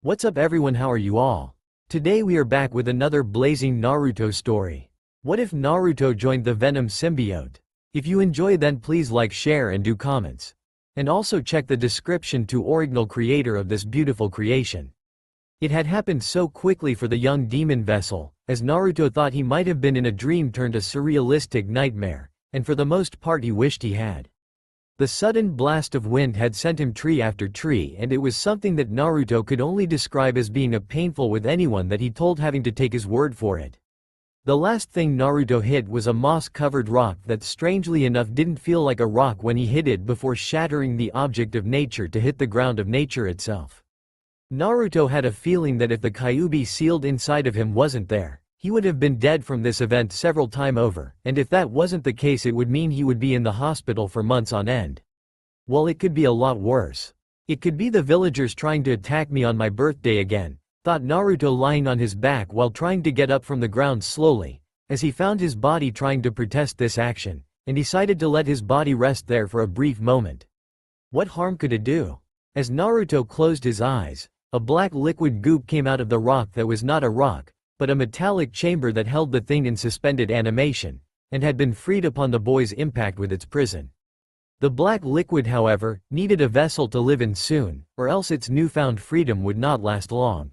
What's up everyone, how are you all? Today we are back with another blazing Naruto story. What if Naruto joined the Venom Symbiote? If you enjoy then please like, share and do comments. And also check the description to original creator of this beautiful creation. It had happened so quickly for the young demon vessel, as Naruto thought he might have been in a dream turned a surrealistic nightmare, and for the most part he wished he had. The sudden blast of wind had sent him tree after tree, and it was something that Naruto could only describe as being a painful with anyone that he told having to take his word for it. The last thing Naruto hit was a moss-covered rock that strangely enough didn't feel like a rock when he hit it before shattering the object of nature to hit the ground of nature itself. Naruto had a feeling that if the Kyuubi sealed inside of him wasn't there, he would have been dead from this event several times over, and if that wasn't the case it would mean he would be in the hospital for months on end. Well, it could be a lot worse. It could be the villagers trying to attack me on my birthday again, thought Naruto lying on his back while trying to get up from the ground slowly, as he found his body trying to protest this action, and decided to let his body rest there for a brief moment. What harm could it do? As Naruto closed his eyes, a black liquid goop came out of the rock that was not a rock, but a metallic chamber that held the thing in suspended animation, and had been freed upon the boy's impact with its prison. The black liquid, however, needed a vessel to live in soon, or else its newfound freedom would not last long.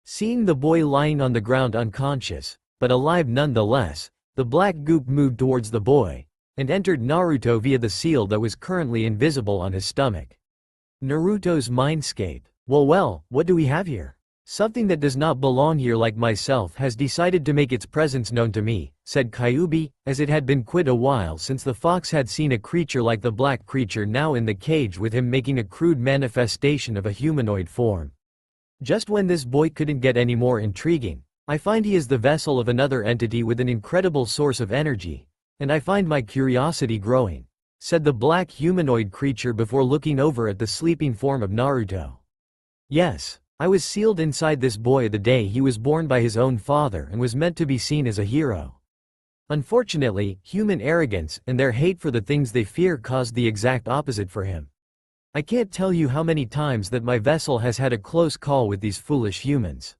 Seeing the boy lying on the ground unconscious, but alive nonetheless, the black goop moved towards the boy, and entered Naruto via the seal that was currently invisible on his stomach. Naruto's mindscape. Well, what do we have here? Something that does not belong here like myself has decided to make its presence known to me, said Kyuubi, as it had been quite a while since the fox had seen a creature like the black creature now in the cage with him making a crude manifestation of a humanoid form. Just when this boy couldn't get any more intriguing, I find he is the vessel of another entity with an incredible source of energy, and I find my curiosity growing, said the black humanoid creature before looking over at the sleeping form of Naruto. Yes. I was sealed inside this boy the day he was born by his own father and was meant to be seen as a hero. Unfortunately, human arrogance and their hate for the things they fear caused the exact opposite for him. I can't tell you how many times that my vessel has had a close call with these foolish humans.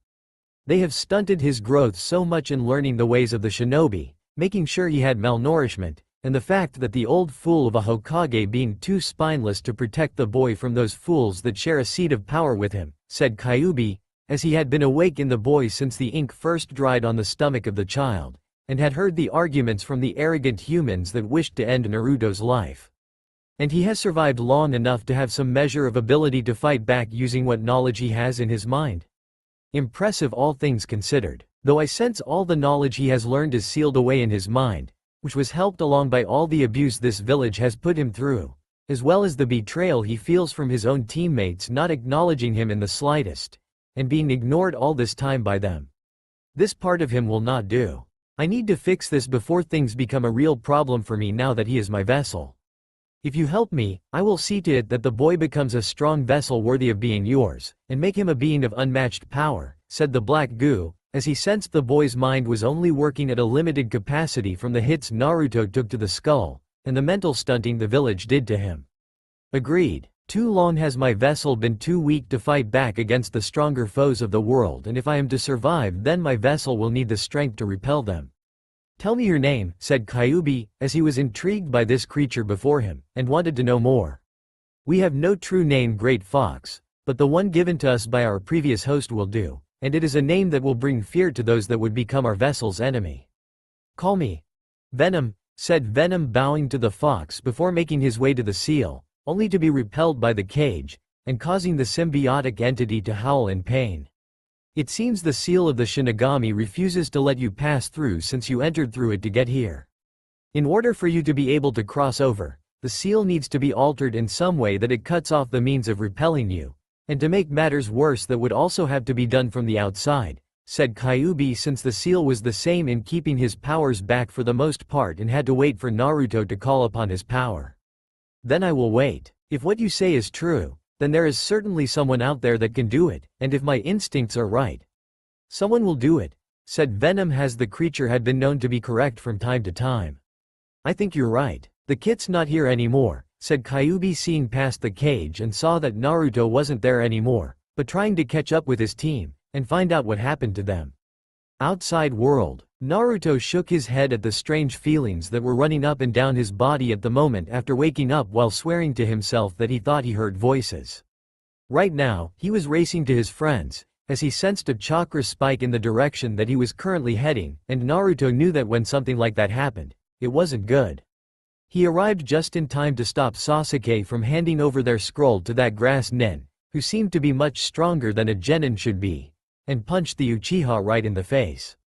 They have stunted his growth so much in learning the ways of the shinobi, making sure he had malnourishment, and the fact that the old fool of a Hokage being too spineless to protect the boy from those fools that share a seat of power with him, said Kyuubi, as he had been awake in the boy since the ink first dried on the stomach of the child, and had heard the arguments from the arrogant humans that wished to end Naruto's life. And he has survived long enough to have some measure of ability to fight back using what knowledge he has in his mind. Impressive all things considered, though I sense all the knowledge he has learned is sealed away in his mind, which was helped along by all the abuse this village has put him through, as well as the betrayal he feels from his own teammates not acknowledging him in the slightest, and being ignored all this time by them. This part of him will not do. I need to fix this before things become a real problem for me now that he is my vessel. If you help me, I will see to it that the boy becomes a strong vessel worthy of being yours, and make him a being of unmatched power, said the black goo, as he sensed the boy's mind was only working at a limited capacity from the hits Naruto took to the skull, and the mental stunting the village did to him. Agreed. Too long has my vessel been too weak to fight back against the stronger foes of the world, and if I am to survive then my vessel will need the strength to repel them. Tell me your name, said Kyuubi, as he was intrigued by this creature before him, and wanted to know more. We have no true name, Great Fox, but the one given to us by our previous host will do, and it is a name that will bring fear to those that would become our vessel's enemy. Call me Venom, said Venom, bowing to the fox before making his way to the seal, only to be repelled by the cage, and causing the symbiotic entity to howl in pain. It seems the seal of the Shinigami refuses to let you pass through since you entered through it to get here. In order for you to be able to cross over, the seal needs to be altered in some way that it cuts off the means of repelling you, and to make matters worse that would also have to be done from the outside, said Kyuubi, since the seal was the same in keeping his powers back for the most part and had to wait for Naruto to call upon his power. Then I will wait. If what you say is true, then there is certainly someone out there that can do it, and if my instincts are right, someone will do it, said Venom, as the creature had been known to be correct from time to time. I think you're right. The kit's not here anymore, said Kyuubi, seeing past the cage and saw that Naruto wasn't there anymore, but trying to catch up with his team, and find out what happened to them. Outside world, Naruto shook his head at the strange feelings that were running up and down his body at the moment after waking up while swearing to himself that he thought he heard voices. Right now, he was racing to his friends, as he sensed a chakra spike in the direction that he was currently heading, and Naruto knew that when something like that happened, it wasn't good. He arrived just in time to stop Sasuke from handing over their scroll to that grass nin, who seemed to be much stronger than a genin should be, and punched the Uchiha right in the face.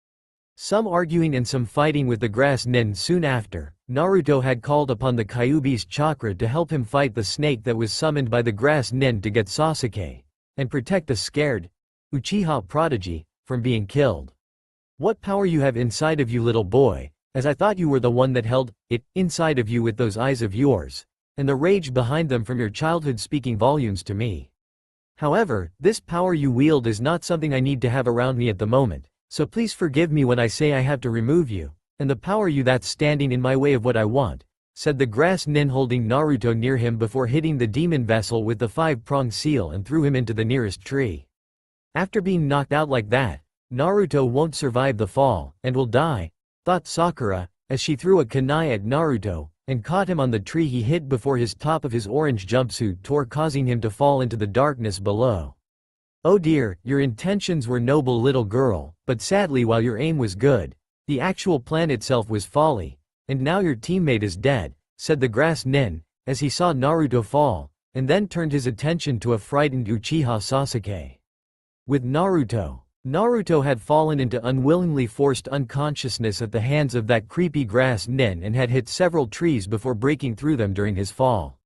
Some arguing and some fighting with the grass nin soon after, Naruto had called upon the Kyuubi's chakra to help him fight the snake that was summoned by the grass nin to get Sasuke, and protect the scared Uchiha prodigy from being killed. "What power you have inside of you, little boy, as I thought you were the one that held it inside of you with those eyes of yours, and the rage behind them from your childhood speaking volumes to me. However, this power you wield is not something I need to have around me at the moment, so please forgive me when I say I have to remove you, and the power you that's standing in my way of what I want," said the grass nin, holding Naruto near him before hitting the demon vessel with the 5-pronged seal and threw him into the nearest tree. After being knocked out like that, Naruto won't survive the fall, and will die, thought Sakura, as she threw a kunai at Naruto, and caught him on the tree he hit before his top of his orange jumpsuit tore, causing him to fall into the darkness below. "Oh dear, your intentions were noble, little girl, but sadly while your aim was good, the actual plan itself was folly, and now your teammate is dead," said the grass nin, as he saw Naruto fall, and then turned his attention to a frightened Uchiha Sasuke. With Naruto had fallen into unwillingly forced unconsciousness at the hands of that creepy grass nin and had hit several trees before breaking through them during his fall.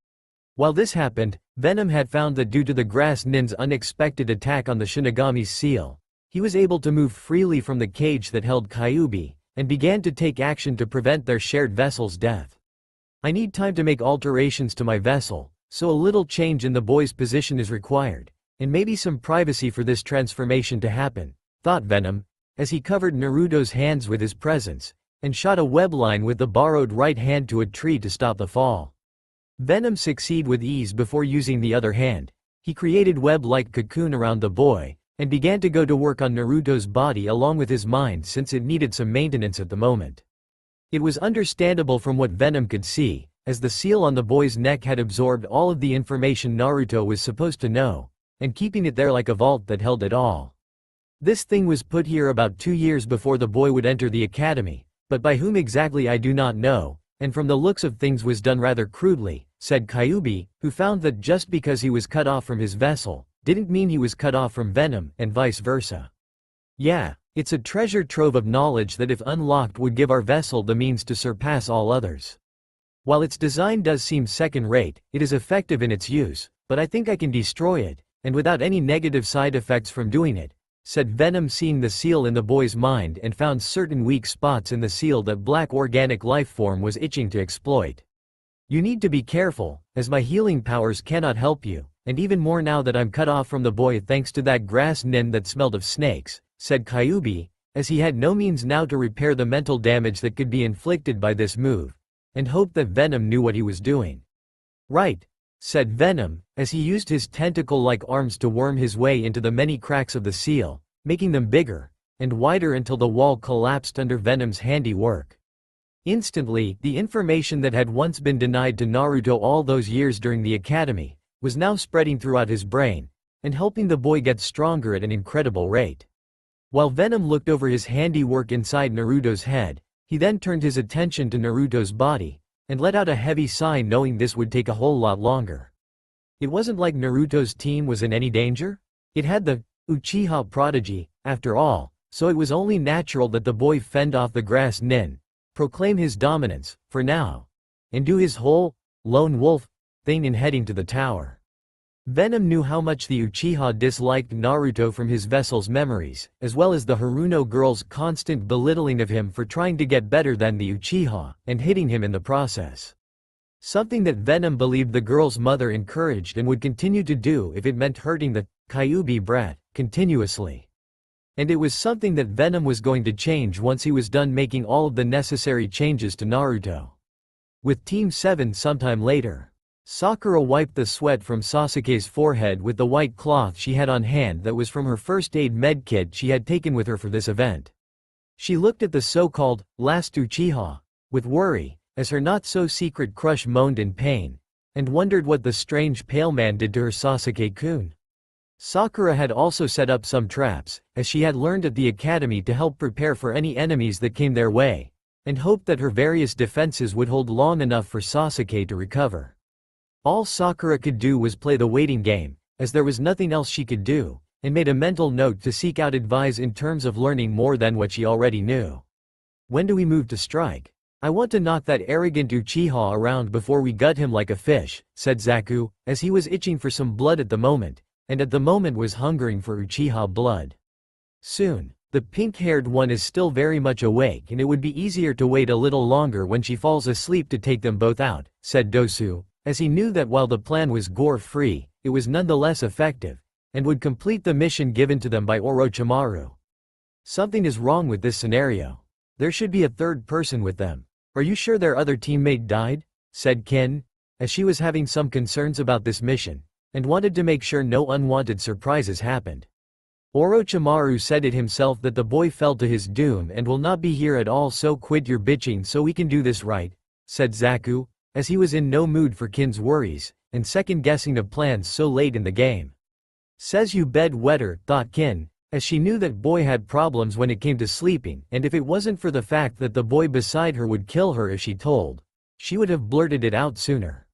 While this happened, Venom had found that due to the grass nin's unexpected attack on the Shinigami's seal, he was able to move freely from the cage that held Kyuubi, and began to take action to prevent their shared vessel's death. "I need time to make alterations to my vessel, so a little change in the boy's position is required, and maybe some privacy for this transformation to happen," thought Venom, as he covered Naruto's hands with his presence, and shot a web line with the borrowed right hand to a tree to stop the fall. Venom succeeded with ease before using the other hand. He created web-like cocoon around the boy, and began to go to work on Naruto's body along with his mind since it needed some maintenance at the moment. It was understandable from what Venom could see, as the seal on the boy's neck had absorbed all of the information Naruto was supposed to know, and keeping it there like a vault that held it all. This thing was put here about 2 years before the boy would enter the academy, but by whom exactly I do not know, and from the looks of things was done rather crudely, said Kyuubi, who found that just because he was cut off from his vessel, didn't mean he was cut off from Venom, and vice versa. "Yeah, it's a treasure trove of knowledge that if unlocked would give our vessel the means to surpass all others. While its design does seem second-rate, it is effective in its use, but I think I can destroy it, and without any negative side effects from doing it," said Venom, seeing the seal in the boy's mind and found certain weak spots in the seal that black organic life form was itching to exploit. "You need to be careful, as my healing powers cannot help you, and even more now that I'm cut off from the boy thanks to that grass nin that smelled of snakes," said Kyuubi, as he had no means now to repair the mental damage that could be inflicted by this move, and hoped that Venom knew what he was doing. "Right," said Venom, as he used his tentacle-like arms to worm his way into the many cracks of the seal, making them bigger and wider until the wall collapsed under Venom's handiwork. Instantly, the information that had once been denied to Naruto all those years during the academy, was now spreading throughout his brain, and helping the boy get stronger at an incredible rate. While Venom looked over his handiwork inside Naruto's head, he then turned his attention to Naruto's body, and let out a heavy sigh knowing this would take a whole lot longer. It wasn't like Naruto's team was in any danger. It had the Uchiha prodigy, after all, so it was only natural that the boy fend off the grass nin, proclaim his dominance, for now, and do his whole lone wolf thing in heading to the tower. Venom knew how much the Uchiha disliked Naruto from his vessel's memories, as well as the Haruno girl's constant belittling of him for trying to get better than the Uchiha, and hitting him in the process. Something that Venom believed the girl's mother encouraged and would continue to do if it meant hurting the Kyuubi brat continuously. And it was something that Venom was going to change once he was done making all of the necessary changes to Naruto. With Team 7 sometime later. Sakura wiped the sweat from Sasuke's forehead with the white cloth she had on hand that was from her first aid medkit she had taken with her for this event. She looked at the so-called last Uchiha with worry, as her not-so-secret crush moaned in pain, and wondered what the strange pale man did to her. Sasuke-kun. Sakura had also set up some traps, as she had learned at the academy, to help prepare for any enemies that came their way, and hoped that her various defenses would hold long enough for Sasuke to recover. All Sakura could do was play the waiting game, as there was nothing else she could do, and made a mental note to seek out advice in terms of learning more than what she already knew. When do we move to strike? I want to knock that arrogant Uchiha around before we gut him like a fish, said Zaku, as he was itching for some blood at the moment, and at the moment was hungering for Uchiha blood. Soon. The pink-haired one is still very much awake, and it would be easier to wait a little longer when she falls asleep to take them both out, said Dosu, as he knew that while the plan was gore-free, it was nonetheless effective, and would complete the mission given to them by Orochimaru. Something is wrong with this scenario. There should be a third person with them. Are you sure their other teammate died? Said Kin, as she was having some concerns about this mission, and wanted to make sure no unwanted surprises happened. Orochimaru said it himself that the boy fell to his doom and will not be here at all, so quit your bitching so we can do this right, said Zaku, as he was in no mood for Kin's worries, and second-guessing of plans so late in the game. Says you bed wetter, thought Kin, as she knew that boy had problems when it came to sleeping, and if it wasn't for the fact that the boy beside her would kill her if she told, she would have blurted it out sooner.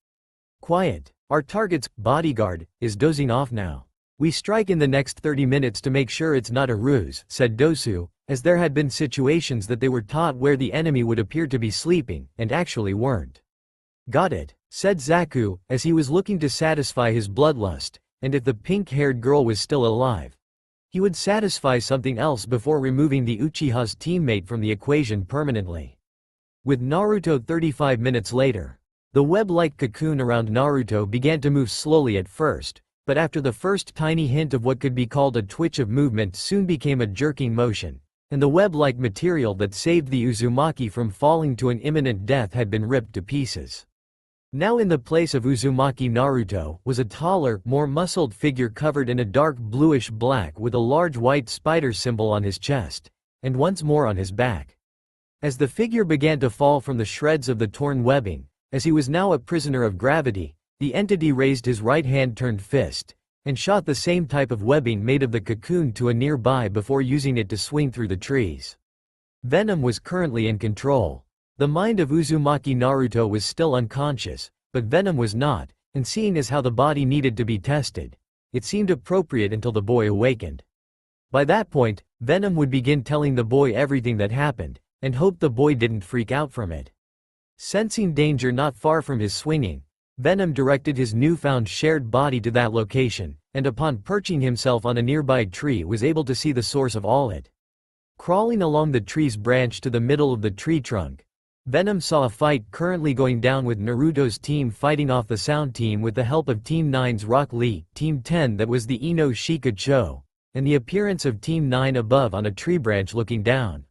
Quiet. Our target's bodyguard is dozing off now. We strike in the next 30 minutes to make sure it's not a ruse, said Dosu, as there had been situations that they were taught where the enemy would appear to be sleeping, and actually weren't. Got it, said Zaku, as he was looking to satisfy his bloodlust, and if the pink-haired girl was still alive, he would satisfy something else before removing the Uchiha's teammate from the equation permanently. With Naruto 35 minutes later. The web-like cocoon around Naruto began to move slowly at first, but after the first tiny hint of what could be called a twitch of movement soon became a jerking motion, and the web-like material that saved the Uzumaki from falling to an imminent death had been ripped to pieces. Now in the place of Uzumaki Naruto was a taller, more muscled figure covered in a dark bluish-black with a large white spider symbol on his chest, and once more on his back. As the figure began to fall from the shreds of the torn webbing, as he was now a prisoner of gravity, the entity raised his right hand turned fist, and shot the same type of webbing made of the cocoon to a nearby before using it to swing through the trees. Venom was currently in control. The mind of Uzumaki Naruto was still unconscious, but Venom was not, and seeing as how the body needed to be tested, it seemed appropriate until the boy awakened. By that point, Venom would begin telling the boy everything that happened, and hoped the boy didn't freak out from it. Sensing danger not far from his swinging, Venom directed his newfound shared body to that location, and upon perching himself on a nearby tree was able to see the source of all it. Crawling along the tree's branch to the middle of the tree trunk, Venom saw a fight currently going down with Naruto's team fighting off the Sound Team with the help of Team 9's Rock Lee, Team 10 that was the Ino Shikacho, and the appearance of Team 9 above on a tree branch looking down.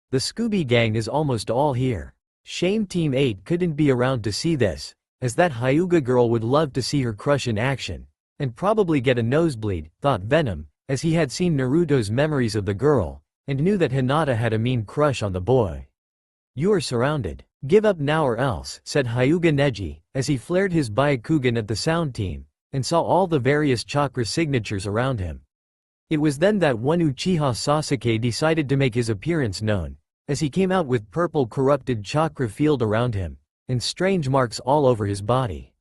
The Scooby Gang is almost all here. Shame Team 8 couldn't be around to see this, as that Hyuga girl would love to see her crush in action, and probably get a nosebleed, thought Venom, as he had seen Naruto's memories of the girl, and knew that Hinata had a mean crush on the boy. You are surrounded. Give up now or else, said Hyuga Neji, as he flared his Byakugan at the Sound Team, and saw all the various chakra signatures around him. It was then that one Uchiha Sasuke decided to make his appearance known, as he came out with purple corrupted chakra field around him, and strange marks all over his body.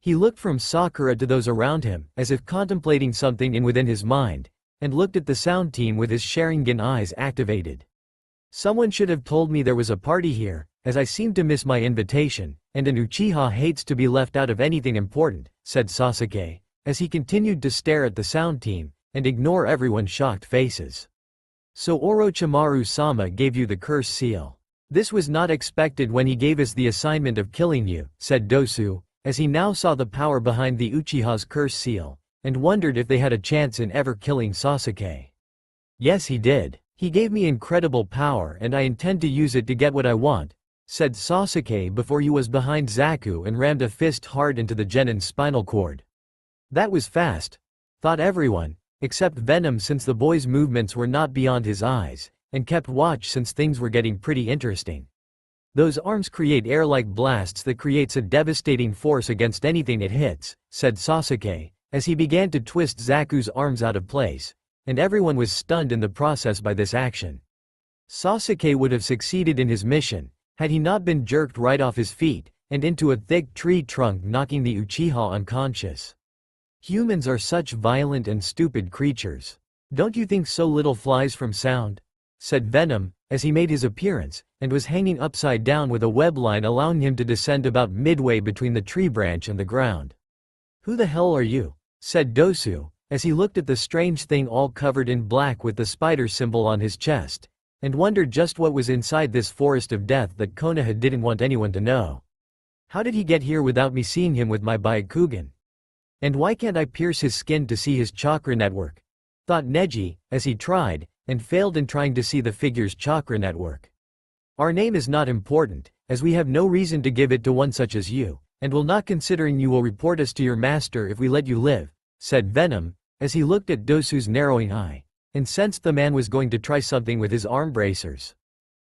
He looked from Sakura to those around him, as if contemplating something in within his mind, and looked at the Sound Team with his Sharingan eyes activated. Someone should have told me there was a party here, as I seem to miss my invitation, and an Uchiha hates to be left out of anything important, said Sasuke, as he continued to stare at the Sound Team, and ignore everyone's shocked faces. So Orochimaru-sama gave you the curse seal. This was not expected when he gave us the assignment of killing you, said Dosu, as he now saw the power behind the Uchiha's curse seal, and wondered if they had a chance in ever killing Sasuke. Yes, he did. He gave me incredible power and I intend to use it to get what I want, said Sasuke before he was behind Zaku and rammed a fist hard into the genin's spinal cord. That was fast, thought everyone, except Venom, since the boy's movements were not beyond his eyes, and kept watch since things were getting pretty interesting. Those arms create air-like blasts that creates a devastating force against anything it hits, said Sasuke, as he began to twist Zaku's arms out of place, and everyone was stunned in the process by this action. Sasuke would have succeeded in his mission, had he not been jerked right off his feet, and into a thick tree trunk, knocking the Uchiha unconscious. Humans are such violent and stupid creatures. Don't you think so? Little flies from sound, said Venom, as he made his appearance, and was hanging upside down with a web line allowing him to descend about midway between the tree branch and the ground. Who the hell are you? Said Dosu, as he looked at the strange thing all covered in black with the spider symbol on his chest, and wondered just what was inside this forest of death that Konoha didn't want anyone to know. How did he get here without me seeing him with my Byakugan? And why can't I pierce his skin to see his chakra network? Thought Neji, as he tried, and failed in trying to see the figure's chakra network. Our name is not important, as we have no reason to give it to one such as you, and will not, considering you will report us to your master if we let you live, said Venom, as he looked at Dosu's narrowing eye, and sensed the man was going to try something with his arm bracers.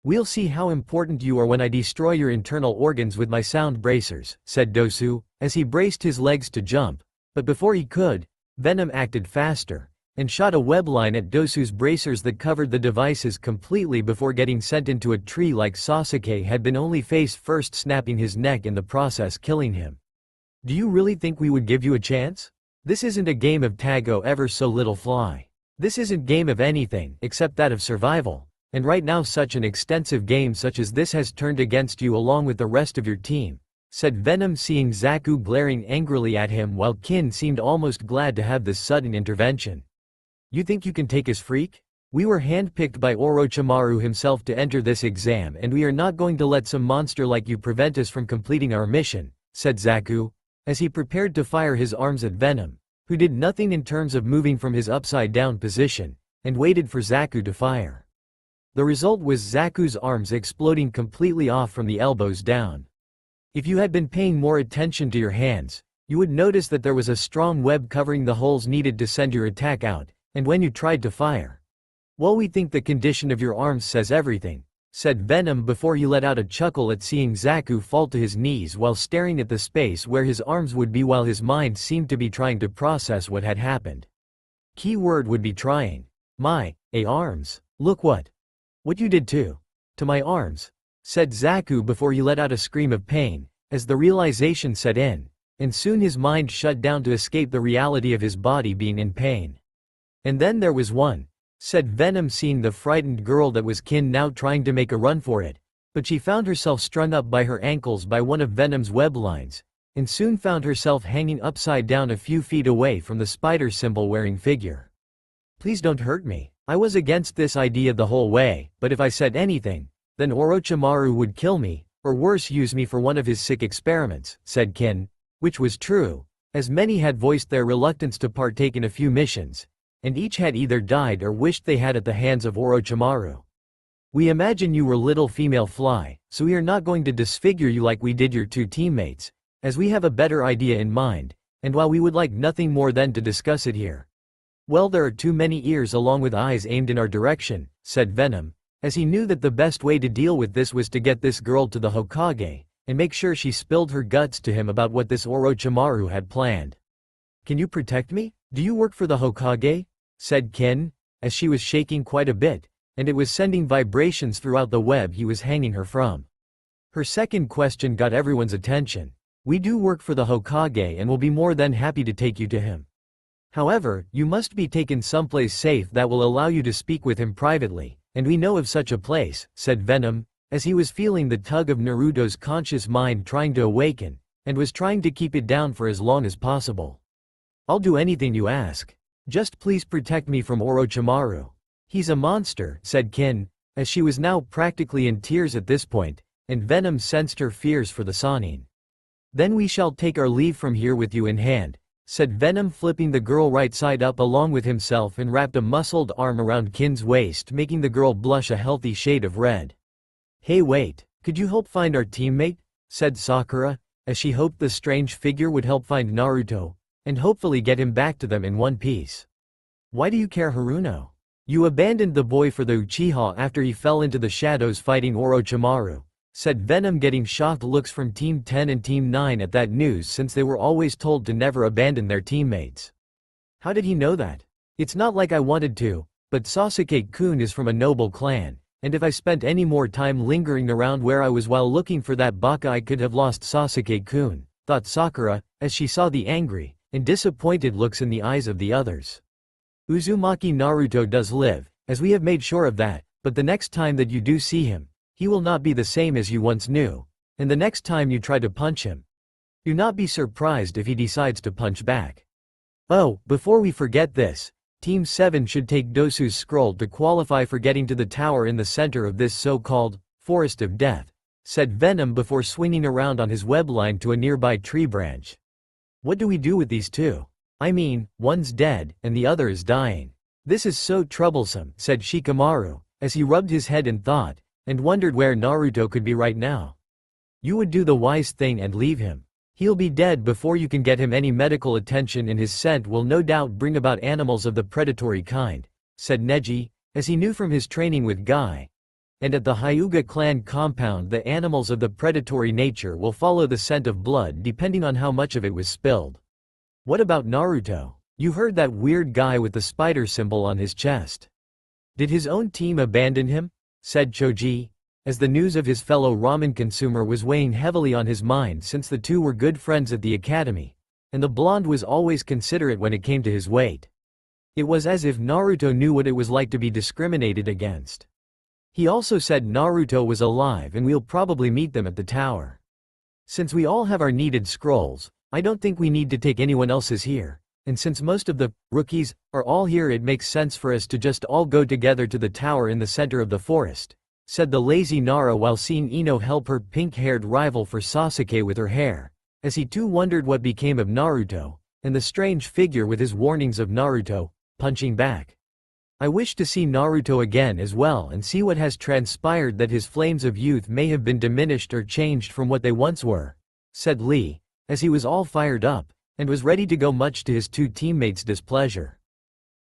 We'll see how important you are when I destroy your internal organs with my sound bracers, said Dosu, as he braced his legs to jump, but before he could, Venom acted faster, and shot a web line at Dosu's bracers that covered the devices completely before getting sent into a tree like Sasuke had been, only face first, snapping his neck in the process, killing him. Do you really think we would give you a chance? This isn't a game of tag, oh ever so little fly. This isn't game of anything except that of survival, and right now such an extensive game such as this has turned against you along with the rest of your team, said Venom, seeing Zaku glaring angrily at him while Kin seemed almost glad to have this sudden intervention. You think you can take us, freak? We were handpicked by Orochimaru himself to enter this exam, and we are not going to let some monster like you prevent us from completing our mission, said Zaku, as he prepared to fire his arms at Venom, who did nothing in terms of moving from his upside-down position, and waited for Zaku to fire. The result was Zaku's arms exploding completely off from the elbows down. If you had been paying more attention to your hands, you would notice that there was a strong web covering the holes needed to send your attack out, and when you tried to fire. Well, we think the condition of your arms says everything, said Venom before he let out a chuckle at seeing Zaku fall to his knees while staring at the space where his arms would be, while his mind seemed to be trying to process what had happened. Key word would be trying. My arms. Look what you did to my arms, said Zaku before he let out a scream of pain, as the realization set in, and soon his mind shut down to escape the reality of his body being in pain. And then there was one, said Venom, seeing the frightened girl that was Kin now trying to make a run for it, but she found herself strung up by her ankles by one of Venom's web lines, and soon found herself hanging upside down a few feet away from the spider symbol wearing figure. Please don't hurt me. I was against this idea the whole way, but if I said anything, then Orochimaru would kill me, or worse, use me for one of his sick experiments, said Kin, which was true, as many had voiced their reluctance to partake in a few missions, and each had either died or wished they had at the hands of Orochimaru. We imagine you were little female fly, so we are not going to disfigure you like we did your two teammates, as we have a better idea in mind, and while we would like nothing more than to discuss it here. Well, there are too many ears along with eyes aimed in our direction, said Venom, as he knew that the best way to deal with this was to get this girl to the Hokage, and make sure she spilled her guts to him about what this Orochimaru had planned. Can you protect me? Do you work for the Hokage? Said Kin, as she was shaking quite a bit, and it was sending vibrations throughout the web he was hanging her from. Her second question got everyone's attention. We do work for the Hokage and will be more than happy to take you to him. However, you must be taken someplace safe that will allow you to speak with him privately, and we know of such a place, said Venom, as he was feeling the tug of Naruto's conscious mind trying to awaken, and was trying to keep it down for as long as possible. I'll do anything you ask. Just please protect me from Orochimaru. He's a monster, said Kin, as she was now practically in tears at this point, and Venom sensed her fears for the Sannin. Then we shall take our leave from here with you in hand, said Venom, flipping the girl right side up along with himself and wrapped a muscled arm around Kin's waist, making the girl blush a healthy shade of red. Hey, wait, Could you help find our teammate? Said Sakura, as she hoped the strange figure would help find Naruto, and hopefully get him back to them in one piece. Why do you care, Haruno? You abandoned the boy for the Uchiha after he fell into the shadows fighting Orochimaru, said Venom, getting shocked looks from Team 10 and Team 9 at that news, since they were always told to never abandon their teammates. How did he know that? It's not like I wanted to, but Sasuke-kun is from a noble clan, and if I spent any more time lingering around where I was while looking for that baka, I could have lost Sasuke-kun, thought Sakura, as she saw the angry and disappointed looks in the eyes of the others. Uzumaki Naruto does live, as we have made sure of that, but the next time that you do see him, he will not be the same as you once knew, and the next time you try to punch him, do not be surprised if he decides to punch back. Oh, before we forget this, Team 7 should take Dosu's scroll to qualify for getting to the tower in the center of this so-called Forest of Death, said Venom before swinging around on his web line to a nearby tree branch. What do we do with these two? I mean, one's dead, and the other is dying. This is so troublesome, said Shikamaru, as he rubbed his head in thought, and wondered where Naruto could be right now. You would do the wise thing and leave him. He'll be dead before you can get him any medical attention, and his scent will no doubt bring about animals of the predatory kind, said Neji, as he knew from his training with Guy. And at the Hyuga clan compound, the animals of the predatory nature will follow the scent of blood depending on how much of it was spilled. What about Naruto? You heard that weird guy with the spider symbol on his chest. Did his own team abandon him? Said Choji, as the news of his fellow ramen consumer was weighing heavily on his mind, since the two were good friends at the academy, and the blonde was always considerate when it came to his weight. It was as if Naruto knew what it was like to be discriminated against. He also said Naruto was alive and we'll probably meet them at the tower. Since we all have our needed scrolls, I don't think we need to take anyone else's here, and since most of the rookies are all here, it makes sense for us to just all go together to the tower in the center of the forest, said the lazy Nara while seeing Ino help her pink-haired rival for Sasuke with her hair, as he too wondered what became of Naruto, and the strange figure with his warnings of Naruto punching back. I wish to see Naruto again as well and see what has transpired, that his flames of youth may have been diminished or changed from what they once were, said Lee, as he was all fired up, and was ready to go, much to his two teammates' displeasure.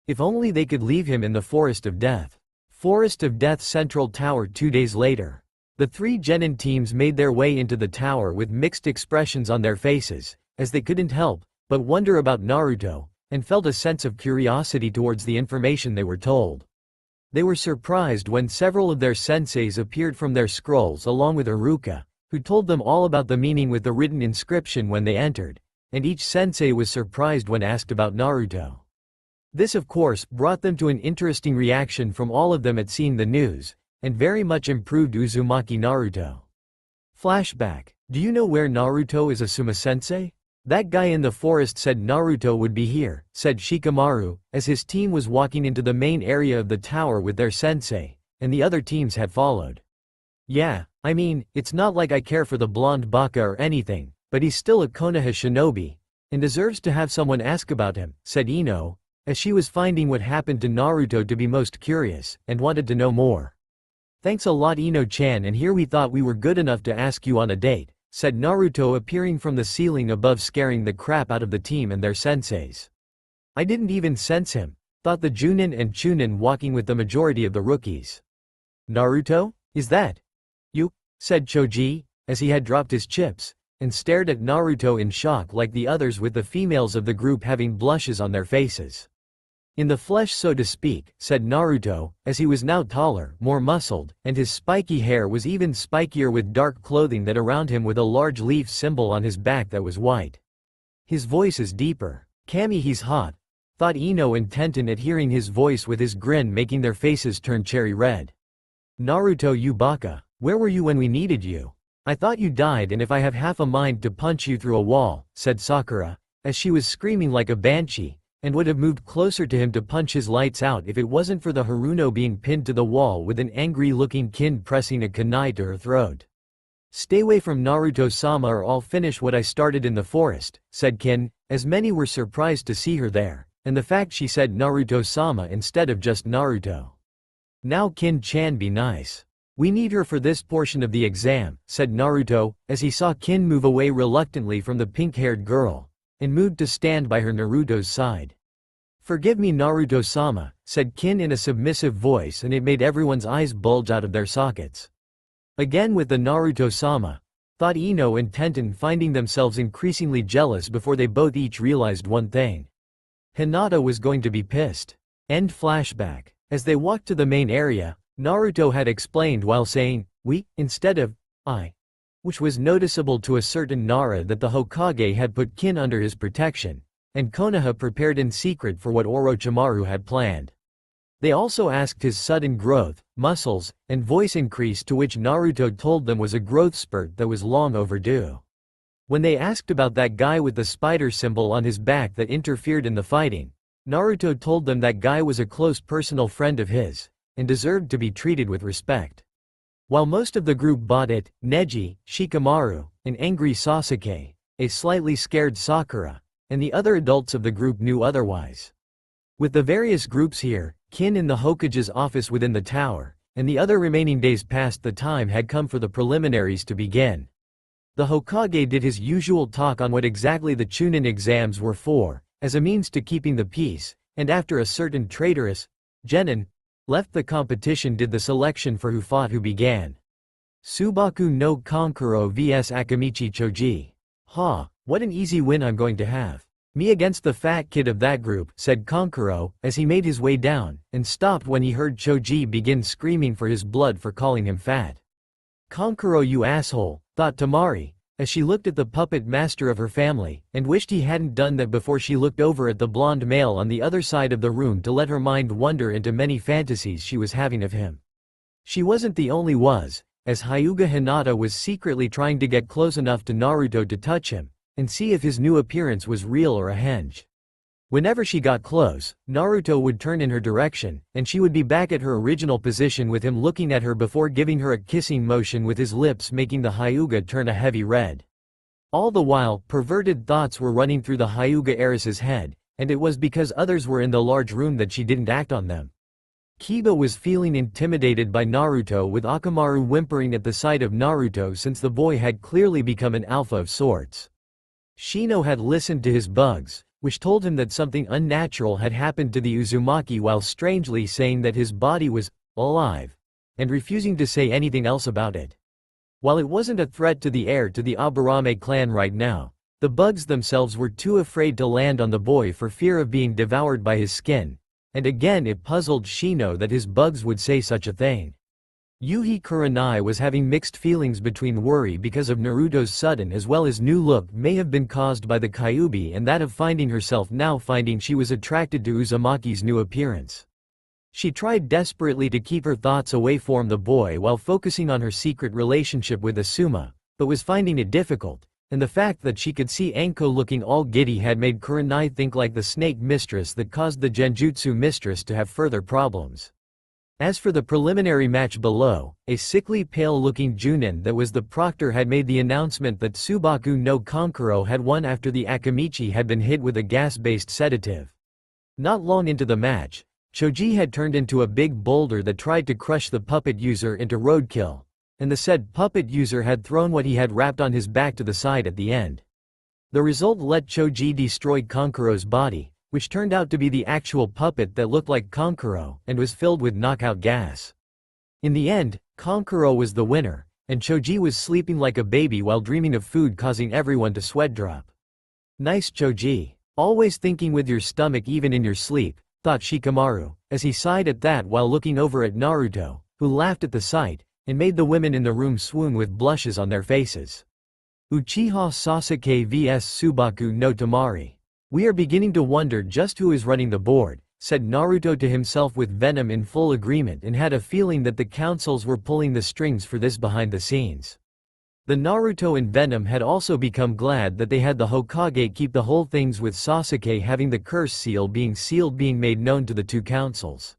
If only they could leave him in the Forest of Death. Forest of Death Central Tower. 2 days later, the three genin teams made their way into the tower with mixed expressions on their faces, as they couldn't help but wonder about Naruto, and felt a sense of curiosity towards the information they were told. They were surprised when several of their senseis appeared from their scrolls along with Iruka, who told them all about the meaning with the written inscription when they entered, and each sensei was surprised when asked about Naruto. This of course brought them to an interesting reaction from all of them at seeing the news, and very much improved Uzumaki Naruto. Flashback. Do you know where Naruto is? Asuma-sensei? That guy in the forest said Naruto would be here, said Shikamaru, as his team was walking into the main area of the tower with their sensei, and the other teams had followed. Yeah, I mean, it's not like I care for the blonde baka or anything, but he's still a Konoha shinobi, and deserves to have someone ask about him, said Ino, as she was finding what happened to Naruto to be most curious, and wanted to know more. Thanks a lot, Ino-chan, and here we thought we were good enough to ask you on a date, said Naruto, appearing from the ceiling above, scaring the crap out of the team and their senseis. I didn't even sense him, thought the Junin and Chunin walking with the majority of the rookies. Naruto? Is that you? Said Choji, as he had dropped his chips, and stared at Naruto in shock like the others, with the females of the group having blushes on their faces. In the flesh, so to speak, said Naruto, as he was now taller, more muscled, and his spiky hair was even spikier, with dark clothing that around him with a large leaf symbol on his back that was white. His voice is deeper. Kami, he's hot, thought Ino and Tenten at hearing his voice, with his grin making their faces turn cherry red. Naruto, you baka, where were you when we needed you? I thought you died, and if I have half a mind to punch you through a wall, said Sakura, as she was screaming like a banshee, and would have moved closer to him to punch his lights out if it wasn't for the Haruno being pinned to the wall with an angry-looking kin pressing a kunai to her throat. Stay away from Naruto-sama or I'll finish what I started in the forest, said Kin, as many were surprised to see her there, and the fact she said Naruto-sama instead of just Naruto. Now Kin-chan, be nice. "We need her for this portion of the exam," said Naruto, as he saw Kin move away reluctantly from the pink-haired girl, and moved to stand by her Naruto's side. "Forgive me, Naruto-sama," said Kin in a submissive voice, and it made everyone's eyes bulge out of their sockets. Again with the Naruto-sama, thought Ino and Tenten, finding themselves increasingly jealous before they both each realized one thing. Hinata was going to be pissed. End flashback. As they walked to the main area, Naruto had explained while saying, "we," instead of "I," which was noticeable to a certain Nara that the Hokage had put Kin under his protection, and Konoha prepared in secret for what Orochimaru had planned. They also asked his sudden growth, muscles, and voice increase, to which Naruto told them was a growth spurt that was long overdue. When they asked about that guy with the spider symbol on his back that interfered in the fighting, Naruto told them that guy was a close personal friend of his, and deserved to be treated with respect. While most of the group bought it, Neji, Shikamaru, an angry Sasuke, a slightly scared Sakura, and the other adults of the group knew otherwise. With the various groups here, Kin in the Hokage's office within the tower, and the other remaining days past the time had come for the preliminaries to begin. The Hokage did his usual talk on what exactly the Chunin exams were for, as a means to keeping the peace, and after a certain traitorous, genin, left the competition, did the selection for who began. Subaku no Kankuro vs Akamichi Choji. "Ha, what an easy win I'm going to have. Me against the fat kid of that group," said Kankuro, as he made his way down, and stopped when he heard Choji begin screaming for his blood for calling him fat. "Kankuro, you asshole," thought Tamari, as she looked at the puppet master of her family, and wished he hadn't done that before she looked over at the blonde male on the other side of the room to let her mind wander into many fantasies she was having of him. She wasn't the only one, as Hyuga Hinata was secretly trying to get close enough to Naruto to touch him, and see if his new appearance was real or a henge. Whenever she got close, Naruto would turn in her direction, and she would be back at her original position with him looking at her before giving her a kissing motion with his lips, making the Hyuga turn a heavy red. All the while, perverted thoughts were running through the Hyuga heiress's head, and it was because others were in the large room that she didn't act on them. Kiba was feeling intimidated by Naruto, with Akamaru whimpering at the sight of Naruto since the boy had clearly become an alpha of sorts. Shino had listened to his bugs, which told him that something unnatural had happened to the Uzumaki, while strangely saying that his body was alive, and refusing to say anything else about it. While it wasn't a threat to the heir to the Aburame clan right now, the bugs themselves were too afraid to land on the boy for fear of being devoured by his skin, and again it puzzled Shino that his bugs would say such a thing. Yuhi Kurenai was having mixed feelings between worry because of Naruto's sudden as well as new look may have been caused by the Kyuubi, and that of finding herself now finding she was attracted to Uzumaki's new appearance. She tried desperately to keep her thoughts away from the boy while focusing on her secret relationship with Asuma, but was finding it difficult, and the fact that she could see Anko looking all giddy had made Kurenai think like the snake mistress that caused the Genjutsu mistress to have further problems. As for the preliminary match below, a sickly pale-looking Junin that was the proctor had made the announcement that Subaku no Kankuro had won after the Akamichi had been hit with a gas-based sedative. Not long into the match, Choji had turned into a big boulder that tried to crush the puppet user into roadkill, and the said puppet user had thrown what he had wrapped on his back to the side at the end. The result let Choji destroy Kankuro's body, which turned out to be the actual puppet that looked like Kankuro and was filled with knockout gas. In the end, Kankuro was the winner, and Choji was sleeping like a baby while dreaming of food, causing everyone to sweat drop. "Nice, Choji. Always thinking with your stomach even in your sleep," thought Shikamaru, as he sighed at that while looking over at Naruto, who laughed at the sight, and made the women in the room swoon with blushes on their faces. Uchiha Sasuke vs Subaku no Tamari. "We are beginning to wonder just who is running the board," said Naruto to himself with Venom in full agreement, and had a feeling that the councils were pulling the strings for this behind the scenes. The Naruto and Venom had also become glad that they had the Hokage keep the whole things, with Sasuke having the curse seal being sealed being made known to the two councils.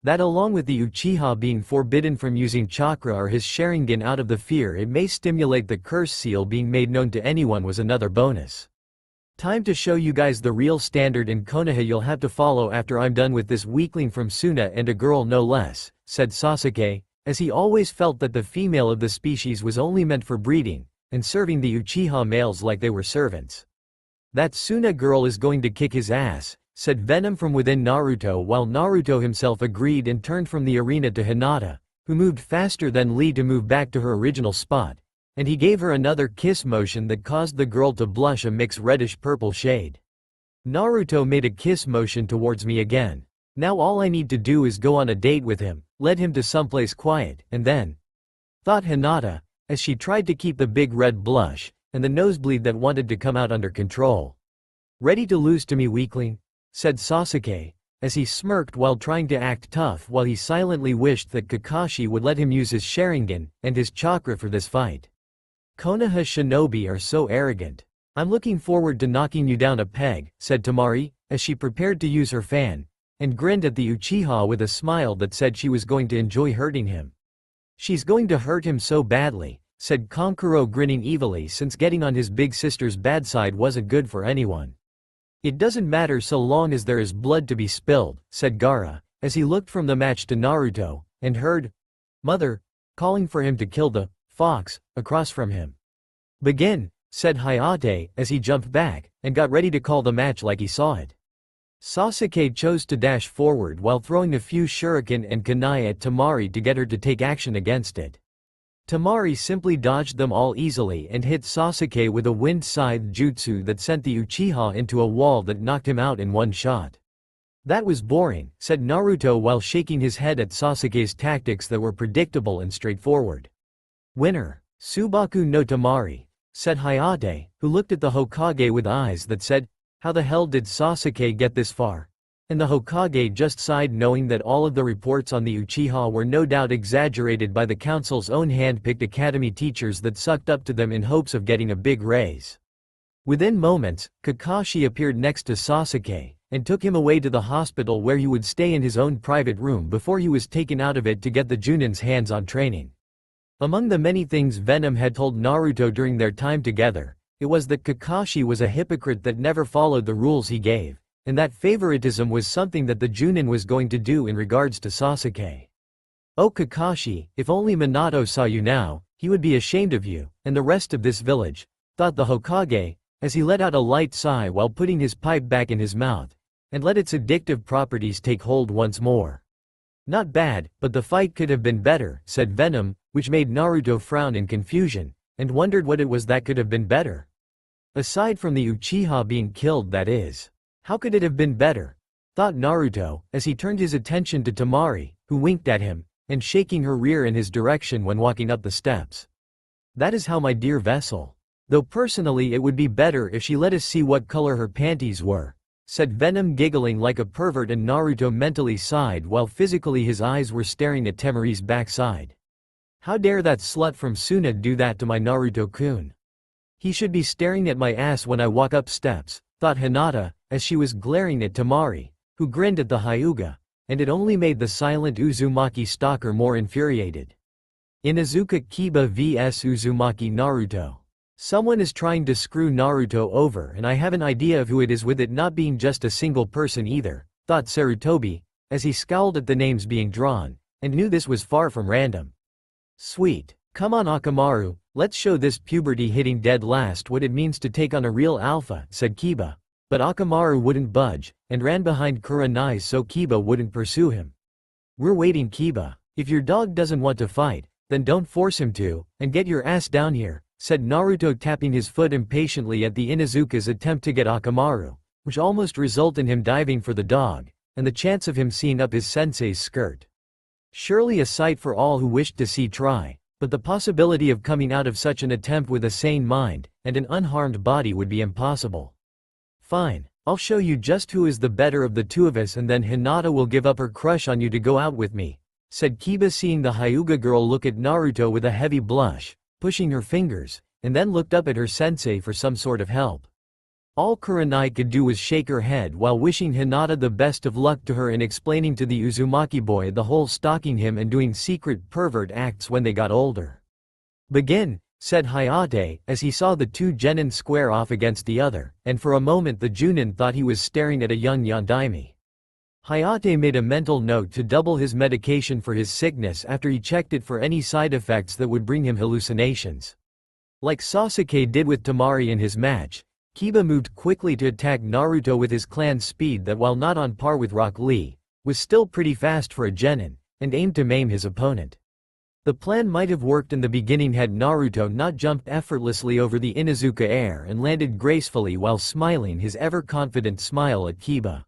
That along with the Uchiha being forbidden from using chakra or his Sharingan out of the fear it may stimulate the curse seal being made known to anyone was another bonus. "Time to show you guys the real standard in Konoha you'll have to follow after I'm done with this weakling from Suna, and a girl no less," said Sasuke, as he always felt that the female of the species was only meant for breeding, and serving the Uchiha males like they were servants. "That Suna girl is going to kick his ass," said Venom from within Naruto, while Naruto himself agreed and turned from the arena to Hinata, who moved faster than Lee to move back to her original spot, and he gave her another kiss motion that caused the girl to blush a mixed reddish-purple shade. "Naruto made a kiss motion towards me again. Now all I need to do is go on a date with him, lead him to someplace quiet, and then," thought Hinata, as she tried to keep the big red blush, and the nosebleed that wanted to come out under control. "Ready to lose to me, weakling?" said Sasuke, as he smirked while trying to act tough while he silently wished that Kakashi would let him use his Sharingan and his chakra for this fight. "Konoha shinobi are so arrogant. I'm looking forward to knocking you down a peg," said Temari, as she prepared to use her fan, and grinned at the Uchiha with a smile that said she was going to enjoy hurting him. "She's going to hurt him so badly," said Kankuro, grinning evilly, since getting on his big sister's bad side wasn't good for anyone. "It doesn't matter so long as there is blood to be spilled," said Gaara, as he looked from the match to Naruto, and heard "Mother" calling for him to kill the fox across from him. "Begin," said Hayate, as he jumped back, and got ready to call the match like he saw it. Sasuke chose to dash forward while throwing a few shuriken and kunai at Temari to get her to take action against it. Temari simply dodged them all easily and hit Sasuke with a wind scythe jutsu that sent the Uchiha into a wall that knocked him out in one shot. "That was boring," said Naruto while shaking his head at Sasuke's tactics that were predictable and straightforward. "Winner, Subaku no Temari," said Hayate, who looked at the Hokage with eyes that said, "How the hell did Sasuke get this far?" And the Hokage just sighed, knowing that all of the reports on the Uchiha were no doubt exaggerated by the council's own hand-picked academy teachers that sucked up to them in hopes of getting a big raise. Within moments, Kakashi appeared next to Sasuke, and took him away to the hospital where he would stay in his own private room before he was taken out of it to get the Junin's hands on training. Among the many things Venom had told Naruto during their time together, it was that Kakashi was a hypocrite that never followed the rules he gave, and that favoritism was something that the Junin was going to do in regards to Sasuke. "Oh Kakashi, if only Minato saw you now, he would be ashamed of you, and the rest of this village," thought the Hokage, as he let out a light sigh while putting his pipe back in his mouth, and let its addictive properties take hold once more. "Not bad, but the fight could have been better," said Venom, which made Naruto frown in confusion, and wondered what it was that could have been better. Aside from the Uchiha being killed, that is. How could it have been better? Thought Naruto, as he turned his attention to Temari, who winked at him, and shaking her rear in his direction when walking up the steps. "That is how, my dear vessel. Though personally it would be better if she let us see what color her panties were," said Venom, giggling like a pervert, and Naruto mentally sighed while physically his eyes were staring at Temari's backside. "How dare that slut from Suna do that to my Naruto-kun? He should be staring at my ass when I walk up steps," thought Hinata, as she was glaring at Temari, who grinned at the Hyuga, and it only made the silent Uzumaki stalker more infuriated. Inuzuka Kiba vs Uzumaki Naruto. Someone is trying to screw Naruto over, and I have an idea of who it is, with it not being just a single person either, thought Sarutobi, as he scowled at the names being drawn, and knew this was far from random. "Sweet. Come on Akamaru, let's show this puberty-hitting dead last what it means to take on a real alpha," said Kiba. But Akamaru wouldn't budge, and ran behind Kurenai so Kiba wouldn't pursue him. "We're waiting, Kiba. If your dog doesn't want to fight, then don't force him to, and get your ass down here," said Naruto, tapping his foot impatiently at the Inuzuka's attempt to get Akamaru, which almost resulted in him diving for the dog, and the chance of him seeing up his sensei's skirt. Surely a sight for all who wished to see try, but the possibility of coming out of such an attempt with a sane mind, and an unharmed body would be impossible. "Fine, I'll show you just who is the better of the two of us, and then Hinata will give up her crush on you to go out with me," said Kiba, seeing the Hyuga girl look at Naruto with a heavy blush, pushing her fingers, and then looked up at her sensei for some sort of help. All Kurenai could do was shake her head while wishing Hinata the best of luck to her and explaining to the Uzumaki boy the whole stalking him and doing secret pervert acts when they got older. "Begin," said Hayate, as he saw the two genin square off against the other, and for a moment the Junin thought he was staring at a young Yondaime. Hayate made a mental note to double his medication for his sickness after he checked it for any side effects that would bring him hallucinations. Like Sasuke did with Temari in his match, Kiba moved quickly to attack Naruto with his clan's speed that, while not on par with Rock Lee, was still pretty fast for a genin, and aimed to maim his opponent. The plan might have worked in the beginning had Naruto not jumped effortlessly over the Inuzuka air and landed gracefully while smiling his ever-confident smile at Kiba.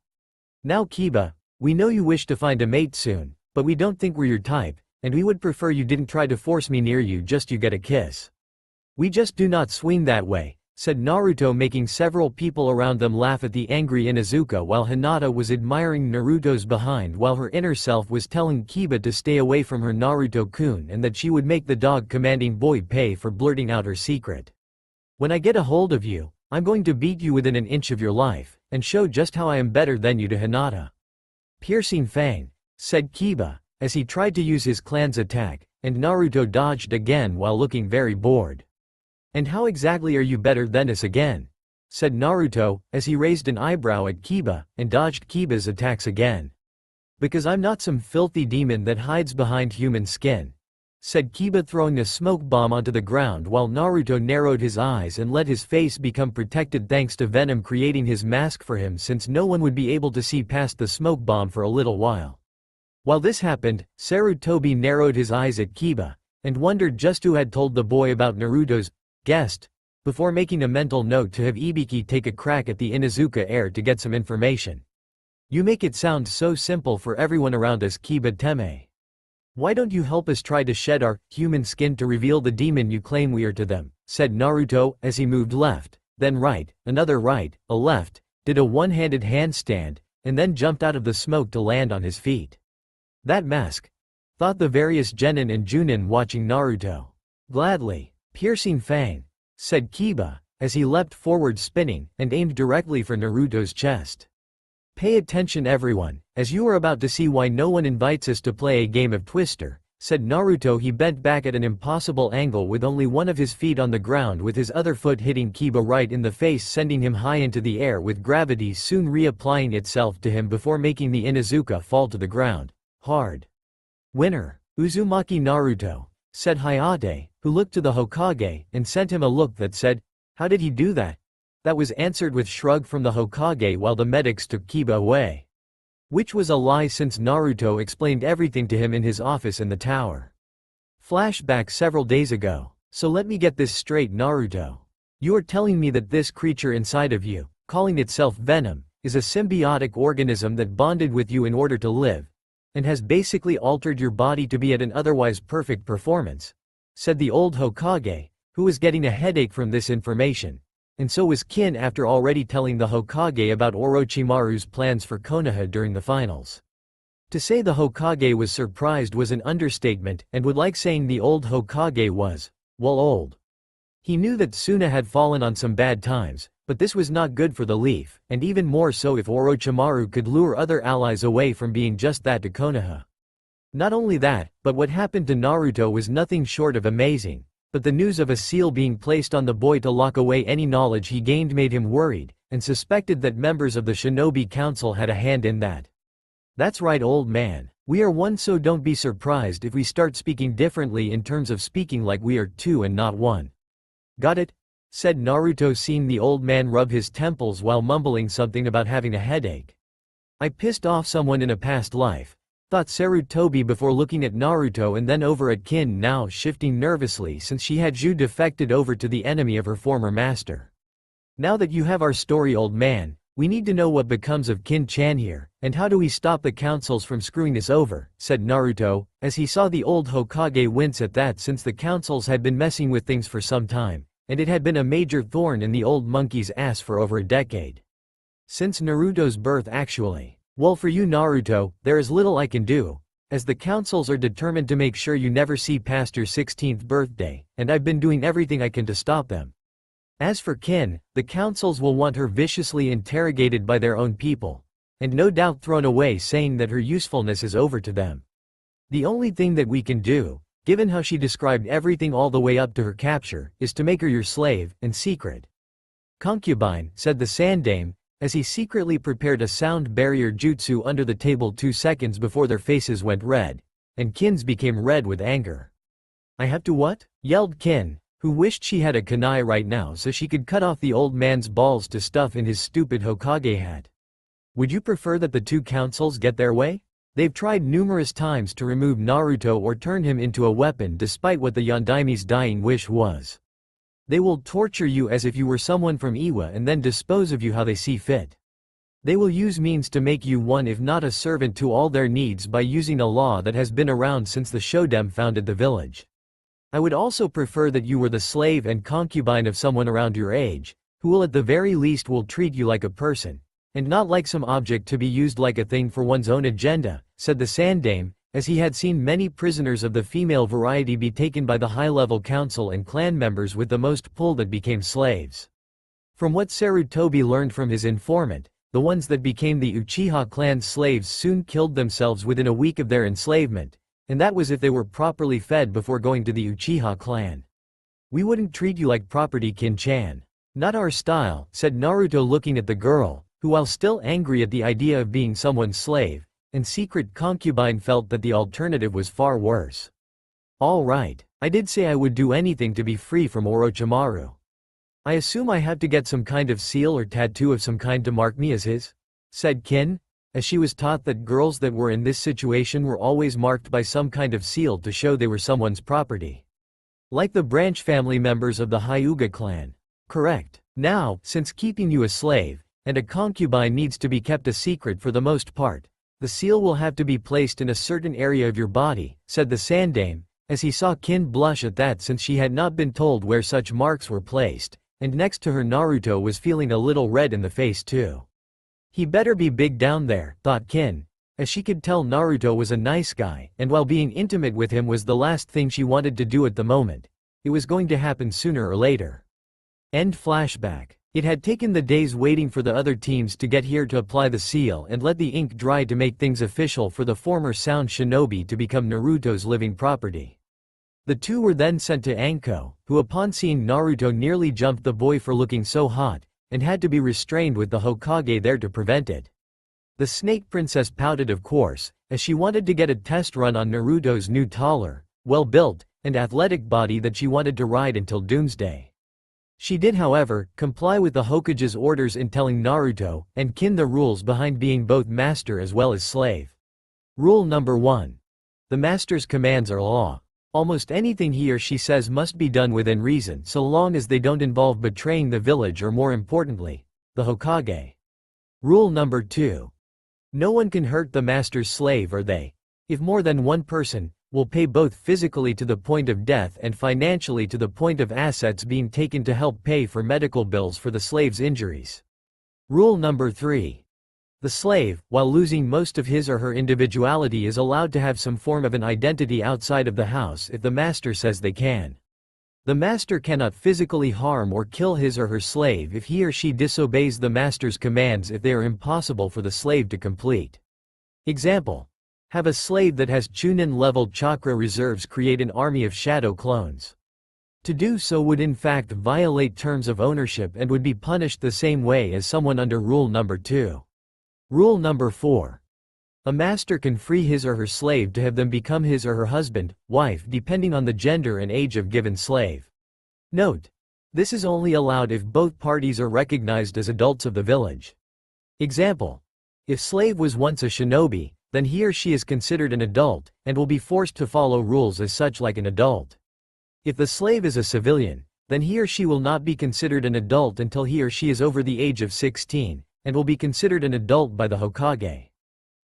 "Now Kiba, we know you wish to find a mate soon, but we don't think we're your type, and we would prefer you didn't try to force me near you just to get a kiss. We just do not swing that way," said Naruto, making several people around them laugh at the angry Inuzuka while Hinata was admiring Naruto's behind while her inner self was telling Kiba to stay away from her Naruto-kun and that she would make the dog-commanding boy pay for blurting out her secret. "When I get a hold of you, I'm going to beat you within an inch of your life, and show just how I am better than you," to Hinata. "Piercing Fang," said Kiba, as he tried to use his clan's attack, and Naruto dodged again while looking very bored. "And how exactly are you better than us again?" said Naruto, as he raised an eyebrow at Kiba, and dodged Kiba's attacks again. "Because I'm not some filthy demon that hides behind human skin," said Kiba, throwing a smoke bomb onto the ground while Naruto narrowed his eyes and let his face become protected thanks to Venom creating his mask for him, since no one would be able to see past the smoke bomb for a little while. While this happened, Sarutobi narrowed his eyes at Kiba, and wondered just who had told the boy about Naruto's guest, before making a mental note to have Ibiki take a crack at the Inuzuka heir to get some information. "You make it sound so simple for everyone around us, Kiba Teme. Why don't you help us try to shed our human skin to reveal the demon you claim we are to them?" said Naruto, as he moved left, then right, another right, a left, did a one-handed handstand, and then jumped out of the smoke to land on his feet. "That mask," thought the various genin and junin watching Naruto. "Gladly. Piercing Fang," said Kiba, as he leapt forward spinning, and aimed directly for Naruto's chest. "Pay attention everyone, as you are about to see why no one invites us to play a game of Twister," said Naruto. He bent back at an impossible angle with only one of his feet on the ground, with his other foot hitting Kiba right in the face, sending him high into the air, with gravity soon reapplying itself to him before making the Inuzuka fall to the ground hard. "Winner, Uzumaki Naruto," said Hayate, who looked to the Hokage and sent him a look that said, "How did he do that?" That was answered with shrug from the Hokage while the medics took Kiba away. Which was a lie, since Naruto explained everything to him in his office in the tower. Flashback several days ago. "So let me get this straight, Naruto. You are telling me that this creature inside of you, calling itself Venom, is a symbiotic organism that bonded with you in order to live, and has basically altered your body to be at an otherwise perfect performance," said the old Hokage, who was getting a headache from this information, and so was Kin after already telling the Hokage about Orochimaru's plans for Konoha during the finals. To say the Hokage was surprised was an understatement, and would like saying the old Hokage was, well, old. He knew that Suna had fallen on some bad times, but this was not good for the Leaf, and even more so if Orochimaru could lure other allies away from being just that to Konoha. Not only that, but what happened to Naruto was nothing short of amazing, but the news of a seal being placed on the boy to lock away any knowledge he gained made him worried, and suspected that members of the Shinobi Council had a hand in that. "That's right, old man. We are one, so don't be surprised if we start speaking differently in terms of speaking like we are two and not one." "Got it?" said Naruto, seeing the old man rub his temples while mumbling something about having a headache. "I pissed off someone in a past life," thought Sarutobi before looking at Naruto and then over at Kin, now shifting nervously since she had defected over to the enemy of her former master. "Now that you have our story, old man, we need to know what becomes of Kin-chan here, and how do we stop the councils from screwing us over," said Naruto, as he saw the old Hokage wince at that, since the councils had been messing with things for some time, and it had been a major thorn in the old monkey's ass for over a decade. Since Naruto's birth, actually. "Well, for you, Naruto, there is little I can do, as the councils are determined to make sure you never see past your 16th birthday, and I've been doing everything I can to stop them. As for Kin, the councils will want her viciously interrogated by their own people, and no doubt thrown away, saying that her usefulness is over to them. The only thing that we can do, given how she described everything all the way up to her capture, is to make her your slave, and secret concubine," said the Sandame, as he secretly prepared a sound barrier jutsu under the table 2 seconds before their faces went red, and Kin's became red with anger. "I have to what?" yelled Kin, who wished she had a kunai right now so she could cut off the old man's balls to stuff in his stupid Hokage hat. "Would you prefer that the two councils get their way? They've tried numerous times to remove Naruto or turn him into a weapon despite what the Yondaime's dying wish was. They will torture you as if you were someone from Iwa and then dispose of you how they see fit. They will use means to make you one if not a servant to all their needs by using a law that has been around since the Shodem founded the village. I would also prefer that you were the slave and concubine of someone around your age, who will at the very least will treat you like a person, and not like some object to be used like a thing for one's own agenda," said the Sandame, as he had seen many prisoners of the female variety be taken by the high-level council and clan members with the most pull that became slaves. From what Sarutobi learned from his informant, the ones that became the Uchiha clan slaves soon killed themselves within a week of their enslavement, and that was if they were properly fed before going to the Uchiha clan. "We wouldn't treat you like property, Kin-chan. Not our style," said Naruto looking at the girl, who while still angry at the idea of being someone's slave and secret concubine felt that the alternative was far worse. "All right, I did say I would do anything to be free from Orochimaru. I assume I have to get some kind of seal or tattoo of some kind to mark me as his?" said Kin, as she was taught that girls that were in this situation were always marked by some kind of seal to show they were someone's property. Like the branch family members of the Hyuga clan. "Correct. Now, since keeping you a slave, and a concubine needs to be kept a secret for the most part, the seal will have to be placed in a certain area of your body," said the Sandame, as he saw Kin blush at that since she had not been told where such marks were placed, and next to her Naruto was feeling a little red in the face too. "He better be big down there," thought Kin, as she could tell Naruto was a nice guy, and while being intimate with him was the last thing she wanted to do at the moment, it was going to happen sooner or later. End flashback. It had taken the days waiting for the other teams to get here to apply the seal and let the ink dry to make things official for the former sound shinobi to become Naruto's living property. The two were then sent to Anko, who upon seeing Naruto nearly jumped the boy for looking so hot, and had to be restrained with the Hokage there to prevent it. The Snake Princess pouted of course, as she wanted to get a test run on Naruto's new taller, well-built, and athletic body that she wanted to ride until doomsday. She did however, comply with the Hokage's orders in telling Naruto and Kin the rules behind being both master as well as slave. Rule number 1. The master's commands are law. Almost anything he or she says must be done within reason so long as they don't involve betraying the village or more importantly, the Hokage. Rule number 2. No one can hurt the master's slave or they, if more than one person, will pay both physically to the point of death and financially to the point of assets being taken to help pay for medical bills for the slave's injuries. Rule number 3. The slave, while losing most of his or her individuality, is allowed to have some form of an identity outside of the house if the master says they can. The master cannot physically harm or kill his or her slave if he or she disobeys the master's commands if they are impossible for the slave to complete. Example. Have a slave that has Chunin-level chakra reserves create an army of shadow clones. To do so would in fact violate terms of ownership and would be punished the same way as someone under rule number 2. Rule number 4. A master can free his or her slave to have them become his or her husband, wife depending on the gender and age of given slave. Note. This is only allowed if both parties are recognized as adults of the village. Example. If slave was once a shinobi, then he or she is considered an adult, and will be forced to follow rules as such like an adult. If the slave is a civilian, then he or she will not be considered an adult until he or she is over the age of 16, and will be considered an adult by the Hokage.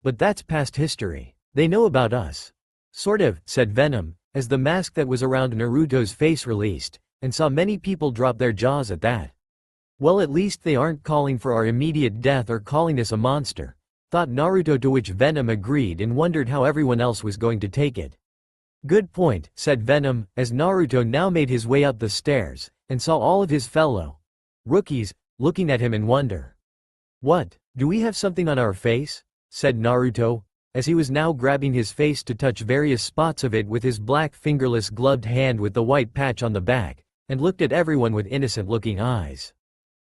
But that's past history. They know about us. Sort of, said Venom, as the mask that was around Naruto's face released, and saw many people drop their jaws at that. Well, at least they aren't calling for our immediate death or calling us a monster, thought Naruto, to which Venom agreed and wondered how everyone else was going to take it. Good point, said Venom, as Naruto now made his way up the stairs, and saw all of his fellow rookies looking at him in wonder. What, do we have something on our face? Said Naruto, as he was now grabbing his face to touch various spots of it with his black fingerless gloved hand with the white patch on the back, and looked at everyone with innocent looking eyes.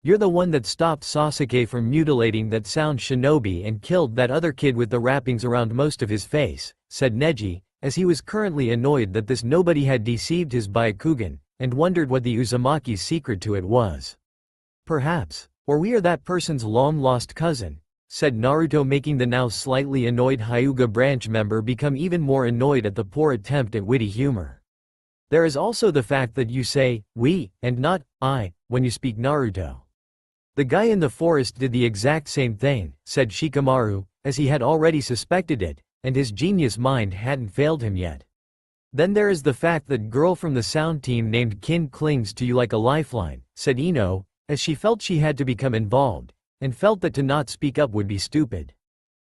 You're the one that stopped Sasuke from mutilating that sound shinobi and killed that other kid with the wrappings around most of his face, said Neji, as he was currently annoyed that this nobody had deceived his Byakugan, and wondered what the Uzumaki's secret to it was. Perhaps, or we are that person's long-lost cousin, said Naruto, making the now slightly annoyed Hyuga branch member become even more annoyed at the poor attempt at witty humor. There is also the fact that you say, we, and not, I, when you speak Naruto. The guy in the forest did the exact same thing, said Shikamaru, as he had already suspected it, and his genius mind hadn't failed him yet. Then there is the fact that girl from the sound team named Kin clings to you like a lifeline, said Ino, as she felt she had to become involved, and felt that to not speak up would be stupid.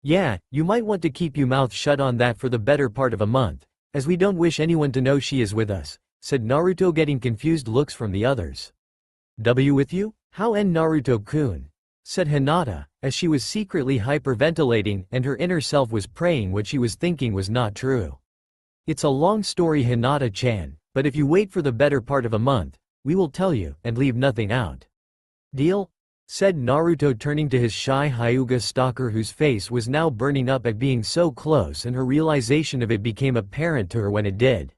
Yeah, you might want to keep your mouth shut on that for the better part of a month, as we don't wish anyone to know she is with us, said Naruto, getting confused looks from the others. W with you? How en Naruto-kun? Said Hinata, as she was secretly hyperventilating and her inner self was praying what she was thinking was not true. It's a long story, Hinata-chan, but if you wait for the better part of a month, we will tell you, and leave nothing out. Deal? Said Naruto, turning to his shy Hyuga stalker whose face was now burning up at being so close, and her realization of it became apparent to her when it did.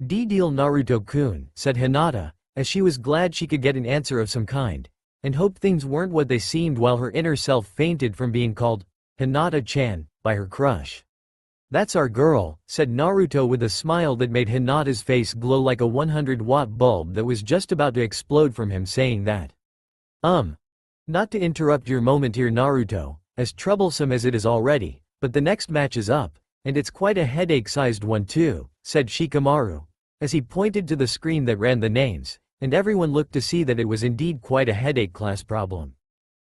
Deal, Naruto-kun, said Hinata, as she was glad she could get an answer of some kind, and hoped things weren't what they seemed, while her inner self fainted from being called Hinata-chan by her crush. That's our girl, said Naruto with a smile that made Hinata's face glow like a 100-watt bulb that was just about to explode from him saying that. Not to interrupt your moment here, Naruto, as troublesome as it is already, but the next match is up, and it's quite a headache-sized one too, said Shikamaru, as he pointed to the screen that ran the names, and everyone looked to see that it was indeed quite a headache class problem.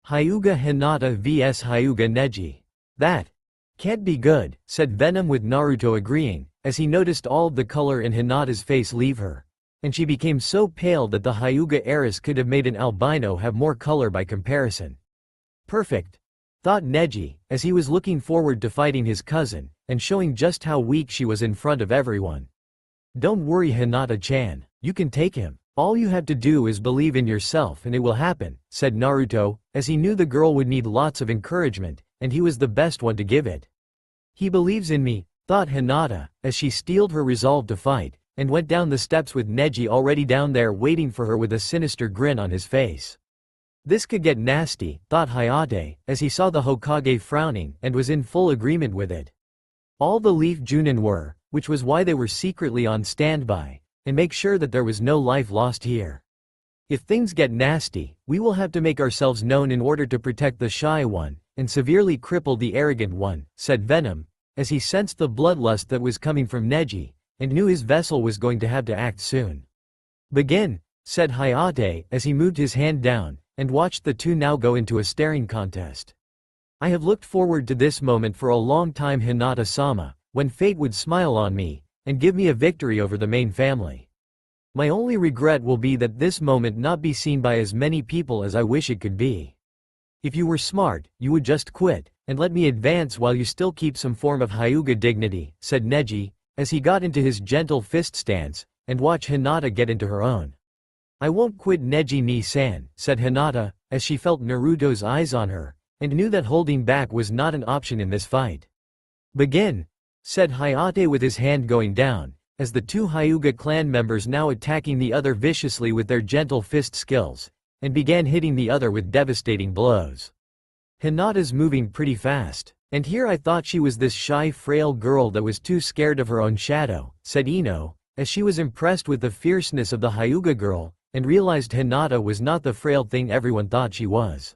Hyuga Hinata vs Hyuga Neji. That can't be good, said Venom, with Naruto agreeing, as he noticed all of the color in Hinata's face leave her, and she became so pale that the Hyuga heiress could have made an albino have more color by comparison. Perfect, thought Neji, as he was looking forward to fighting his cousin, and showing just how weak she was in front of everyone. Don't worry, Hinata-chan, you can take him. All you have to do is believe in yourself and it will happen, said Naruto, as he knew the girl would need lots of encouragement, and he was the best one to give it. He believes in me, thought Hinata, as she steeled her resolve to fight, and went down the steps with Neji already down there waiting for her with a sinister grin on his face. This could get nasty, thought Hayate, as he saw the Hokage frowning and was in full agreement with it. All the Leaf Junin were, which was why they were secretly on standby, and make sure that there was no life lost here. If things get nasty, we will have to make ourselves known in order to protect the shy one, and severely cripple the arrogant one, said Venom, as he sensed the bloodlust that was coming from Neji, and knew his vessel was going to have to act soon. Begin, said Hayate, as he moved his hand down, and watched the two now go into a staring contest. I have looked forward to this moment for a long time, Hinata-sama, when fate would smile on me, and give me a victory over the main family. My only regret will be that this moment not be seen by as many people as I wish it could be. If you were smart, you would just quit, and let me advance while you still keep some form of Hyuga dignity, said Neji, as he got into his gentle fist stance, and watch Hinata get into her own. I won't quit, Neji-ni-san, said Hinata, as she felt Naruto's eyes on her, and knew that holding back was not an option in this fight. Begin, said Hayate with his hand going down, as the two Hyuga clan members now attacking the other viciously with their gentle fist skills, and began hitting the other with devastating blows. Hinata's moving pretty fast, and here I thought she was this shy frail girl that was too scared of her own shadow, said Ino, as she was impressed with the fierceness of the Hyuga girl, and realized Hinata was not the frail thing everyone thought she was.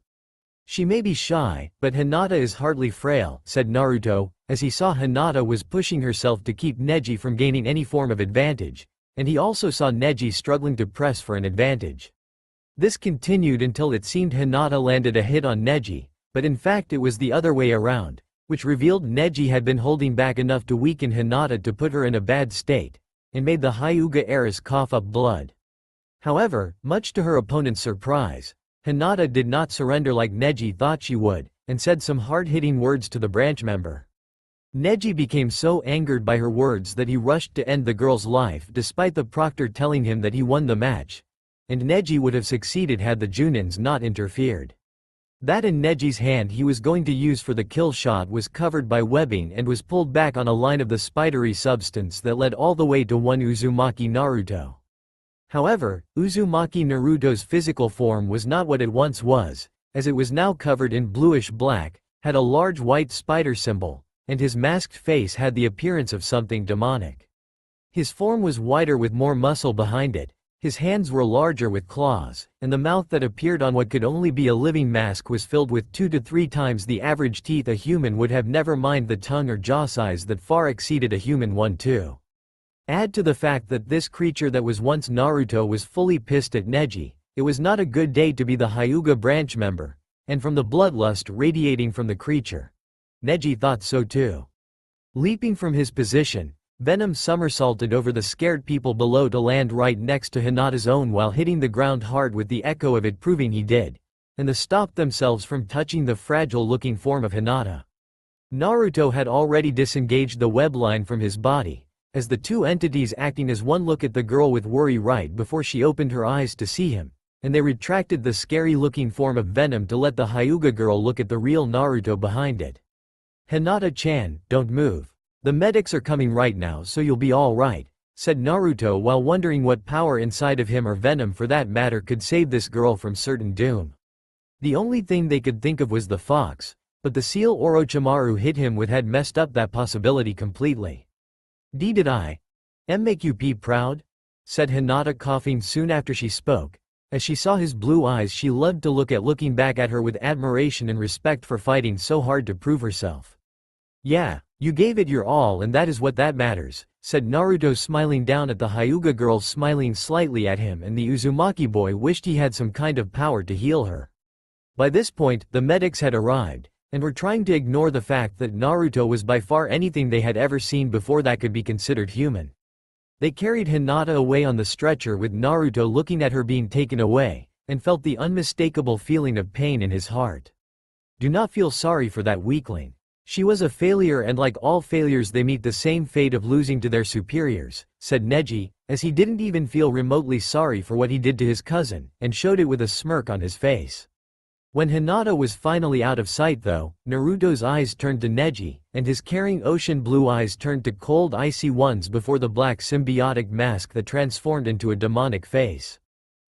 She may be shy, but Hinata is hardly frail, said Naruto, as he saw Hinata was pushing herself to keep Neji from gaining any form of advantage, and he also saw Neji struggling to press for an advantage. This continued until it seemed Hinata landed a hit on Neji, but in fact it was the other way around, which revealed Neji had been holding back enough to weaken Hinata to put her in a bad state, and made the Hyuga heiress cough up blood. However, much to her opponent's surprise, Hinata did not surrender like Neji thought she would, and said some hard-hitting words to the branch member. Neji became so angered by her words that he rushed to end the girl's life despite the proctor telling him that he won the match, and Neji would have succeeded had the Junins not interfered. That in Neji's hand he was going to use for the kill shot was covered by webbing and was pulled back on a line of the spidery substance that led all the way to one Uzumaki Naruto. However, Uzumaki Naruto's physical form was not what it once was, as it was now covered in bluish black, had a large white spider symbol, and his masked face had the appearance of something demonic. His form was wider with more muscle behind it, his hands were larger with claws, and the mouth that appeared on what could only be a living mask was filled with 2 to 3 times the average teeth a human would have, never mind the tongue or jaw size that far exceeded a human one too. Add to the fact that this creature that was once Naruto was fully pissed at Neji, it was not a good day to be the Hyuga branch member, and from the bloodlust radiating from the creature. Neji thought so too. Leaping from his position, Venom somersaulted over the scared people below to land right next to Hinata's own while hitting the ground hard with the echo of it proving he did, and they stopped themselves from touching the fragile-looking form of Hinata. Naruto had already disengaged the web line from his body, as the two entities acting as one look at the girl with worry right before she opened her eyes to see him, and they retracted the scary-looking form of Venom to let the Hyuga girl look at the real Naruto behind it. "Hinata-chan, don't move. The medics are coming right now so you'll be all right," said Naruto while wondering what power inside of him or Venom for that matter could save this girl from certain doom. The only thing they could think of was the fox, but the seal Orochimaru hit him with had messed up that possibility completely. "Did I make you pee proud?" said Hinata, coughing soon after she spoke. As she saw his blue eyes she loved to look at, looking back at her with admiration and respect for fighting so hard to prove herself. "Yeah, you gave it your all and that is what that matters," said Naruto, smiling down at the Hyuga girl smiling slightly at him, and the Uzumaki boy wished he had some kind of power to heal her. By this point, the medics had arrived, and were trying to ignore the fact that Naruto was by far anything they had ever seen before that could be considered human. They carried Hinata away on the stretcher with Naruto looking at her being taken away, and felt the unmistakable feeling of pain in his heart. "Do not feel sorry for that weakling. She was a failure and like all failures they meet the same fate of losing to their superiors," said Neji, as he didn't even feel remotely sorry for what he did to his cousin, and showed it with a smirk on his face. When Hinata was finally out of sight though, Naruto's eyes turned to Neji, and his caring ocean blue eyes turned to cold icy ones before the black symbiotic mask that transformed into a demonic face.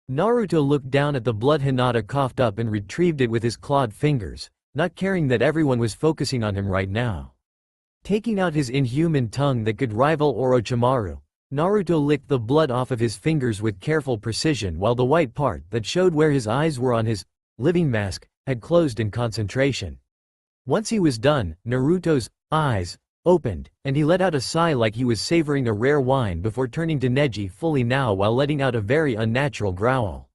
Naruto looked down at the blood Hinata coughed up and retrieved it with his clawed fingers, not caring that everyone was focusing on him right now. Taking out his inhuman tongue that could rival Orochimaru, Naruto licked the blood off of his fingers with careful precision while the white part that showed where his eyes were on his living mask had closed in concentration. Once he was done, Naruto's eyes opened, and he let out a sigh like he was savoring a rare wine before turning to Neji fully now while letting out a very unnatural growl.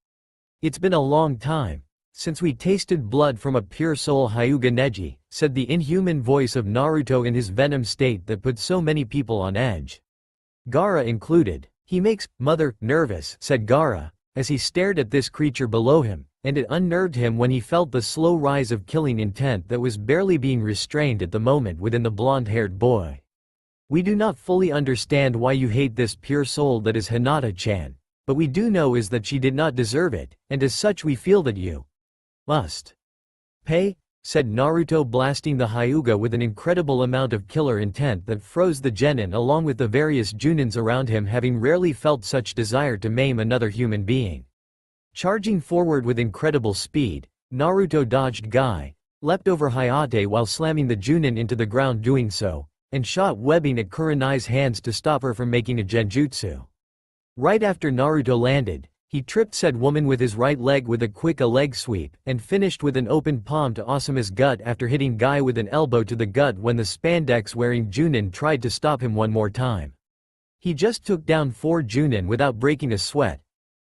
"It's been a long time since we tasted blood from a pure soul Hyuga Neji," said the inhuman voice of Naruto in his venom state that put so many people on edge. Gaara included. "He makes mother nervous," said Gaara, as he stared at this creature below him, and it unnerved him when he felt the slow rise of killing intent that was barely being restrained at the moment within the blonde-haired boy. "We do not fully understand why you hate this pure soul that is Hinata-chan, but we do know is that she did not deserve it, and as such we feel that you must pay," said Naruto, blasting the Hyuga with an incredible amount of killer intent that froze the genin along with the various junins around him, having rarely felt such desire to maim another human being. Charging forward with incredible speed, Naruto dodged Guy, leapt over Hayate while slamming the Junin into the ground doing so, and shot webbing at Kurenai's hands to stop her from making a genjutsu. Right after Naruto landed, he tripped said woman with his right leg with a quick leg sweep, and finished with an open palm to Asuma's gut after hitting Guy with an elbow to the gut when the spandex-wearing Junin tried to stop him one more time. He just took down 4 Junin without breaking a sweat,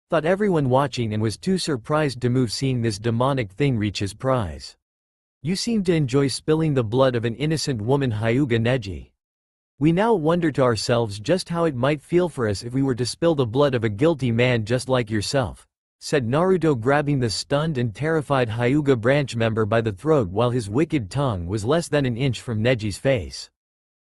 thought everyone watching, and was too surprised to move seeing this demonic thing reach his prize. "You seem to enjoy spilling the blood of an innocent woman, Hyuga Neji. We now wonder to ourselves just how it might feel for us if we were to spill the blood of a guilty man just like yourself," said Naruto, grabbing the stunned and terrified Hyuga branch member by the throat while his wicked tongue was less than an inch from Neji's face.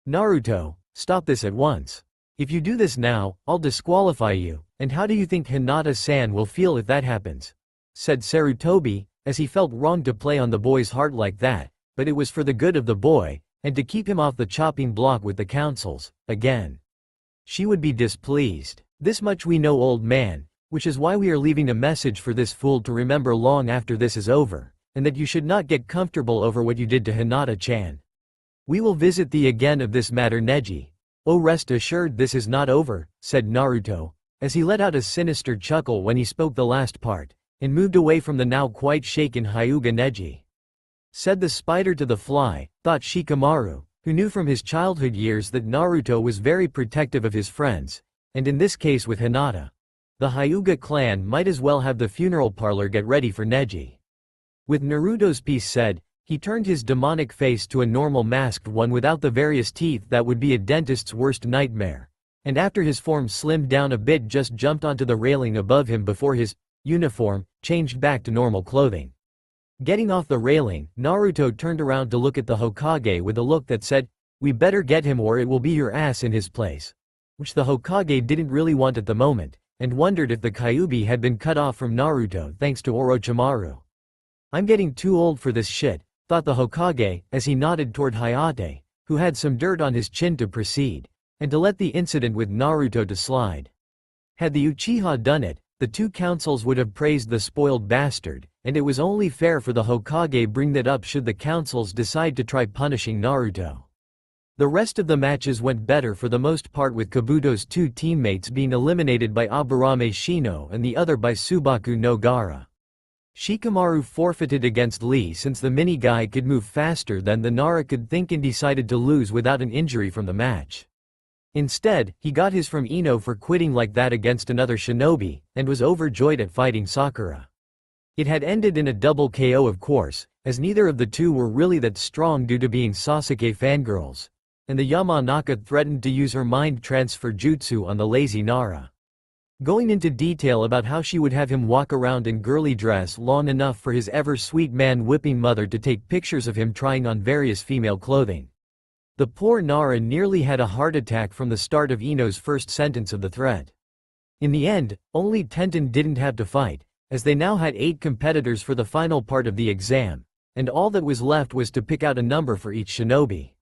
"Naruto, stop this at once. If you do this now, I'll disqualify you, and how do you think Hinata-san will feel if that happens? Said Sarutobi, as he felt wrong to play on the boy's heart like that, but it was for the good of the boy, and to keep him off the chopping block with the councils, again. She would be displeased. This much we know, old man, which is why we are leaving a message for this fool to remember long after this is over, and that you should not get comfortable over what you did to Hinata-chan. We will visit thee again of this matter, Neji. Oh, rest assured this is not over, said Naruto, as he let out a sinister chuckle when he spoke the last part, and moved away from the now quite shaken Hyuga Neji. Said the spider to the fly, thought Shikamaru, who knew from his childhood years that Naruto was very protective of his friends, and in this case with Hinata. The Hyuga clan might as well have the funeral parlor get ready for Neji. With Naruto's piece said, he turned his demonic face to a normal masked one without the various teeth that would be a dentist's worst nightmare, and after his form slimmed down a bit just jumped onto the railing above him before his uniform changed back to normal clothing. Getting off the railing, Naruto turned around to look at the Hokage with a look that said, "We better get him or it will be your ass in his place," which the Hokage didn't really want at the moment, and wondered if the Kyuubi had been cut off from Naruto thanks to Orochimaru. I'm getting too old for this shit, thought the Hokage, as he nodded toward Hayate, who had some dirt on his chin to proceed, and to let the incident with Naruto to slide. Had the Uchiha done it, the two councils would have praised the spoiled bastard, and it was only fair for the Hokage bring that up should the councils decide to try punishing Naruto. The rest of the matches went better for the most part, with Kabuto's two teammates being eliminated by Aburame Shino and the other by Subaku no Gaara. Shikamaru forfeited against Lee since the mini guy could move faster than the Nara could think and decided to lose without an injury from the match. Instead, he got his from Ino for quitting like that against another shinobi, and was overjoyed at fighting Sakura. It had ended in a double KO of course, as neither of the two were really that strong due to being Sasuke fangirls, and the Yamanaka threatened to use her mind transfer jutsu on the lazy Nara. Going into detail about how she would have him walk around in girly dress long enough for his ever-sweet man-whipping mother to take pictures of him trying on various female clothing. The poor Nara nearly had a heart attack from the start of Ino's first sentence of the threat. In the end, only Tenten didn't have to fight, as they now had 8 competitors for the final part of the exam, and all that was left was to pick out a number for each shinobi.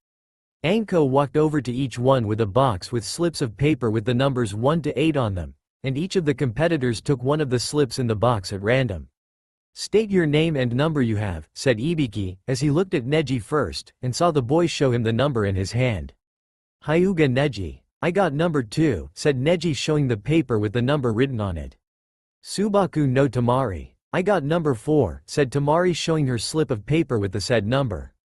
Anko walked over to each one with a box with slips of paper with the numbers 1 to 8 on them, and each of the competitors took one of the slips in the box at random. "State your name and number you have," said Ibiki, as he looked at Neji first, and saw the boy show him the number in his hand. "Hyuga Neji. I got number 2, said Neji showing the paper with the number written on it. "Subaku no Tamari. I got number 4, said Tamari showing her slip of paper with the said number.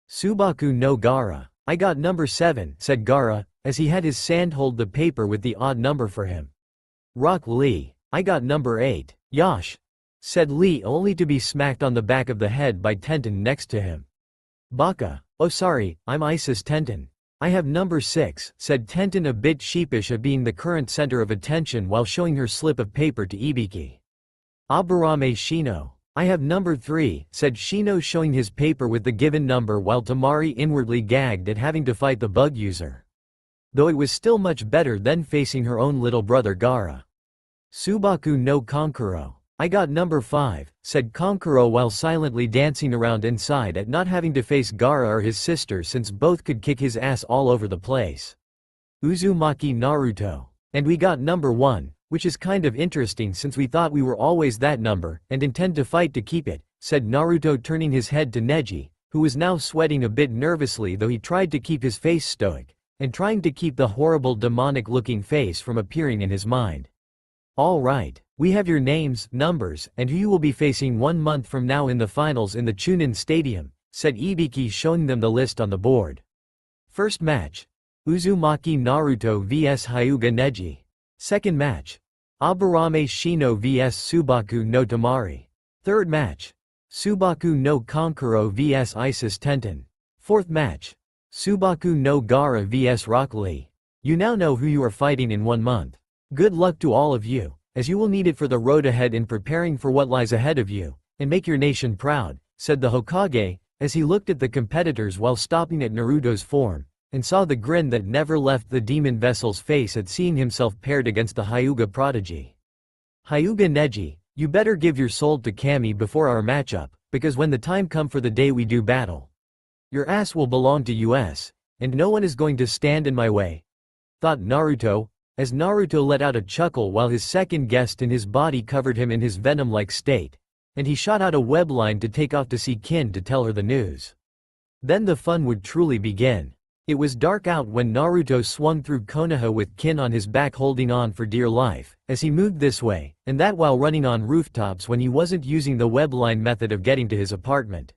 "Subaku no Gaara. I got number 7, said Gaara, as he had his sand hold the paper with the odd number for him. "Rock Lee. I got number 8, Yash," said Lee, only to be smacked on the back of the head by Tenten next to him. "Baka. Oh sorry, I'm Isis Tenten. I have number 6, said Tenten, a bit sheepish at being the current center of attention while showing her slip of paper to Ibiki. "Aburame Shino. I have number 3, said Shino showing his paper with the given number while Tamari inwardly gagged at having to fight the bug user. Though it was still much better than facing her own little brother Gaara. "Subaku no Konkuro. I got number 5, said Konkuro while silently dancing around inside at not having to face Gaara or his sister since both could kick his ass all over the place. "Uzumaki Naruto. And we got number 1, which is kind of interesting since we thought we were always that number and intend to fight to keep it," said Naruto, turning his head to Neji, who was now sweating a bit nervously though he tried to keep his face stoic, and trying to keep the horrible demonic-looking face from appearing in his mind. "All right, we have your names, numbers, and who you will be facing 1 month from now in the finals in the Chunin Stadium," said Ibiki, showing them the list on the board. First match. Uzumaki Naruto vs Hyuga Neji. Second match. Aburame Shino vs Subaku no Tamari. Third match. Subaku no Konkuro vs Isis Tenten. Fourth match. Subaku no Gaara vs Rock Lee. You now know who you are fighting in 1 month. Good luck to all of you, as you will need it for the road ahead in preparing for what lies ahead of you, and make your nation proud, said the Hokage, as he looked at the competitors while stopping at Naruto's form, and saw the grin that never left the demon vessel's face at seeing himself paired against the Hyuga prodigy. Hyuga Neji, you better give your soul to Kami before our matchup, because when the time come for the day we do battle, your ass will belong to us, and no one is going to stand in my way, thought Naruto, as Naruto let out a chuckle while his second guest in his body covered him in his venom-like state, and he shot out a web line to take off to see Kin to tell her the news. Then the fun would truly begin. It was dark out when Naruto swung through Konoha with Kin on his back holding on for dear life, as he moved this way, and that while running on rooftops when he wasn't using the web line method of getting to his apartment.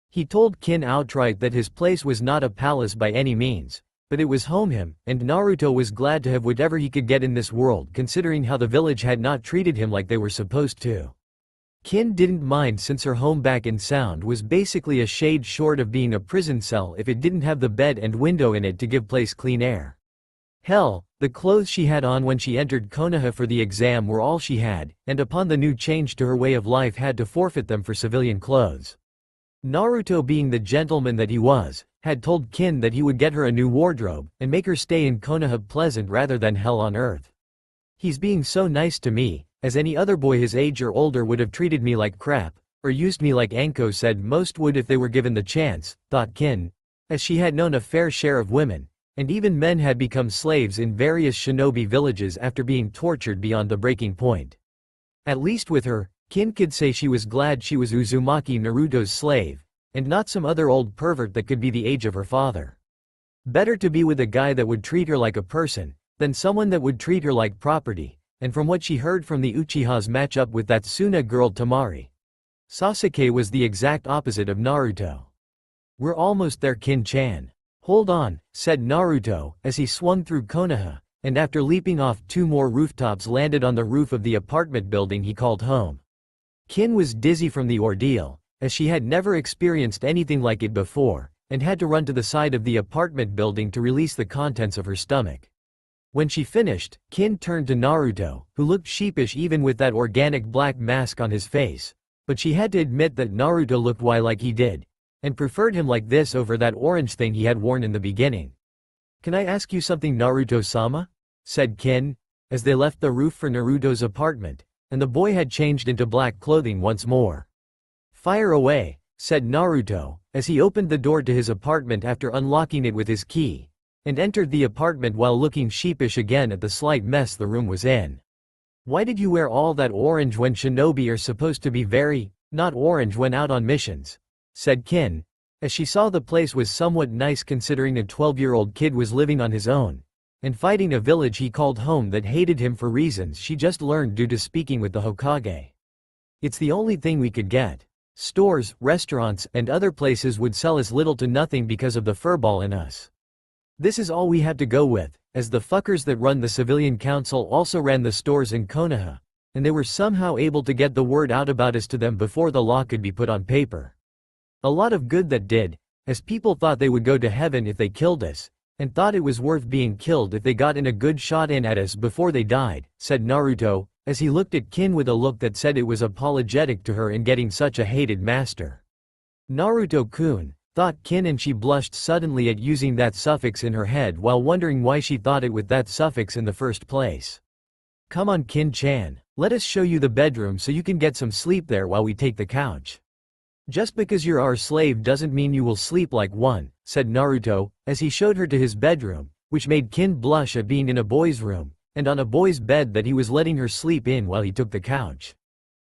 He told Kin outright that his place was not a palace by any means, but it was home, and Naruto was glad to have whatever he could get in this world considering how the village had not treated him like they were supposed to. Kin didn't mind since her home back in Sound was basically a shade short of being a prison cell if it didn't have the bed and window in it to give place clean air. Hell, the clothes she had on when she entered Konoha for the exam were all she had, and upon the new change to her way of life had to forfeit them for civilian clothes. Naruto, being the gentleman that he was, had told Kin that he would get her a new wardrobe and make her stay in Konoha pleasant rather than hell on earth. He's being so nice to me, as any other boy his age or older would have treated me like crap, or used me like Anko said most would if they were given the chance, thought Kin, as she had known a fair share of women, and even men had become slaves in various shinobi villages after being tortured beyond the breaking point. At least with her, Kin could say she was glad she was Uzumaki Naruto's slave, and not some other old pervert that could be the age of her father. Better to be with a guy that would treat her like a person, than someone that would treat her like property. And from what she heard from the Uchiha's matchup with that Suna girl Tamari, Sasuke was the exact opposite of Naruto. We're almost there, Kin-chan. Hold on, said Naruto, as he swung through Konoha, and after leaping off 2 more rooftops landed on the roof of the apartment building he called home. Kin was dizzy from the ordeal, as she had never experienced anything like it before, and had to run to the side of the apartment building to release the contents of her stomach. When she finished, Kin turned to Naruto, who looked sheepish even with that organic black mask on his face, but she had to admit that Naruto looked like he did, and preferred him like this over that orange thing he had worn in the beginning. Can I ask you something, Naruto-sama? Said Kin, as they left the roof for Naruto's apartment, and the boy had changed into black clothing once more. Fire away, said Naruto, as he opened the door to his apartment after unlocking it with his key, and entered the apartment while looking sheepish again at the slight mess the room was in. Why did you wear all that orange when shinobi are supposed to be not orange when out on missions? Said Kin, as she saw the place was somewhat nice considering a 12-year-old kid was living on his own, and fighting a village he called home that hated him for reasons she just learned due to speaking with the Hokage. It's the only thing we could get. Stores, restaurants, and other places would sell us little to nothing because of the furball in us. This is all we have to go with, as the fuckers that run the civilian council also ran the stores in Konoha, and they were somehow able to get the word out about us to them before the law could be put on paper. A lot of good that did, as people thought they would go to heaven if they killed us, and thought it was worth being killed if they got in a good shot in at us before they died, said Naruto, as he looked at Kin with a look that said it was apologetic to her in getting such a hated master. Naruto-kun, thought Kin, and she blushed suddenly at using that suffix in her head while wondering why she thought it with that suffix in the first place. Come on, Kin-chan, let us show you the bedroom so you can get some sleep there while we take the couch. Just because you're our slave doesn't mean you will sleep like one, said Naruto, as he showed her to his bedroom, which made Kin blush at being in a boy's room, and on a boy's bed that he was letting her sleep in while he took the couch.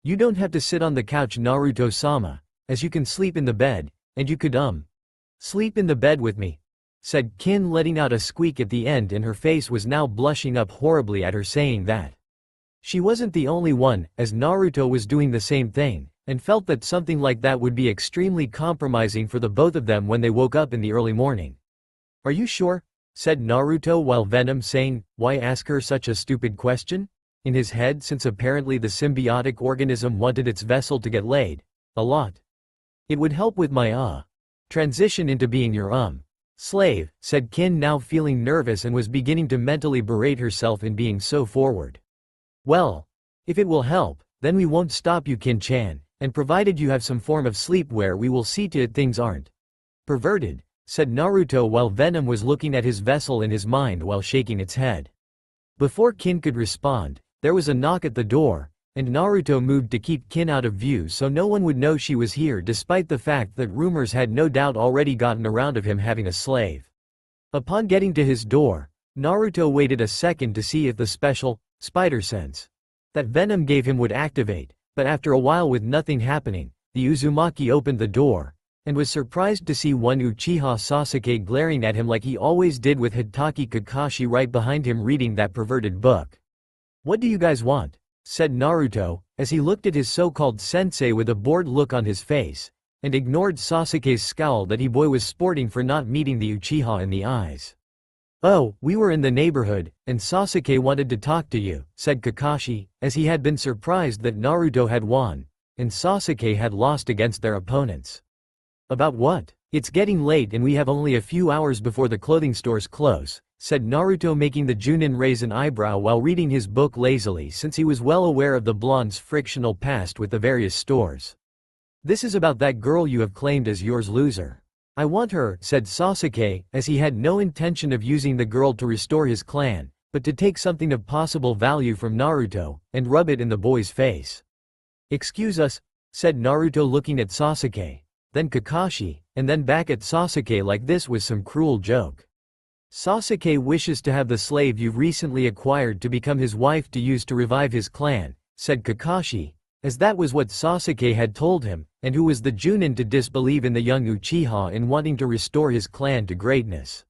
You don't have to sit on the couch, Naruto-sama, as you can sleep in the bed, and you could sleep in the bed with me, said Kin, letting out a squeak at the end, and her face was now blushing up horribly at her saying that. She wasn't the only one, as Naruto was doing the same thing, and felt that something like that would be extremely compromising for the both of them when they woke up in the early morning. Are you sure? Said Naruto while Venom saying, why ask her such a stupid question? In his head, since apparently the symbiotic organism wanted its vessel to get laid a lot. It would help with my transition into being your slave, said Kin, now feeling nervous and was beginning to mentally berate herself in being so forward. Well, if it will help, then we won't stop you, Kin-chan, and provided you have some form of sleepwear we will see to it things aren't perverted, said Naruto while Venom was looking at his vessel in his mind while shaking its head. Before Kin could respond, there was a knock at the door, and Naruto moved to keep Kin out of view so no one would know she was here despite the fact that rumors had no doubt already gotten around of him having a slave. Upon getting to his door, Naruto waited a second to see if the special, spider sense that Venom gave him would activate, but after a while with nothing happening, the Uzumaki opened the door, and was surprised to see one Uchiha Sasuke glaring at him like he always did with Hitaki Kakashi right behind him reading that perverted book. "What do you guys want?" said Naruto, as he looked at his so-called sensei with a bored look on his face, and ignored Sasuke's scowl that he boy was sporting for not meeting the Uchiha in the eyes. "Oh, we were in the neighborhood, and Sasuke wanted to talk to you," said Kakashi, as he had been surprised that Naruto had won, and Sasuke had lost against their opponents. "About what? It's getting late and we have only a few hours before the clothing stores close," said Naruto, making the Junin raise an eyebrow while reading his book lazily since he was well aware of the blonde's frictional past with the various stores. "This is about that girl you have claimed as yours, loser. I want her," said Sasuke, as he had no intention of using the girl to restore his clan, but to take something of possible value from Naruto, and rub it in the boy's face. "Excuse us," said Naruto looking at Sasuke, then Kakashi, and then back at Sasuke like this was some cruel joke. "Sasuke wishes to have the slave you've recently acquired to become his wife to use to revive his clan," said Kakashi, as that was what Sasuke had told him, and who was the Junin to disbelieve in the young Uchiha in wanting to restore his clan to greatness.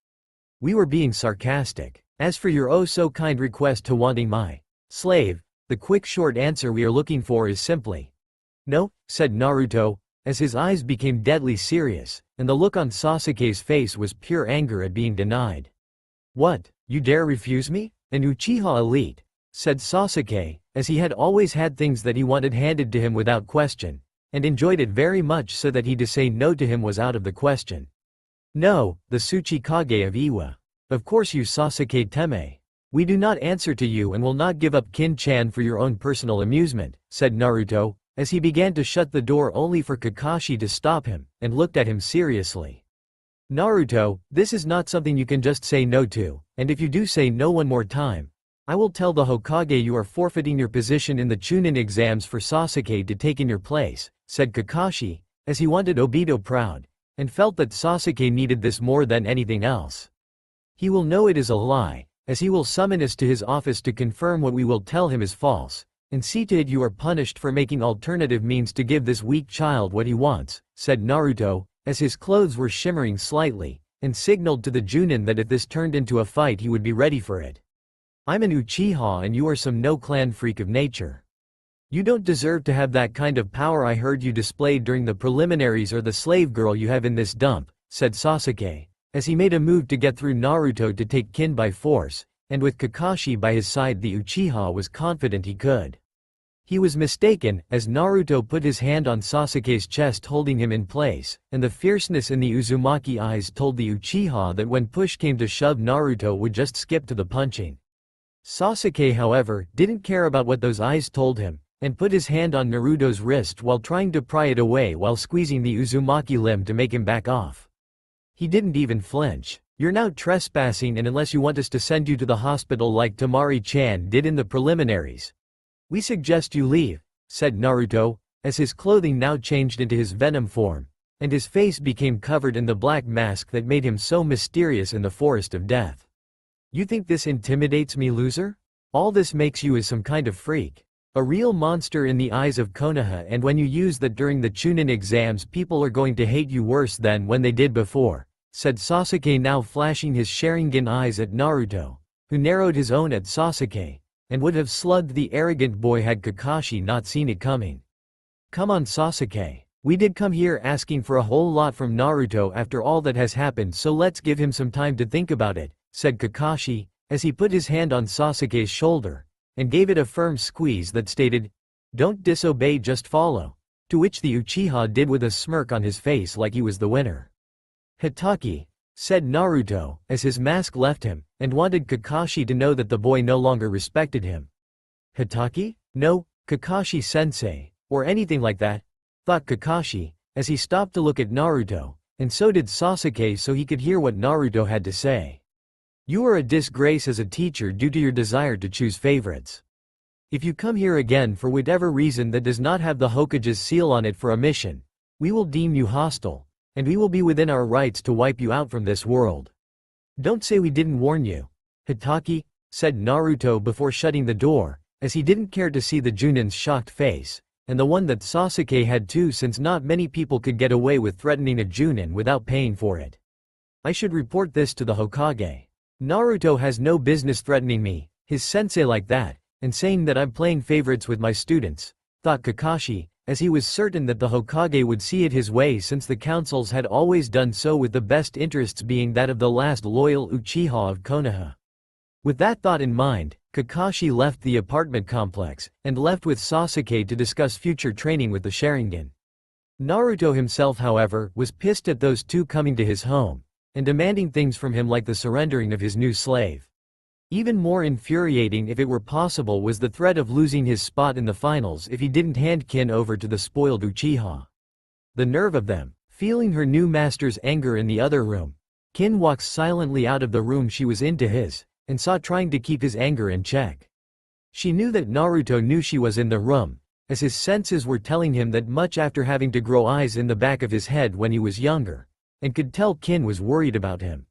"We were being sarcastic. As for your oh-so-kind request to wanting my slave, the quick short answer we are looking for is simply no," said Naruto, as his eyes became deadly serious, and the look on Sasuke's face was pure anger at being denied. "What, you dare refuse me? An Uchiha elite," said Sasuke, as he had always had things that he wanted handed to him without question, and enjoyed it very much so that he to say no to him was out of the question. "No, the Tsuchikage of Iwa. Of course you Sasuke Teme. We do not answer to you and will not give up Kin-chan for your own personal amusement," said Naruto, as he began to shut the door only for Kakashi to stop him, and looked at him seriously. "Naruto, this is not something you can just say no to, and if you do say no one more time, I will tell the Hokage you are forfeiting your position in the Chunin exams for Sasuke to take in your place," said Kakashi, as he wanted Obito proud, and felt that Sasuke needed this more than anything else. "He will know it is a lie, as he will summon us to his office to confirm what we will tell him is false, and see to it you are punished for making alternative means to give this weak child what he wants," said Naruto, as his clothes were shimmering slightly, and signaled to the Junin that if this turned into a fight he would be ready for it. "I'm an Uchiha and you are some no-clan freak of nature. You don't deserve to have that kind of power I heard you displayed during the preliminaries or the slave girl you have in this dump," said Sasuke, as he made a move to get through Naruto to take Kin by force, and with Kakashi by his side the Uchiha was confident he could. He was mistaken, as Naruto put his hand on Sasuke's chest holding him in place, and the fierceness in the Uzumaki eyes told the Uchiha that when push came to shove Naruto would just skip to the punching. Sasuke however, didn't care about what those eyes told him, and put his hand on Naruto's wrist while trying to pry it away while squeezing the Uzumaki limb to make him back off. He didn't even flinch. "You're now trespassing and unless you want us to send you to the hospital like Tamari-chan did in the preliminaries, we suggest you leave," said Naruto, as his clothing now changed into his Venom form, and his face became covered in the black mask that made him so mysterious in the forest of death. "You think this intimidates me, loser? All this makes you is some kind of freak. A real monster in the eyes of Konoha, and when you use that during the Chunin exams people are going to hate you worse than when they did before," said Sasuke, now flashing his Sharingan eyes at Naruto, who narrowed his own at Sasuke, and would have slugged the arrogant boy had Kakashi not seen it coming. "Come on Sasuke. We did come here asking for a whole lot from Naruto after all that has happened, so let's give him some time to think about it," said Kakashi, as he put his hand on Sasuke's shoulder, and gave it a firm squeeze that stated, "Don't disobey, just follow," to which the Uchiha did with a smirk on his face like he was the winner. "Hitaki," said Naruto, as his mask left him, and wanted Kakashi to know that the boy no longer respected him. "Hitaki? No, Kakashi-sensei, or anything like that," thought Kakashi, as he stopped to look at Naruto, and so did Sasuke so he could hear what Naruto had to say. You are a disgrace as a teacher due to your desire to choose favorites. If you come here again for whatever reason that does not have the Hokage's seal on it for a mission, we will deem you hostile, and we will be within our rights to wipe you out from this world. Don't say we didn't warn you, Hitaki, said Naruto before shutting the door, as he didn't care to see the Junin's shocked face, and the one that Sasuke had too, since not many people could get away with threatening a Junin without paying for it. I should report this to the Hokage. Naruto has no business threatening me, his sensei, like that, and saying that I'm playing favorites with my students, thought Kakashi, as he was certain that the Hokage would see it his way since the councils had always done so, with the best interests being that of the last loyal Uchiha of Konoha. With that thought in mind, Kakashi left the apartment complex, and left with Sasuke to discuss future training with the Sharingan. Naruto himself, however, was pissed at those two coming to his home, and demanding things from him like the surrendering of his new slave. Even more infuriating, if it were possible, was the threat of losing his spot in the finals if he didn't hand Kin over to the spoiled Uchiha. The nerve of them! Feeling her new master's anger in the other room, Kin walked silently out of the room she was in to his, and saw, trying to keep his anger in check. She knew that Naruto knew she was in the room, as his senses were telling him that much, after having to grow eyes in the back of his head when he was younger, and could tell Kin was worried about him.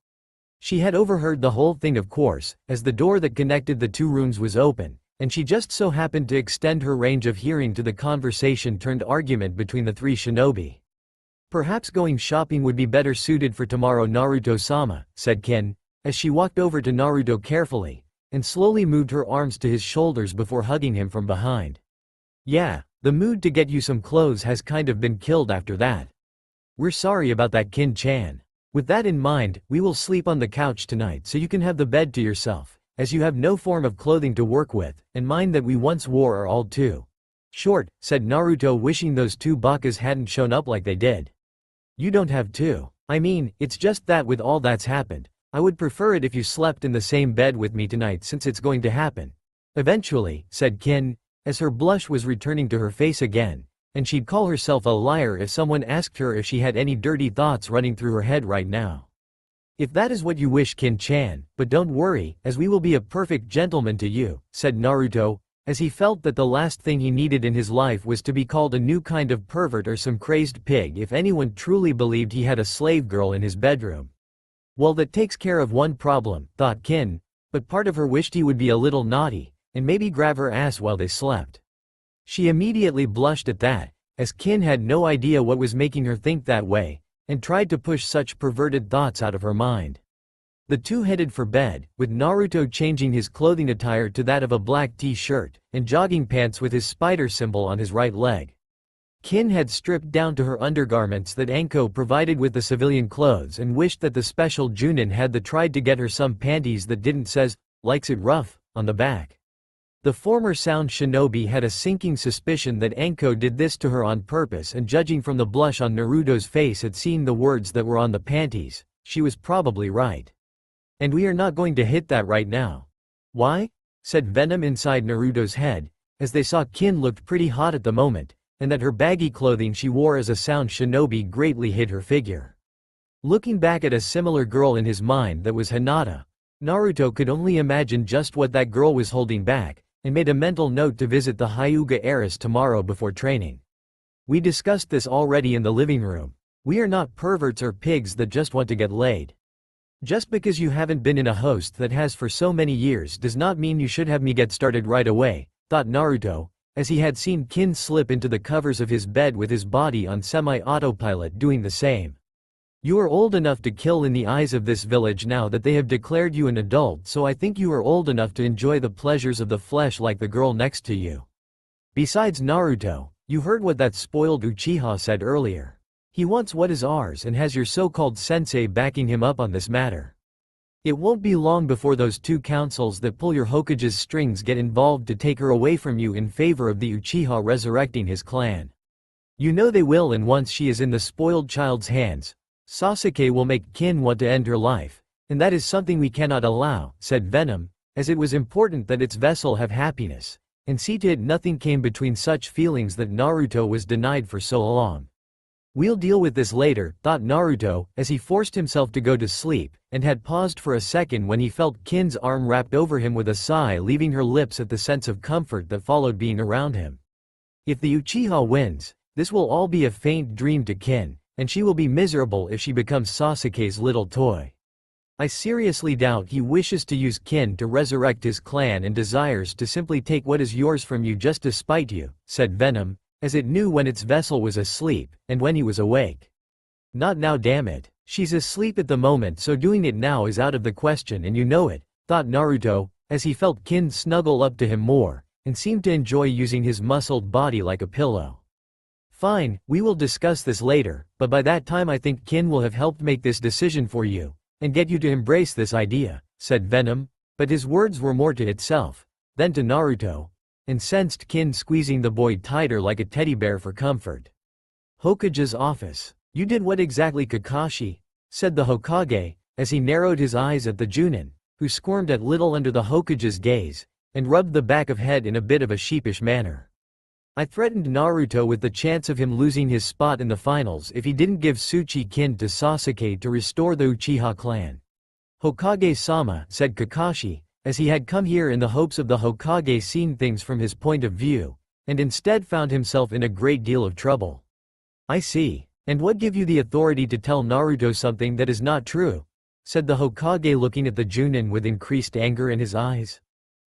She had overheard the whole thing, of course, as the door that connected the two rooms was open, and she just so happened to extend her range of hearing to the conversation turned argument between the three shinobi. Perhaps going shopping would be better suited for tomorrow, Naruto-sama, said Kin, as she walked over to Naruto carefully, and slowly moved her arms to his shoulders before hugging him from behind. Yeah, the mood to get you some clothes has kind of been killed after that. We're sorry about that, Kin-chan. With that in mind, we will sleep on the couch tonight so you can have the bed to yourself, as you have no form of clothing to work with, and mine that we once wore are all too short, said Naruto, wishing those two bakas hadn't shown up like they did. You don't have to. I mean, it's just that with all that's happened, I would prefer it if you slept in the same bed with me tonight, since it's going to happen eventually, said Kin, as her blush was returning to her face again, and she'd call herself a liar if someone asked her if she had any dirty thoughts running through her head right now. If that is what you wish, Kin-chan, but don't worry, as we will be a perfect gentleman to you, said Naruto, as he felt that the last thing he needed in his life was to be called a new kind of pervert or some crazed pig if anyone truly believed he had a slave girl in his bedroom. Well, that takes care of one problem, thought Kin, but part of her wished he would be a little naughty, and maybe grab her ass while they slept. She immediately blushed at that, as Kin had no idea what was making her think that way, and tried to push such perverted thoughts out of her mind. The two headed for bed, with Naruto changing his clothing attire to that of a black t-shirt, and jogging pants with his spider symbol on his right leg. Kin had stripped down to her undergarments that Anko provided with the civilian clothes, and wished that the special Junin had tried to get her some panties that didn't says, "likes it rough," on the back. The former sound shinobi had a sinking suspicion that Anko did this to her on purpose, and judging from the blush on Naruto's face at seeing the words that were on the panties, she was probably right. And we are not going to hit that right now. Why? Said Venom inside Naruto's head, as they saw Kin looked pretty hot at the moment, and that her baggy clothing she wore as a sound shinobi greatly hid her figure. Looking back at a similar girl in his mind that was Hinata, Naruto could only imagine just what that girl was holding back, and made a mental note to visit the Hyuga heiress tomorrow before training. We discussed this already in the living room. We are not perverts or pigs that just want to get laid. Just because you haven't been in a host that has for so many years does not mean you should have me get started right away, thought Naruto, as he had seen Kin slip into the covers of his bed with his body on semi-autopilot doing the same. You are old enough to kill in the eyes of this village now that they have declared you an adult, so I think you are old enough to enjoy the pleasures of the flesh like the girl next to you. Besides, Naruto, you heard what that spoiled Uchiha said earlier. He wants what is ours and has your so-called sensei backing him up on this matter. It won't be long before those two councils that pull your Hokage's strings get involved to take her away from you in favor of the Uchiha resurrecting his clan. You know they will, and once she is in the spoiled child's hands, Sasuke will make Kin want to end her life, and that is something we cannot allow, said Venom, as it was important that its vessel have happiness, and see to it nothing came between such feelings that Naruto was denied for so long. We'll deal with this later, thought Naruto, as he forced himself to go to sleep, and had paused for a second when he felt Kin's arm wrapped over him with a sigh, leaving her lips at the sense of comfort that followed being around him. If the Uchiha wins, this will all be a faint dream to Kin, and she will be miserable if she becomes Sasuke's little toy. I seriously doubt he wishes to use Kin to resurrect his clan and desires to simply take what is yours from you just to spite you, said Venom, as it knew when its vessel was asleep, and when he was awake. Not now, damn it. She's asleep at the moment, so doing it now is out of the question, and you know it, thought Naruto, as he felt Kin snuggle up to him more, and seemed to enjoy using his muscled body like a pillow. Fine, we will discuss this later, but by that time I think Kin will have helped make this decision for you, and get you to embrace this idea, said Venom, but his words were more to itself than to Naruto, and sensed Kin squeezing the boy tighter like a teddy bear for comfort. Hokage's office. You did what exactly, Kakashi? Said the Hokage, as he narrowed his eyes at the Junin, who squirmed a little under the Hokage's gaze, and rubbed the back of head in a bit of a sheepish manner. I threatened Naruto with the chance of him losing his spot in the finals if he didn't give Tsuchi-kin to Sasuke to restore the Uchiha clan. Hokage-sama, said Kakashi, as he had come here in the hopes of the Hokage seeing things from his point of view, and instead found himself in a great deal of trouble. I see. And what give you the authority to tell Naruto something that is not true? Said the Hokage, looking at the Junin with increased anger in his eyes.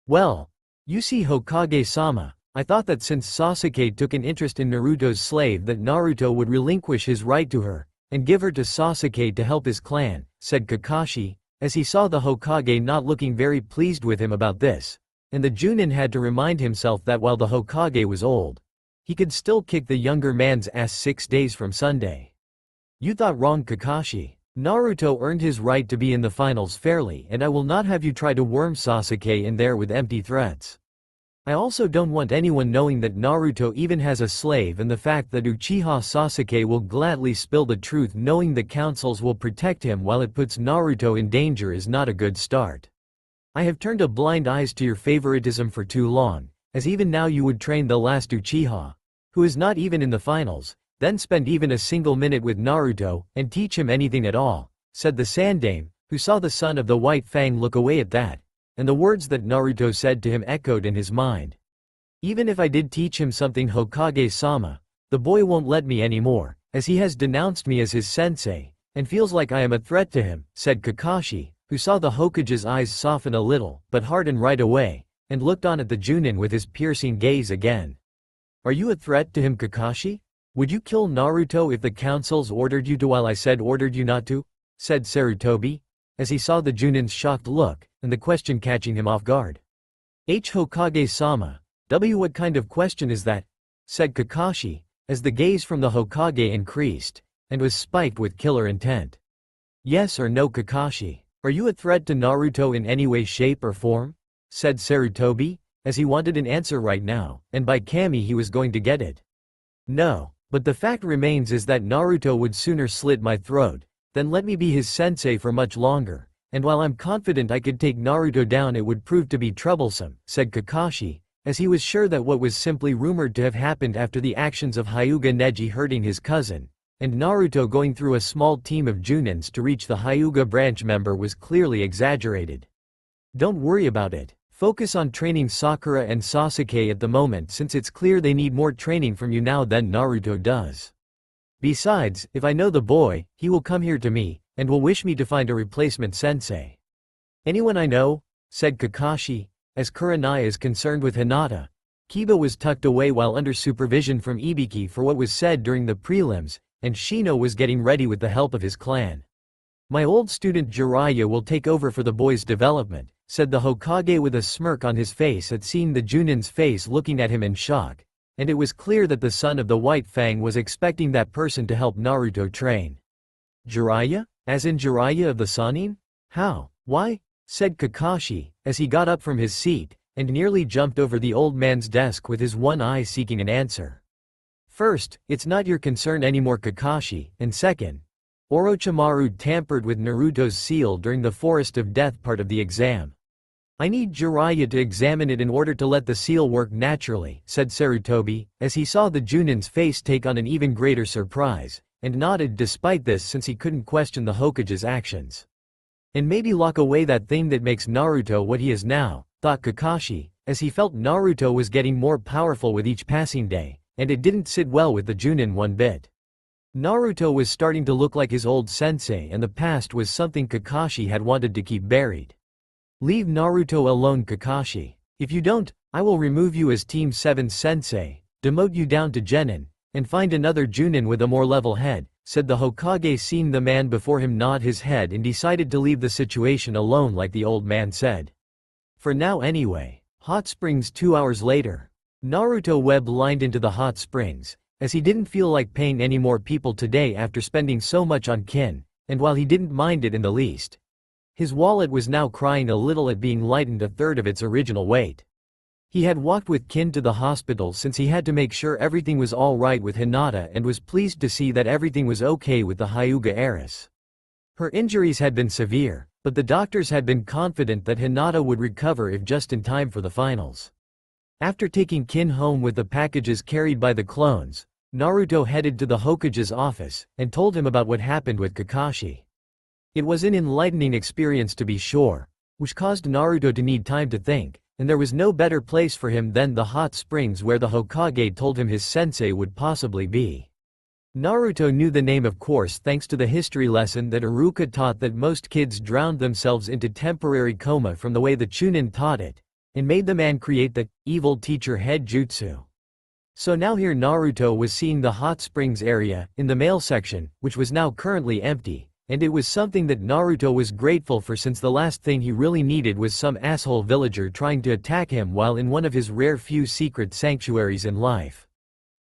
Well, you see, Hokage-sama, I thought that since Sasuke took an interest in Naruto's slave that Naruto would relinquish his right to her, and give her to Sasuke to help his clan, said Kakashi, as he saw the Hokage not looking very pleased with him about this, and the Junin had to remind himself that while the Hokage was old, he could still kick the younger man's ass 6 days from Sunday. You thought wrong, Kakashi. Naruto earned his right to be in the finals fairly, and I will not have you try to worm Sasuke in there with empty threats. I also don't want anyone knowing that Naruto even has a slave, and the fact that Uchiha Sasuke will gladly spill the truth knowing the councils will protect him while it puts Naruto in danger is not a good start. I have turned a blind eye to your favoritism for too long, as even now you would train the last Uchiha, who is not even in the finals, then spend even a single minute with Naruto, and teach him anything at all, said the Sandaime, who saw the son of the White Fang look away at that, and the words that Naruto said to him echoed in his mind. Even if I did teach him something, Hokage-sama, the boy won't let me anymore, as he has denounced me as his sensei, and feels like I am a threat to him, said Kakashi, who saw the Hokage's eyes soften a little, but harden right away, and looked on at the Junin with his piercing gaze again. Are you a threat to him, Kakashi? Would you kill Naruto if the councils ordered you to while I said ordered you not to? Said Sarutobi, as he saw the Junin's shocked look, and the question catching him off guard. Hokage-sama, what kind of question is that? Said Kakashi, as the gaze from the Hokage increased, and was spiked with killer intent. Yes or no, Kakashi? Are you a threat to Naruto in any way, shape or form? Said Sarutobi, as he wanted an answer right now, and by Kami he was going to get it. No, but the fact remains is that Naruto would sooner slit my throat than let me be his sensei for much longer, and while I'm confident I could take Naruto down, it would prove to be troublesome, said Kakashi, as he was sure that what was simply rumored to have happened after the actions of Hyuga Neji hurting his cousin, and Naruto going through a small team of Junins to reach the Hyuga branch member was clearly exaggerated. Don't worry about it. Focus on training Sakura and Sasuke at the moment, since it's clear they need more training from you now than Naruto does. Besides, if I know the boy, he will come here to me, and will wish me to find a replacement sensei. Anyone I know? Said Kakashi, as Kurenai is concerned with Hinata. Kiba was tucked away while under supervision from Ibiki for what was said during the prelims, and Shino was getting ready with the help of his clan. My old student Jiraiya will take over for the boy's development, said the Hokage with a smirk on his face at seeing the Junin's face looking at him in shock, and it was clear that the son of the White Fang was expecting that person to help Naruto train. Jiraiya? As in Jiraiya of the Sannin? How? Why? Said Kakashi, as he got up from his seat, and nearly jumped over the old man's desk with his one eye seeking an answer. First, it's not your concern anymore, Kakashi, and second, Orochimaru tampered with Naruto's seal during the Forest of Death part of the exam. I need Jiraiya to examine it in order to let the seal work naturally, said Sarutobi, as he saw the Junin's face take on an even greater surprise, and nodded despite this since he couldn't question the Hokage's actions. And maybe lock away that thing that makes Naruto what he is now, thought Kakashi, as he felt Naruto was getting more powerful with each passing day, and it didn't sit well with the Junin one bit. Naruto was starting to look like his old sensei, and the past was something Kakashi had wanted to keep buried. Leave Naruto alone, Kakashi. If you don't, I will remove you as Team 7 sensei, demote you down to Genin, and find another Junin with a more level head, said the Hokage, seeing the man before him nod his head and decided to leave the situation alone like the old man said. For now anyway. Hot Springs 2 hours later. Naruto web-lined into the hot springs, as he didn't feel like paying any more people today after spending so much on kin, and while he didn't mind it in the least. His wallet was now crying a little at being lightened a third of its original weight. He had walked with kin to the hospital since he had to make sure everything was all right with Hinata, and was pleased to see that everything was okay with the Hyuga heiress. Her injuries had been severe, but the doctors had been confident that Hinata would recover if just in time for the finals. After taking kin home with the packages carried by the clones, Naruto headed to the Hokage's office, and told him about what happened with Kakashi. It was an enlightening experience to be sure, which caused Naruto to need time to think, and there was no better place for him than the hot springs where the Hokage told him his sensei would possibly be. Naruto knew the name, of course, thanks to the history lesson that Iruka taught, that most kids drowned themselves into temporary coma from the way the Chunin taught it, and made the man create the evil teacher head jutsu. So now here Naruto was seeing the hot springs area, in the male section, which was now currently empty, and it was something that Naruto was grateful for, since the last thing he really needed was some asshole villager trying to attack him while in one of his rare few secret sanctuaries in life.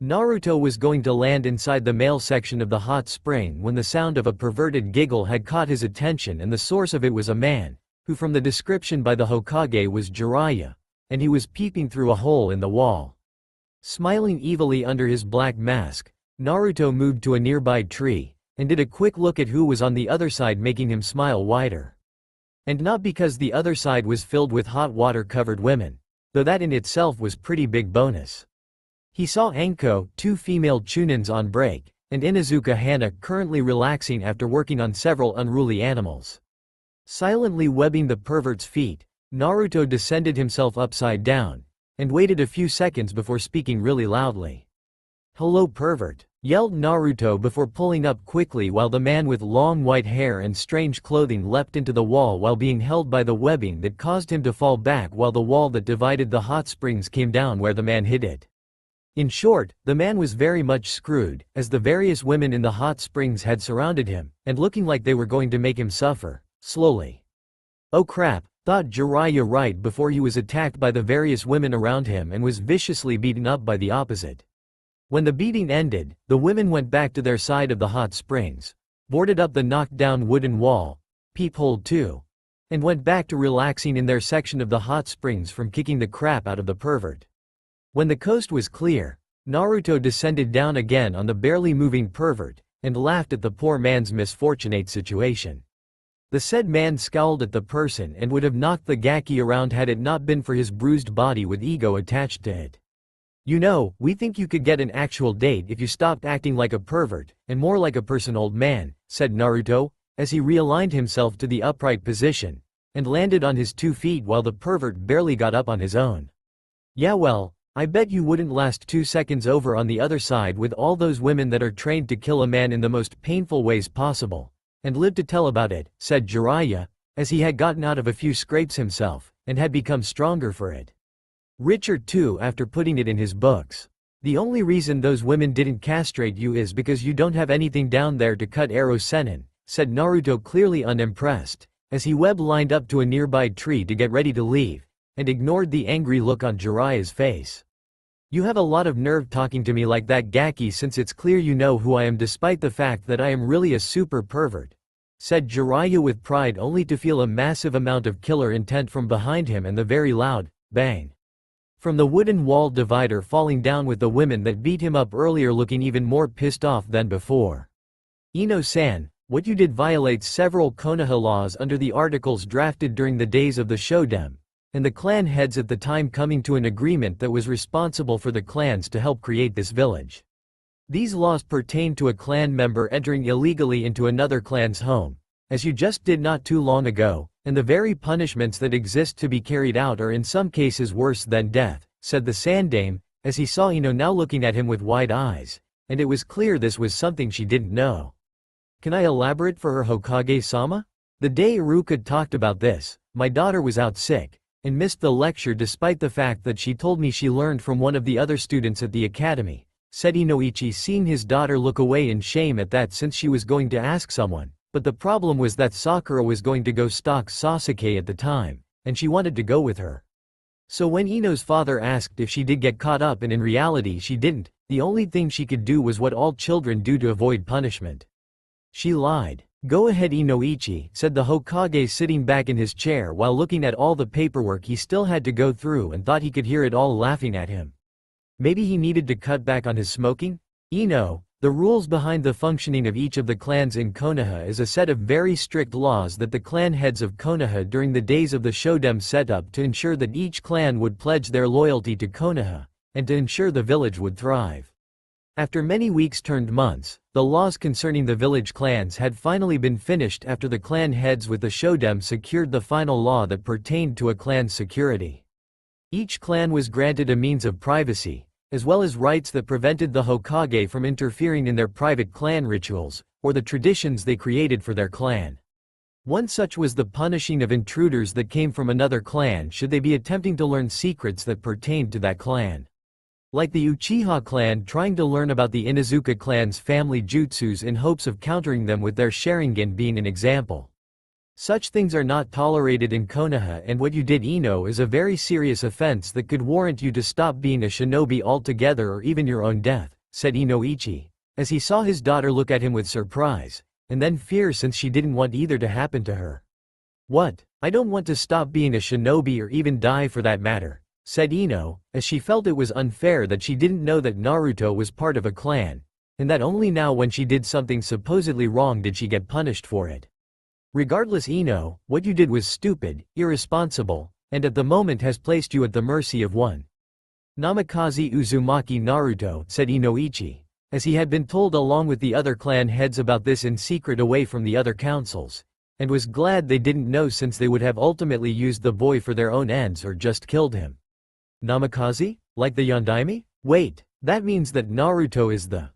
Naruto was going to land inside the male section of the hot spring when the sound of a perverted giggle had caught his attention, and the source of it was a man, who from the description by the Hokage was Jiraiya, and he was peeping through a hole in the wall. Smiling evilly under his black mask, Naruto moved to a nearby tree, and did a quick look at who was on the other side, making him smile wider. And not because the other side was filled with hot water-covered women, though that in itself was pretty big bonus. He saw Anko, 2 female Chunins on break, and Inuzuka Hana currently relaxing after working on several unruly animals. Silently webbing the pervert's feet, Naruto descended himself upside down, and waited a few seconds before speaking really loudly. "Hello, pervert," yelled Naruto before pulling up quickly while the man with long white hair and strange clothing leapt into the wall while being held by the webbing that caused him to fall back while the wall that divided the hot springs came down where the man hid it. In short, the man was very much screwed, as the various women in the hot springs had surrounded him, and looking like they were going to make him suffer, slowly. Oh crap, thought Jiraiya right before he was attacked by the various women around him and was viciously beaten up by the opposite. When the beating ended, the women went back to their side of the hot springs, boarded up the knocked-down wooden wall, peephole too, and went back to relaxing in their section of the hot springs from kicking the crap out of the pervert. When the coast was clear, Naruto descended down again on the barely moving pervert, and laughed at the poor man's misfortunate situation. The said man scowled at the person and would have knocked the gaki around had it not been for his bruised body with ego attached to it. "You know, we think you could get an actual date if you stopped acting like a pervert, and more like a person, old man," said Naruto, as he realigned himself to the upright position, and landed on his 2 feet while the pervert barely got up on his own. "Yeah well, I bet you wouldn't last 2 seconds over on the other side with all those women that are trained to kill a man in the most painful ways possible, and live to tell about it," said Jiraiya, as he had gotten out of a few scrapes himself, and had become stronger for it. Richer too after putting it in his books. "The only reason those women didn't castrate you is because you don't have anything down there to cut arrow senin," said Naruto, clearly unimpressed, as he web-lined up to a nearby tree to get ready to leave, and ignored the angry look on Jiraiya's face. "You have a lot of nerve talking to me like that, Gaki, since it's clear you know who I am despite the fact that I am really a super pervert," said Jiraiya with pride, only to feel a massive amount of killer intent from behind him and the very loud bang from the wooden wall divider falling down, with the women that beat him up earlier looking even more pissed off than before. "Ino-san, what you did violates several Konoha laws under the articles drafted during the days of the Shoden, and the clan heads at the time coming to an agreement that was responsible for the clans to help create this village. These laws pertain to a clan member entering illegally into another clan's home, as you just did not too long ago, and the very punishments that exist to be carried out are in some cases worse than death, said the Sandame, as he saw Ino now looking at him with wide eyes, and it was clear this was something she didn't know. Can I elaborate for her, Hokage-sama? The day Iruka talked about this, my daughter was out sick, and missed the lecture despite the fact that she told me she learned from one of the other students at the academy, said Inoichi, seeing his daughter look away in shame at that since she was going to ask someone, but the problem was that Sakura was going to go stalk Sasuke at the time, and she wanted to go with her. So when Ino's father asked if she did get caught up and in reality she didn't, the only thing she could do was what all children do to avoid punishment. She lied. Go ahead, Inoichi, said the Hokage, sitting back in his chair while looking at all the paperwork he still had to go through and thought he could hear it all laughing at him. Maybe he needed to cut back on his smoking? Ino, the rules behind the functioning of each of the clans in Konoha is a set of very strict laws that the clan heads of Konoha during the days of the Shoden set up to ensure that each clan would pledge their loyalty to Konoha, and to ensure the village would thrive. After many weeks turned months, the laws concerning the village clans had finally been finished after the clan heads with the Shoden secured the final law that pertained to a clan's security. Each clan was granted a means of privacy, as well as rights that prevented the Hokage from interfering in their private clan rituals, or the traditions they created for their clan. One such was the punishing of intruders that came from another clan should they be attempting to learn secrets that pertained to that clan. Like the Uchiha clan trying to learn about the Inuzuka clan's family jutsus in hopes of countering them with their Sharingan being an example. Such things are not tolerated in Konoha, and what you did, Ino, is a very serious offense that could warrant you to stop being a shinobi altogether or even your own death, said Inoichi, as he saw his daughter look at him with surprise, and then fear since she didn't want either to happen to her. What? I don't want to stop being a shinobi or even die for that matter, said Ino, as she felt it was unfair that she didn't know that Naruto was part of a clan, and that only now when she did something supposedly wrong did she get punished for it. Regardless, Ino, what you did was stupid, irresponsible, and at the moment has placed you at the mercy of one Namikaze Uzumaki Naruto, said Inoichi, as he had been told along with the other clan heads about this in secret away from the other councils, and was glad they didn't know since they would have ultimately used the boy for their own ends or just killed him. Namikaze? Like the Yondaime? Wait, that means that Naruto is the,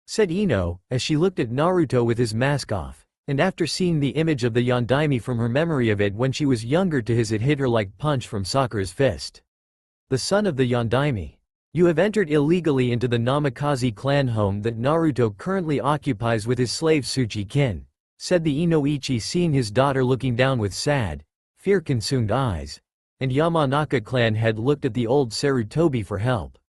said Ino, as she looked at Naruto with his mask off. And after seeing the image of the Yondaime from her memory of it when she was younger to his, it hit her like punch from Sakura's fist. The son of the Yondaime. You have entered illegally into the Namikaze clan home that Naruto currently occupies with his slave Tsuchi-kin, said the Inoichi, seeing his daughter looking down with sad, fear-consumed eyes, and Yamanaka clan had looked at the old Sarutobi for help.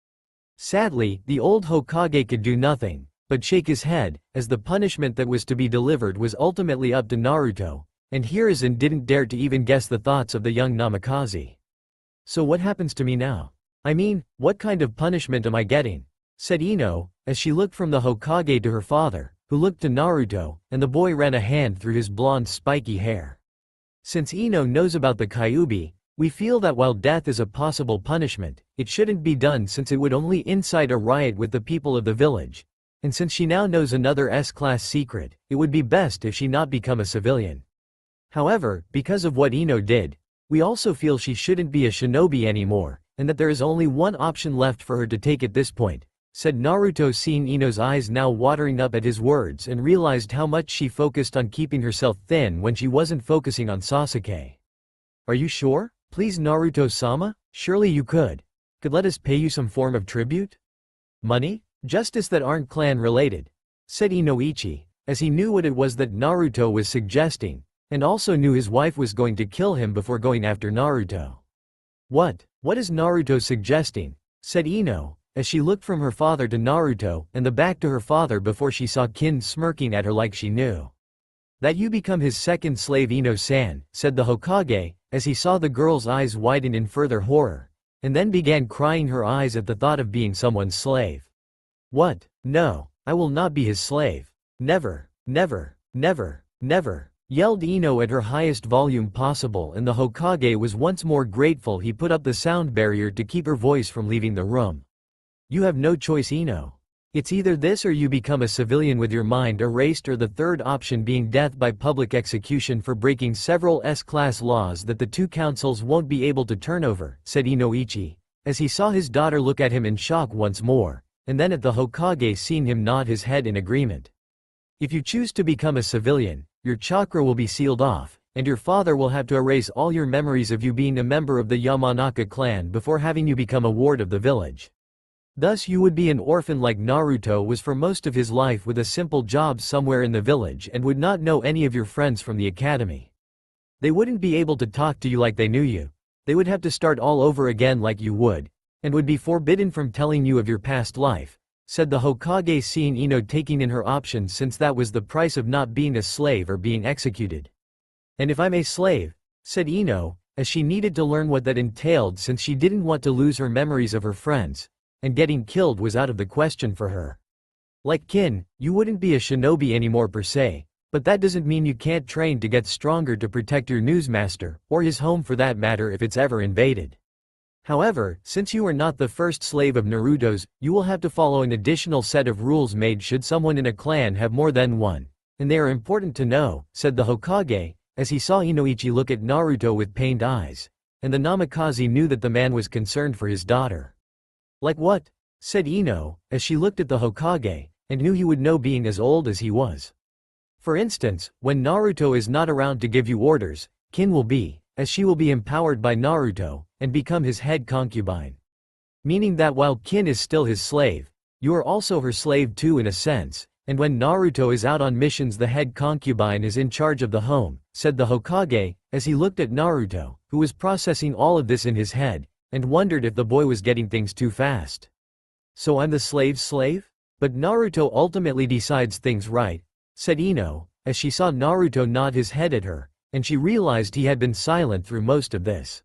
Sadly, the old Hokage could do nothing but shake his head, as the punishment that was to be delivered was ultimately up to Naruto, and Hiruzen didn't dare to even guess the thoughts of the young Namikaze. So what happens to me now? I mean, what kind of punishment am I getting? Said Ino, as she looked from the Hokage to her father, who looked to Naruto, and the boy ran a hand through his blonde spiky hair. Since Ino knows about the Kyuubi, we feel that while death is a possible punishment, it shouldn't be done since it would only incite a riot with the people of the village. And since she now knows another S-class secret, it would be best if she not become a civilian. However, because of what Ino did, we also feel she shouldn't be a shinobi anymore, and that there is only one option left for her to take at this point, said Naruto, seeing Ino's eyes now watering up at his words and realized how much she focused on keeping herself thin when she wasn't focusing on Sasuke. Are you sure? Please, Naruto-sama? Surely you could let us pay you some form of tribute? Money? Justice that aren't clan-related, said Inoichi, as he knew what it was that Naruto was suggesting, and also knew his wife was going to kill him before going after Naruto. What is Naruto suggesting? Said Ino, as she looked from her father to Naruto and the back to her father before she saw Kin smirking at her like she knew. That you become his second slave, Ino-san, said the Hokage, as he saw the girl's eyes widen in further horror, and then began crying her eyes at the thought of being someone's slave. What? No, I will not be his slave. Never, never, never, never, yelled Ino at her highest volume possible, and the Hokage was once more grateful he put up the sound barrier to keep her voice from leaving the room. You have no choice, Ino. It's either this or you become a civilian with your mind erased, or the third option being death by public execution for breaking several S-class laws that the two councils won't be able to turn over, said Inoichi, as he saw his daughter look at him in shock once more, and then at the Hokage seeing him nod his head in agreement. If you choose to become a civilian, your chakra will be sealed off, and your father will have to erase all your memories of you being a member of the Yamanaka clan before having you become a ward of the village. Thus you would be an orphan like Naruto was for most of his life, with a simple job somewhere in the village, and would not know any of your friends from the academy. They wouldn't be able to talk to you like they knew you. They would have to start all over again like you would, and would be forbidden from telling you of your past life, said the Hokage, seeing Ino taking in her options, since that was the price of not being a slave or being executed. And if I'm a slave, said Ino, as she needed to learn what that entailed, since she didn't want to lose her memories of her friends, and getting killed was out of the question for her. Like Kin, you wouldn't be a shinobi anymore per se, but that doesn't mean you can't train to get stronger to protect your newsmaster, or his home for that matter if it's ever invaded. However, since you are not the first slave of Naruto's, you will have to follow an additional set of rules made should someone in a clan have more than one, and they are important to know, said the Hokage, as he saw Inoichi look at Naruto with pained eyes, and the Namikaze knew that the man was concerned for his daughter. Like what? Said Ino, as she looked at the Hokage, and knew he would know being as old as he was. For instance, when Naruto is not around to give you orders, Kin will be, as she will be empowered by Naruto, and become his head concubine. Meaning that while Kin is still his slave, you are also her slave too in a sense, and when Naruto is out on missions the head concubine is in charge of the home, said the Hokage, as he looked at Naruto, who was processing all of this in his head, and wondered if the boy was getting things too fast. So I'm the slave's slave? But Naruto ultimately decides things, right? Said Ino, as she saw Naruto nod his head at her, and she realized he had been silent through most of this.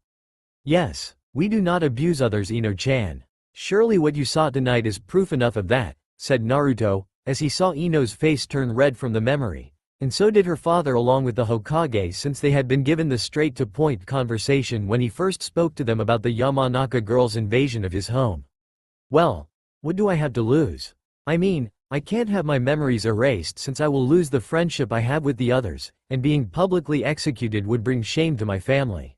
Yes, we do not abuse others, Ino-chan. Surely what you saw tonight is proof enough of that, said Naruto, as he saw Ino's face turn red from the memory. And so did her father along with the Hokage, since they had been given the straight-to-point conversation when he first spoke to them about the Yamanaka girl's invasion of his home. Well, what do I have to lose? I mean, I can't have my memories erased since I will lose the friendship I have with the others, and being publicly executed would bring shame to my family.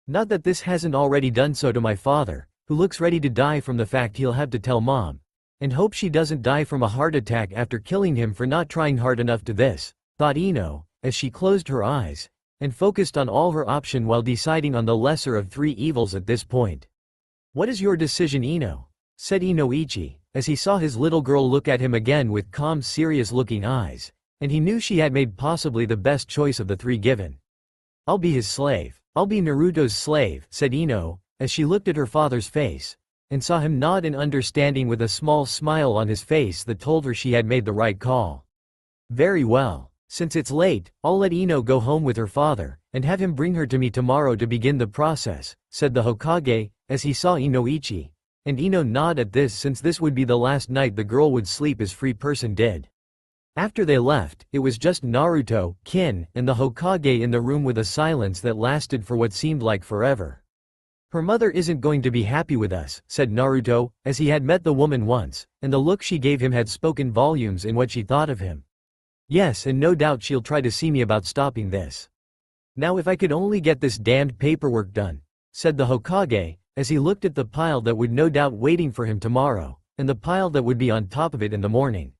Not that this hasn't already done so to my father, who looks ready to die from the fact he'll have to tell mom, and hope she doesn't die from a heart attack after killing him for not trying hard enough to this, thought Ino, as she closed her eyes, and focused on all her option while deciding on the lesser of three evils at this point. What is your decision, Ino? Said Inoichi, as he saw his little girl look at him again with calm, serious-looking eyes, and he knew she had made possibly the best choice of the three given. I'll be his slave. I'll be Naruto's slave, said Ino, as she looked at her father's face, and saw him nod in understanding with a small smile on his face that told her she had made the right call. Very well. Since it's late, I'll let Ino go home with her father, and have him bring her to me tomorrow to begin the process, said the Hokage, as he saw Inoichi, and Ino nod at this since this would be the last night the girl would sleep as free person did. After they left, it was just Naruto, Kin, and the Hokage in the room with a silence that lasted for what seemed like forever. Her mother isn't going to be happy with us, said Naruto, as he had met the woman once, and the look she gave him had spoken volumes in what she thought of him. Yes, and no doubt she'll try to see me about stopping this. Now if I could only get this damned paperwork done, said the Hokage, as he looked at the pile that would no doubt waiting for him tomorrow, and the pile that would be on top of it in the morning.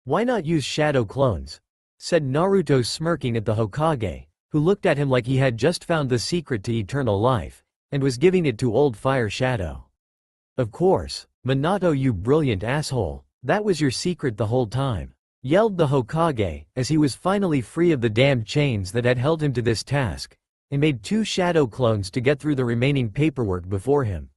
Why not use shadow clones? Said Naruto, smirking at the Hokage, who looked at him like he had just found the secret to eternal life, and was giving it to old Fire Shadow. Of course, Minato, you brilliant asshole, that was your secret the whole time, yelled the Hokage, as he was finally free of the damned chains that had held him to this task, and made 2 shadow clones to get through the remaining paperwork before him.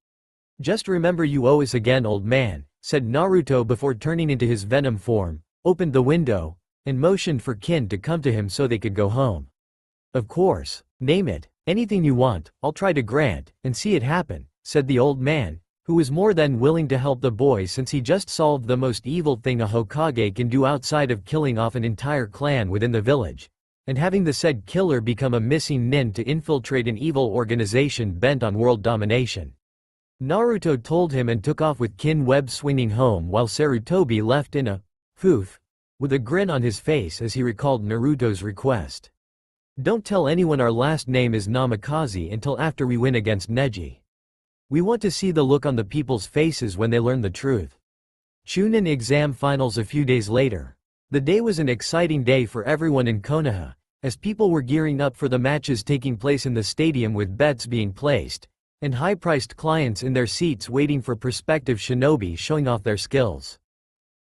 Just remember you owe us again, old man, said Naruto before turning into his Venom form, opened the window, and motioned for Kin to come to him so they could go home. Of course, name it, anything you want, I'll try to grant, and see it happen, said the old man, who was more than willing to help the boy since he just solved the most evil thing a Hokage can do outside of killing off an entire clan within the village, and having the said killer become a missing nin to infiltrate an evil organization bent on world domination. Naruto told him and took off with Kin Web swinging home while Sarutobi left in a poof with a grin on his face as he recalled Naruto's request. Don't tell anyone our last name is Namikaze until after we win against Neji. We want to see the look on the people's faces when they learn the truth. Chunin exam finals a few days later. The day was an exciting day for everyone in Konoha, as people were gearing up for the matches taking place in the stadium with bets being placed, and high-priced clients in their seats waiting for prospective shinobi showing off their skills.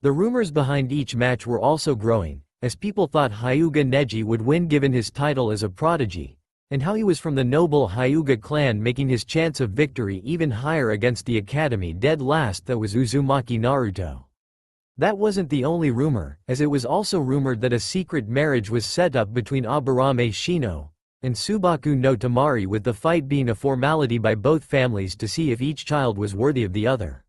The rumors behind each match were also growing, as people thought Hyuga Neji would win given his title as a prodigy, and how he was from the noble Hyuga clan, making his chance of victory even higher against the academy dead last that was Uzumaki Naruto. That wasn't the only rumor, as it was also rumored that a secret marriage was set up between Aburame Shino and Subaku no Tamari, with the fight being a formality by both families to see if each child was worthy of the other.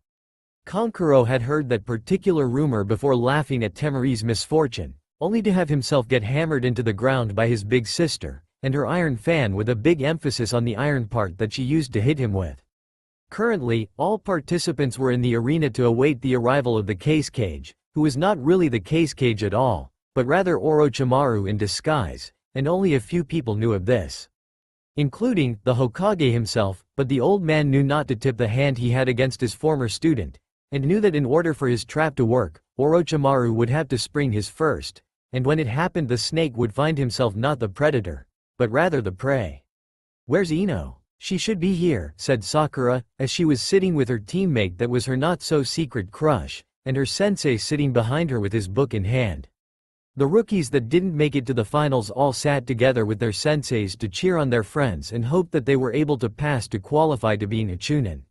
Kankuro had heard that particular rumor before laughing at Temari's misfortune, only to have himself get hammered into the ground by his big sister, and her iron fan with a big emphasis on the iron part that she used to hit him with. Currently, all participants were in the arena to await the arrival of the case cage, who was not really the case cage at all, but rather Orochimaru in disguise, and only a few people knew of this, including the Hokage himself, but the old man knew not to tip the hand he had against his former student, and knew that in order for his trap to work, Orochimaru would have to spring his first, and when it happened the snake would find himself not the predator, but rather the prey. "Where's Ino? She should be here," said Sakura, as she was sitting with her teammate that was her not-so-secret crush, and her sensei sitting behind her with his book in hand. The rookies that didn't make it to the finals all sat together with their senseis to cheer on their friends and hope that they were able to pass to qualify to being a Chunin.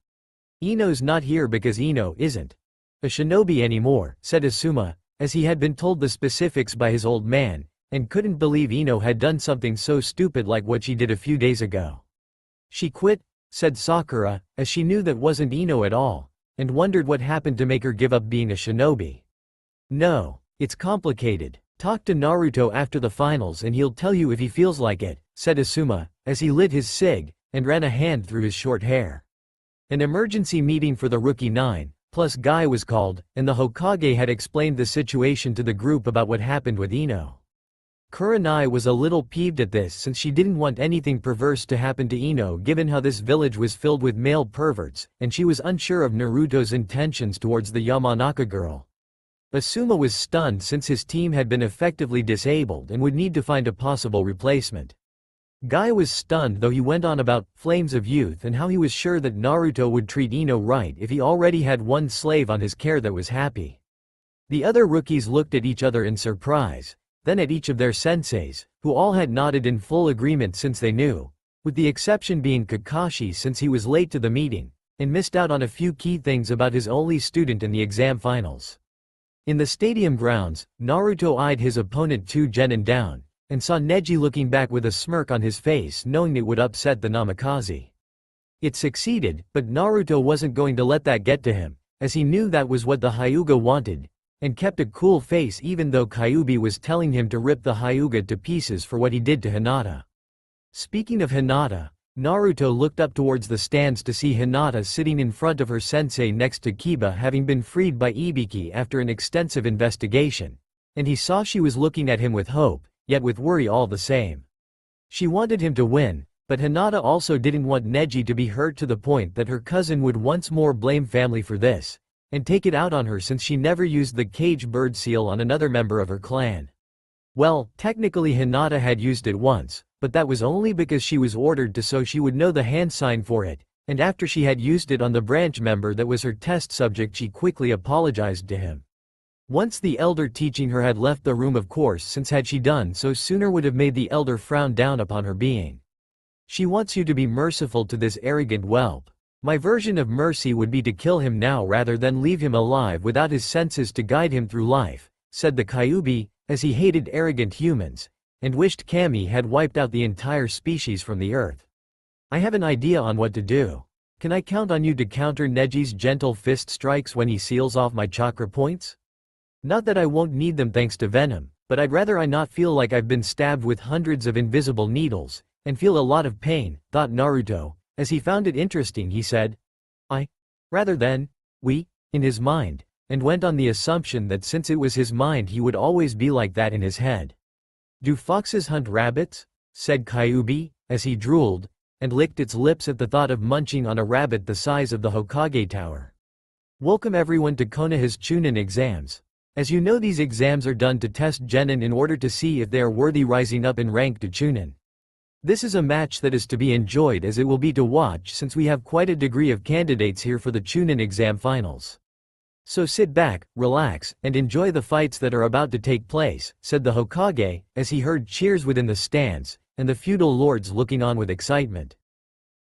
"Ino's not here because Ino isn't a shinobi anymore," said Asuma, as he had been told the specifics by his old man, and couldn't believe Ino had done something so stupid like what she did a few days ago. "She quit," said Sakura, as she knew that wasn't Ino at all, and wondered what happened to make her give up being a shinobi. "No, it's complicated. Talk to Naruto after the finals and he'll tell you if he feels like it," said Asuma, as he lit his cig, and ran a hand through his short hair. An emergency meeting for the Rookie 9 plus Guy was called, and the Hokage had explained the situation to the group about what happened with Ino. Kurenai was a little peeved at this since she didn't want anything perverse to happen to Ino given how this village was filled with male perverts, and she was unsure of Naruto's intentions towards the Yamanaka girl. Asuma was stunned since his team had been effectively disabled and would need to find a possible replacement. Guy was stunned, though he went on about Flames of Youth and how he was sure that Naruto would treat Ino right if he already had one slave on his care that was happy. The other rookies looked at each other in surprise, then at each of their senseis, who all had nodded in full agreement since they knew, with the exception being Kakashi since he was late to the meeting, and missed out on a few key things about his only student in the exam finals. In the stadium grounds, Naruto eyed his opponent 2 genin down, and saw Neji looking back with a smirk on his face knowing it would upset the Namikaze. It succeeded, but Naruto wasn't going to let that get to him, as he knew that was what the Hyuga wanted, and kept a cool face even though Kyuubi was telling him to rip the Hyuga to pieces for what he did to Hinata. Speaking of Hinata, Naruto looked up towards the stands to see Hinata sitting in front of her sensei next to Kiba, having been freed by Ibiki after an extensive investigation, and he saw she was looking at him with hope, yet with worry all the same. She wanted him to win, but Hinata also didn't want Neji to be hurt to the point that her cousin would once more blame family for this, and take it out on her since she never used the cage bird seal on another member of her clan. Well, technically Hinata had used it once, but that was only because she was ordered to so she would know the hand sign for it, and after she had used it on the branch member that was her test subject she quickly apologized to him. Once the elder teaching her had left the room, of course, since had she done so sooner would have made the elder frown down upon her being. "She wants you to be merciful to this arrogant whelp. My version of mercy would be to kill him now rather than leave him alive without his senses to guide him through life," said the Kyuubi, as he hated arrogant humans, and wished Kami had wiped out the entire species from the earth. "I have an idea on what to do. Can I count on you to counter Neji's gentle fist strikes when he seals off my chakra points? Not that I won't need them thanks to Venom, but I'd rather I not feel like I've been stabbed with hundreds of invisible needles, and feel a lot of pain," thought Naruto. As he found it interesting, he said, I. Rather than, we, in his mind, and went on the assumption that since it was his mind he would always be like that in his head. Do foxes hunt rabbits? Said Kyubi, as he drooled, and licked its lips at the thought of munching on a rabbit the size of the Hokage Tower. Welcome everyone to Konoha's Chunin exams. As you know, these exams are done to test genin in order to see if they are worthy rising up in rank to Chunin. This is a match that is to be enjoyed as it will be to watch since we have quite a degree of candidates here for the Chunin exam finals. So sit back, relax, and enjoy the fights that are about to take place, said the Hokage, as he heard cheers within the stands, and the feudal lords looking on with excitement.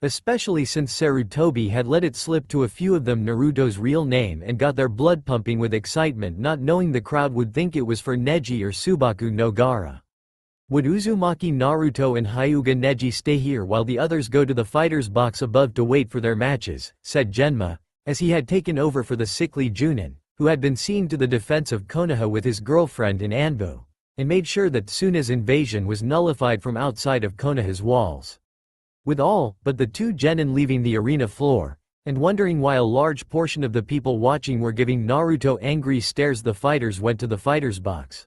Especially since Sarutobi had let it slip to a few of them Naruto's real name and got their blood pumping with excitement, not knowing the crowd would think it was for Neji or Subaku no Gaara. Would Uzumaki Naruto and Hyuga Neji stay here while the others go to the fighter's box above to wait for their matches, said Genma, as he had taken over for the sickly Junin, who had been seen to the defense of Konoha with his girlfriend in Anbu, and made sure that Tsuna's invasion was nullified from outside of Konoha's walls. With all but the two genin leaving the arena floor, and wondering why a large portion of the people watching were giving Naruto angry stares, the fighters went to the fighter's box.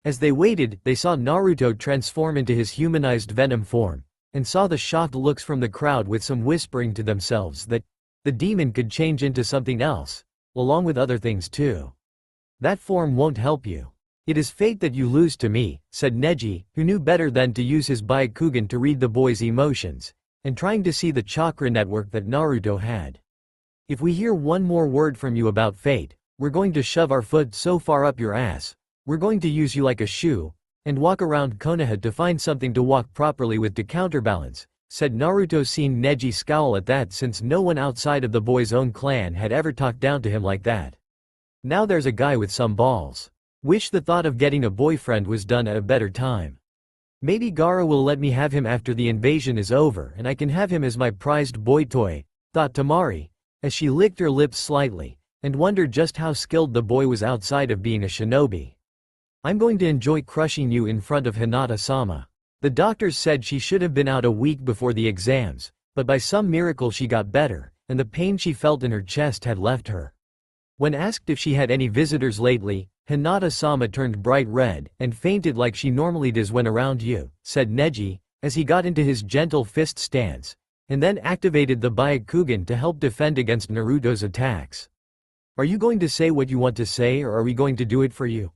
As they waited, they saw Naruto transform into his humanized Venom form, and saw the shocked looks from the crowd, with some whispering to themselves that the demon could change into something else, along with other things too. That form won't help you. It is fate that you lose to me, said Neji, who knew better than to use his Byakugan to read the boy's emotions, and trying to see the chakra network that Naruto had. If we hear one more word from you about fate, we're going to shove our foot so far up your ass, we're going to use you like a shoe, and walk around Konoha to find something to walk properly with to counterbalance, said Naruto, seeing Neji scowl at that since no one outside of the boy's own clan had ever talked down to him like that. Now there's a guy with some balls. Wish the thought of getting a boyfriend was done at a better time. Maybe Gaara will let me have him after the invasion is over and I can have him as my prized boy toy, thought Tamari, as she licked her lips slightly, and wondered just how skilled the boy was outside of being a shinobi. I'm going to enjoy crushing you in front of Hinata-sama. The doctors said she should have been out a week before the exams, but by some miracle she got better, and the pain she felt in her chest had left her. When asked if she had any visitors lately, Hinata-sama turned bright red and fainted like she normally does when around you, said Neji, as he got into his gentle fist stance, and then activated the Byakugan to help defend against Naruto's attacks. Are you going to say what you want to say, or are we going to do it for you?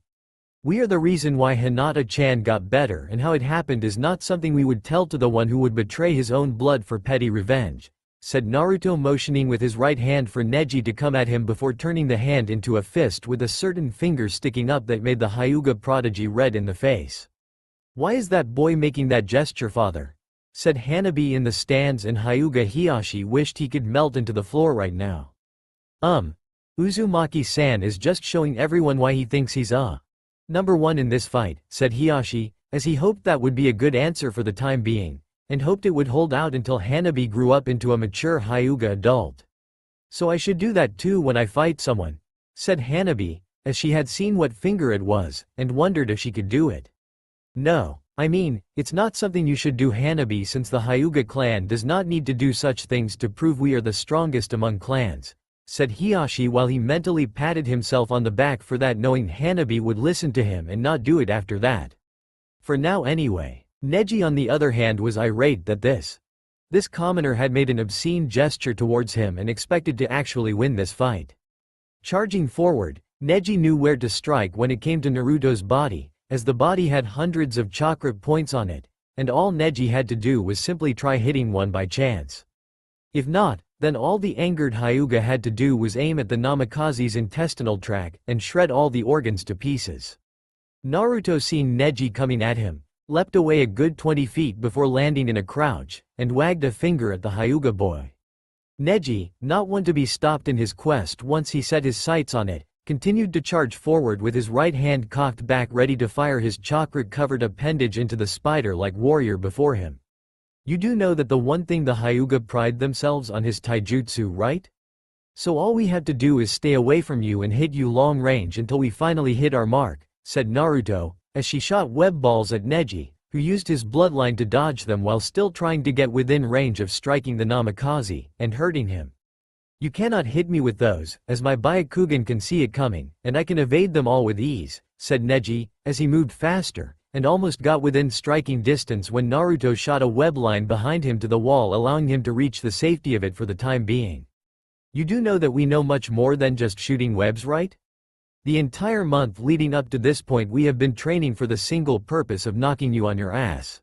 We are the reason why Hinata-chan got better, and how it happened is not something we would tell to the one who would betray his own blood for petty revenge, said Naruto, motioning with his right hand for Neji to come at him before turning the hand into a fist with a certain finger sticking up that made the Hyuga prodigy red in the face. Why is that boy making that gesture, father? Said Hanabi in the stands, and Hyuga Hiyashi wished he could melt into the floor right now. Uzumaki-san is just showing everyone why he thinks he's number one in this fight, said Hiyashi, as he hoped that would be a good answer for the time being, and hoped it would hold out until Hanabi grew up into a mature Hyuga adult. So I should do that too when I fight someone, said Hanabi, as she had seen what finger it was, and wondered if she could do it. No, I mean, it's not something you should do, Hanabi, since the Hyuga clan does not need to do such things to prove we are the strongest among clans, said Hiyashi while he mentally patted himself on the back for that, knowing Hanabi would listen to him and not do it after that. For now anyway. Neji on the other hand was irate that this commoner had made an obscene gesture towards him and expected to actually win this fight. Charging forward, Neji knew where to strike when it came to Naruto's body, as the body had hundreds of chakra points on it, and all Neji had to do was simply try hitting one by chance. If not, then all the angered Hyuga had to do was aim at the Namikaze's intestinal tract and shred all the organs to pieces. Naruto, seeing Neji coming at him, leapt away a good 20 feet before landing in a crouch, and wagged a finger at the Hyuga boy. Neji, not one to be stopped in his quest once he set his sights on it, continued to charge forward with his right hand cocked back, ready to fire his chakra-covered appendage into the spider-like warrior before him. You do know that the one thing the Hyuga pride themselves on is taijutsu, right? So all we have to do is stay away from you and hit you long range until we finally hit our mark, said Naruto, as she shot web balls at Neji, who used his bloodline to dodge them while still trying to get within range of striking the Namikaze and hurting him. You cannot hit me with those, as my Byakugan can see it coming, and I can evade them all with ease, said Neji, as he moved faster, and almost got within striking distance when Naruto shot a web line behind him to the wall, allowing him to reach the safety of it for the time being. You do know that we know much more than just shooting webs, right? The entire month leading up to this point we have been training for the single purpose of knocking you on your ass.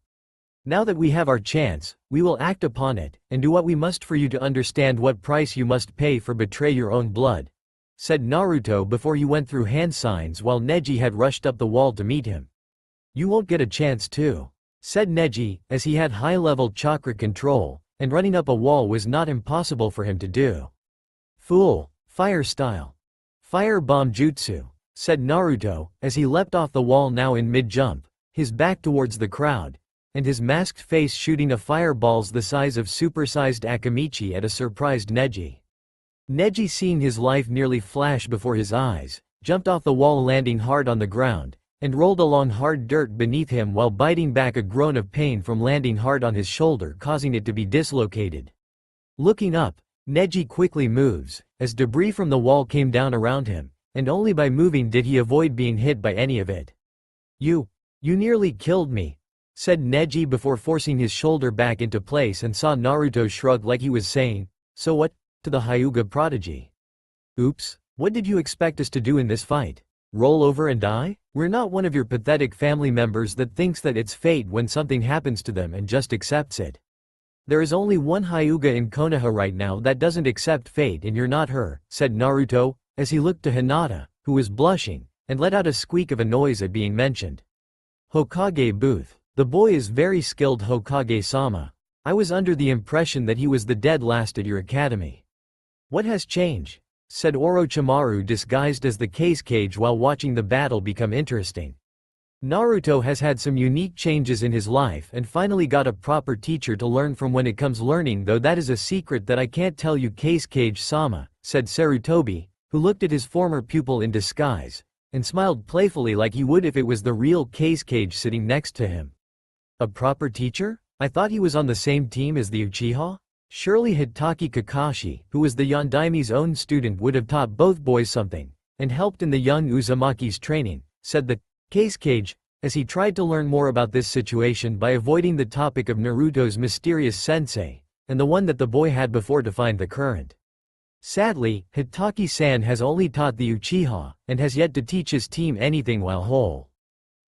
Now that we have our chance, we will act upon it, and do what we must for you to understand what price you must pay for betray your own blood, said Naruto before he went through hand signs while Neji had rushed up the wall to meet him. You won't get a chance to, said Neji, as he had high-level chakra control, and running up a wall was not impossible for him to do. Fool, fire style. Fire bomb jutsu, said Naruto, as he leapt off the wall now in mid-jump, his back towards the crowd, and his masked face shooting a fireballs the size of supersized Akamichi at a surprised Neji. Neji, seeing his life nearly flash before his eyes, jumped off the wall landing hard on the ground, and rolled along hard dirt beneath him while biting back a groan of pain from landing hard on his shoulder, causing it to be dislocated. Looking up, Neji quickly moves, as debris from the wall came down around him, and only by moving did he avoid being hit by any of it. You nearly killed me, said Neji before forcing his shoulder back into place and saw Naruto shrug like he was saying, so what, to the Hyuga prodigy. Oops, what did you expect us to do in this fight? Roll over and die? We're not one of your pathetic family members that thinks that it's fate when something happens to them and just accepts it. There is only one Hyuga in Konoha right now that doesn't accept fate, and you're not her, said Naruto, as he looked to Hinata, who was blushing, and let out a squeak of a noise at being mentioned. Hokage booth. The boy is very skilled, Hokage-sama. I was under the impression that he was the dead last at your academy. What has changed? Said Orochimaru disguised as the case cage while watching the battle become interesting. Naruto has had some unique changes in his life and finally got a proper teacher to learn from when it comes learning, though that is a secret that I can't tell you, Case Cage-sama, said Sarutobi, who looked at his former pupil in disguise, and smiled playfully like he would if it was the real Case Cage sitting next to him. A proper teacher? I thought he was on the same team as the Uchiha? Surely Hitaki Kakashi, who was the Yondaimi's own student, would have taught both boys something, and helped in the young Uzumaki's training, said the Case Cage, as he tried to learn more about this situation by avoiding the topic of Naruto's mysterious sensei, and the one that the boy had before to find the current. Sadly, Hitaki-san has only taught the Uchiha, and has yet to teach his team anything while whole.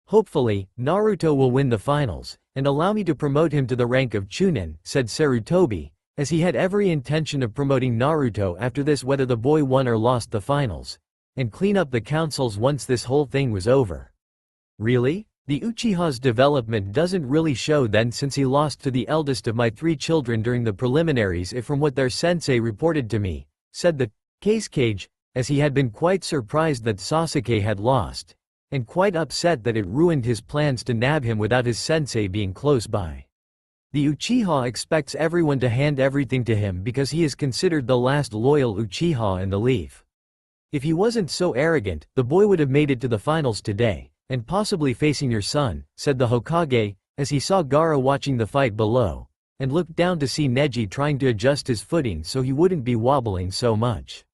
Hopefully, Naruto will win the finals, and allow me to promote him to the rank of Chunin, said Sarutobi, as he had every intention of promoting Naruto after this, whether the boy won or lost the finals, and clean up the councils once this whole thing was over. Really? The Uchiha's development doesn't really show then, since he lost to the eldest of my 3 children during the preliminaries, if from what their sensei reported to me, said the Case Cage, as he had been quite surprised that Sasuke had lost, and quite upset that it ruined his plans to nab him without his sensei being close by. The Uchiha expects everyone to hand everything to him because he is considered the last loyal Uchiha in the Leaf. If he wasn't so arrogant, the boy would have made it to the finals today, and possibly facing your son, said the Hokage, as he saw Gaara watching the fight below, and looked down to see Neji trying to adjust his footing so he wouldn't be wobbling so much.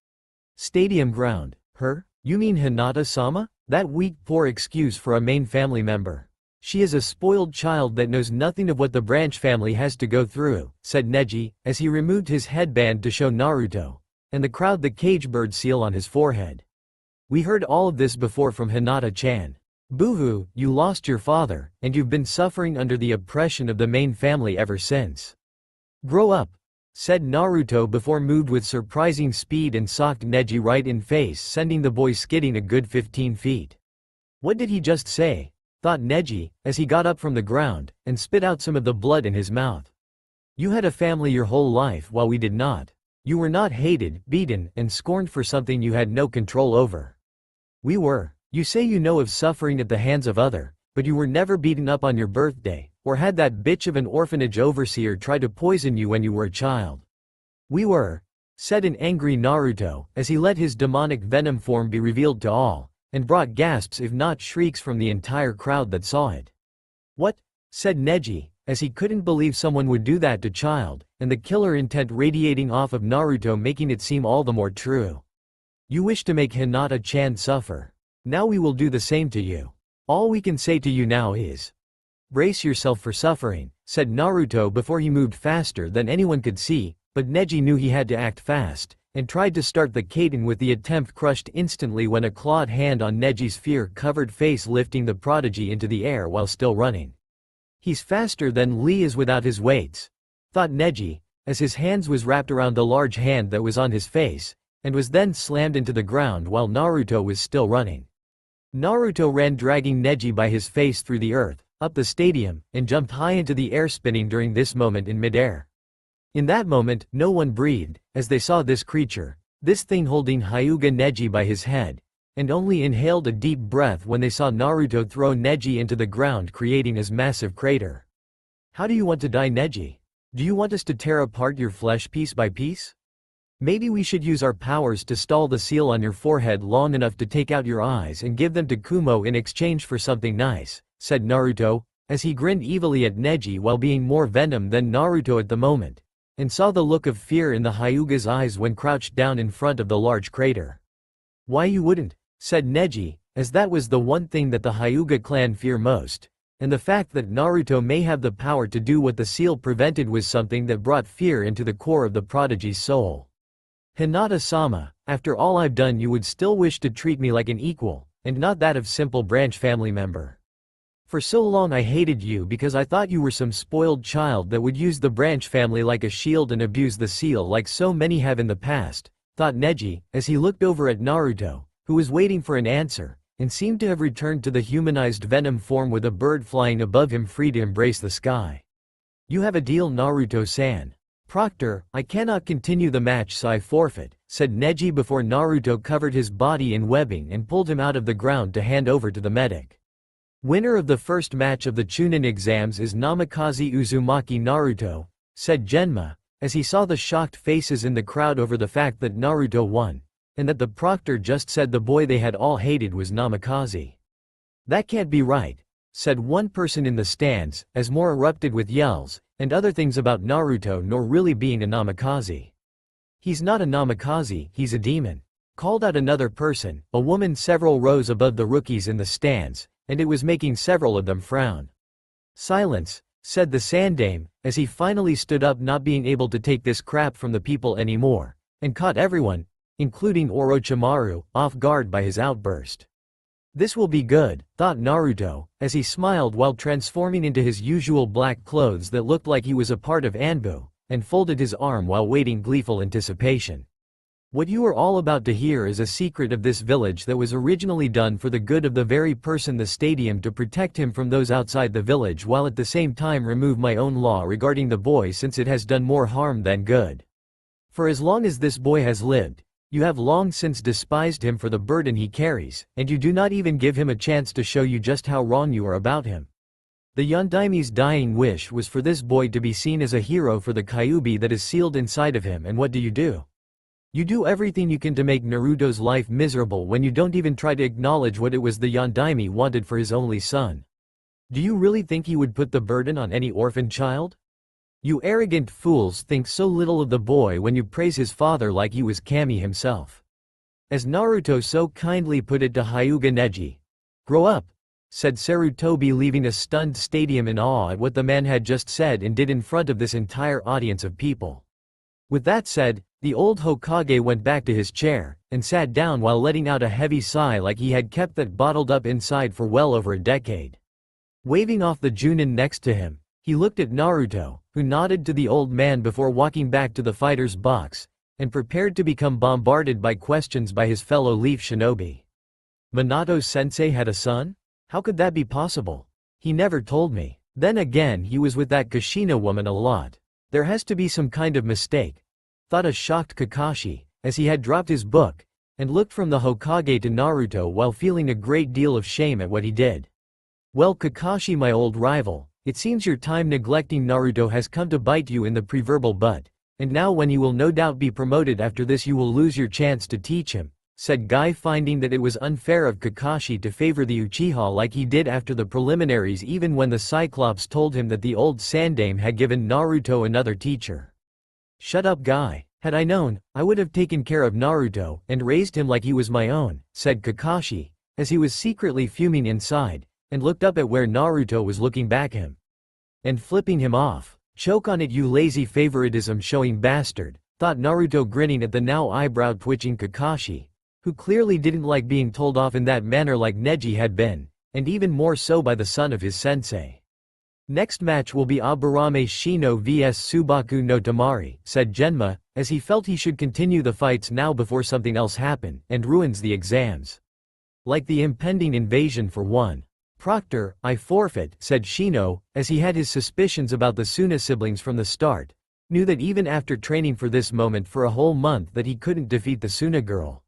Stadium ground. Her? You mean Hinata-sama? That weak, poor excuse for a main family member. She is a spoiled child that knows nothing of what the branch family has to go through, said Neji, as he removed his headband to show Naruto, and the crowd the cage bird seal on his forehead. We heard all of this before from Hinata-chan. Boo-hoo, you lost your father, and you've been suffering under the oppression of the main family ever since. Grow up, said Naruto before moved with surprising speed and socked Neji right in face, sending the boy skidding a good 15 feet. What did he just say? Thought Neji, as he got up from the ground, and spit out some of the blood in his mouth. You had a family your whole life while we did not. You were not hated, beaten, and scorned for something you had no control over. We were. You say you know of suffering at the hands of other, but you were never beaten up on your birthday, or had that bitch of an orphanage overseer try to poison you when you were a child. We were, said an angry Naruto, as he let his demonic venom form be revealed to all, and brought gasps if not shrieks from the entire crowd that saw it. What? Said Neji, as he couldn't believe someone would do that to child, and the killer intent radiating off of Naruto making it seem all the more true. You wish to make Hinata-chan suffer. Now we will do the same to you. All we can say to you now is, brace yourself for suffering, said Naruto before he moved faster than anyone could see, but Neji knew he had to act fast, and tried to start the Kaden with the attempt crushed instantly when a clawed hand on Neji's fear-covered face lifting the prodigy into the air while still running. He's faster than Lee is without his weights, thought Neji, as his hands was wrapped around the large hand that was on his face, and was then slammed into the ground while Naruto was still running. Naruto ran dragging Neji by his face through the earth, up the stadium, and jumped high into the air spinning during this moment in midair. In that moment, no one breathed, as they saw this creature, this thing holding Hyuga Neji by his head, and only inhaled a deep breath when they saw Naruto throw Neji into the ground creating his massive crater. How do you want to die, Neji? Do you want us to tear apart your flesh piece by piece? Maybe we should use our powers to stall the seal on your forehead long enough to take out your eyes and give them to Kumo in exchange for something nice, said Naruto, as he grinned evilly at Neji while being more venom than Naruto at the moment, and saw the look of fear in the Hyuga's eyes when crouched down in front of the large crater. Why you wouldn't, said Neji, as that was the one thing that the Hyuga clan fear most, and the fact that Naruto may have the power to do what the seal prevented was something that brought fear into the core of the prodigy's soul. Hinata-sama, after all I've done you would still wish to treat me like an equal, and not that of simple branch family member. For so long I hated you because I thought you were some spoiled child that would use the branch family like a shield and abuse the seal like so many have in the past, thought Neji, as he looked over at Naruto, who was waiting for an answer, and seemed to have returned to the humanized Venom form with a bird flying above him free to embrace the sky. You have a deal, Naruto-san. Proctor, I cannot continue the match so I forfeit, said Neji before Naruto covered his body in webbing and pulled him out of the ground to hand over to the medic. Winner of the first match of the Chunin exams is Namikaze Uzumaki Naruto, said Genma, as he saw the shocked faces in the crowd over the fact that Naruto won, and that the proctor just said the boy they had all hated was Namikaze. That can't be right, said one person in the stands, as more erupted with yells, and other things about Naruto nor really being a Namikaze. He's not a Namikaze, he's a demon, called out another person, a woman several rows above the rookies in the stands, and it was making several of them frown. Silence, said the Sandame, as he finally stood up not being able to take this crap from the people anymore, and caught everyone, including Orochimaru, off guard by his outburst. This will be good, thought Naruto, as he smiled while transforming into his usual black clothes that looked like he was a part of Anbu, and folded his arm while waiting gleeful anticipation. What you are all about to hear is a secret of this village that was originally done for the good of the very person the stadium to protect him from those outside the village while at the same time remove my own law regarding the boy since it has done more harm than good. For as long as this boy has lived, you have long since despised him for the burden he carries, and you do not even give him a chance to show you just how wrong you are about him. The Yondaime's dying wish was for this boy to be seen as a hero for the Kyuubi that is sealed inside of him, and what do? You do everything you can to make Naruto's life miserable when you don't even try to acknowledge what it was the Yondaime wanted for his only son. Do you really think he would put the burden on any orphan child? You arrogant fools think so little of the boy when you praise his father like he was Kami himself. As Naruto so kindly put it to Hyuga Neji. Grow up, said Sarutobi, leaving a stunned stadium in awe at what the man had just said and did in front of this entire audience of people. With that said, the old Hokage went back to his chair, and sat down while letting out a heavy sigh like he had kept that bottled up inside for well over a decade. Waving off the Junin next to him, he looked at Naruto, who nodded to the old man before walking back to the fighter's box, and prepared to become bombarded by questions by his fellow Leaf Shinobi. Minato-sensei had a son? How could that be possible? He never told me. Then again, he was with that Kushina woman a lot. There has to be some kind of mistake, thought a shocked Kakashi, as he had dropped his book, and looked from the Hokage to Naruto while feeling a great deal of shame at what he did. Well, Kakashi, my old rival, it seems your time neglecting Naruto has come to bite you in the proverbial butt, and now when you will no doubt be promoted after this you will lose your chance to teach him, said Guy, finding that it was unfair of Kakashi to favor the Uchiha like he did after the preliminaries, even when the Cyclops told him that the old Sandame had given Naruto another teacher. Shut up, Guy. Had I known, I would have taken care of Naruto and raised him like he was my own, said Kakashi, as he was secretly fuming inside, and looked up at where Naruto was looking back him. And flipping him off. Choke on it, you lazy favoritism showing bastard, thought Naruto, grinning at the now eyebrow twitching Kakashi, who clearly didn't like being told off in that manner like Neji had been, and even more so by the son of his sensei. Next match will be Aburame Shino vs Subaku no Tamari, said Genma, as he felt he should continue the fights now before something else happened and ruins the exams. Like the impending invasion for one. Proctor, I forfeit, said Shino, as he had his suspicions about the Suna siblings from the start, knew that even after training for this moment for a whole month that he couldn't defeat the Suna girl.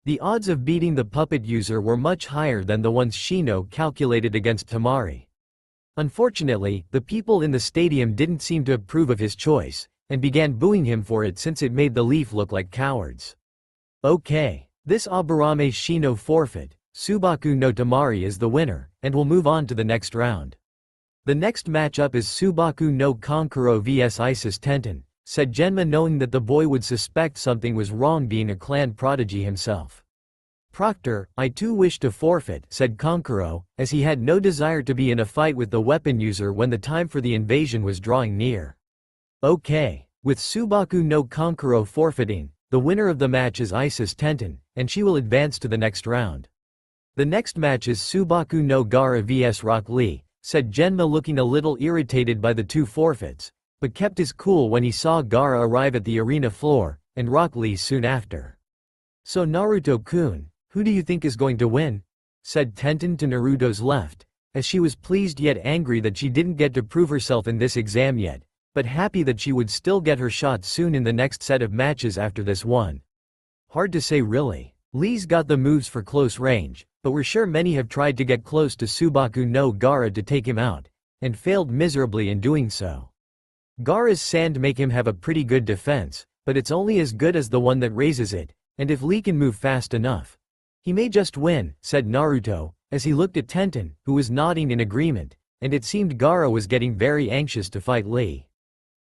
The odds of beating the puppet user were much higher than the ones Shino calculated against Tamari. Unfortunately, the people in the stadium didn't seem to approve of his choice, and began booing him for it since it made the Leaf look like cowards. Okay. This Aburame Shino forfeit, Subaku no Tamari is the winner, and will move on to the next round. The next matchup is Subaku no Kankuro vs Isis Tenten, said Genma, knowing that the boy would suspect something was wrong being a clan prodigy himself. Proctor, I too wish to forfeit, said Kankuro, as he had no desire to be in a fight with the weapon user when the time for the invasion was drawing near. Okay. With Subaku no Kankuro forfeiting, the winner of the match is Isis Tenten, and she will advance to the next round. The next match is Subaku no Gaara vs Rock Lee, said Genma, looking a little irritated by the two forfeits, but kept his cool when he saw Gaara arrive at the arena floor, and Rock Lee soon after. So Naruto-kun, who do you think is going to win? Said Tenten to Naruto's left, as she was pleased yet angry that she didn't get to prove herself in this exam yet, but happy that she would still get her shot soon in the next set of matches after this one. Hard to say really. Lee's got the moves for close range, but we're sure many have tried to get close to Subaku no Gaara to take him out, and failed miserably in doing so. Gaara's sand make him have a pretty good defense, but it's only as good as the one that raises it, and if Lee can move fast enough, he may just win, said Naruto, as he looked at Tenten, who was nodding in agreement, and it seemed Gaara was getting very anxious to fight Lee.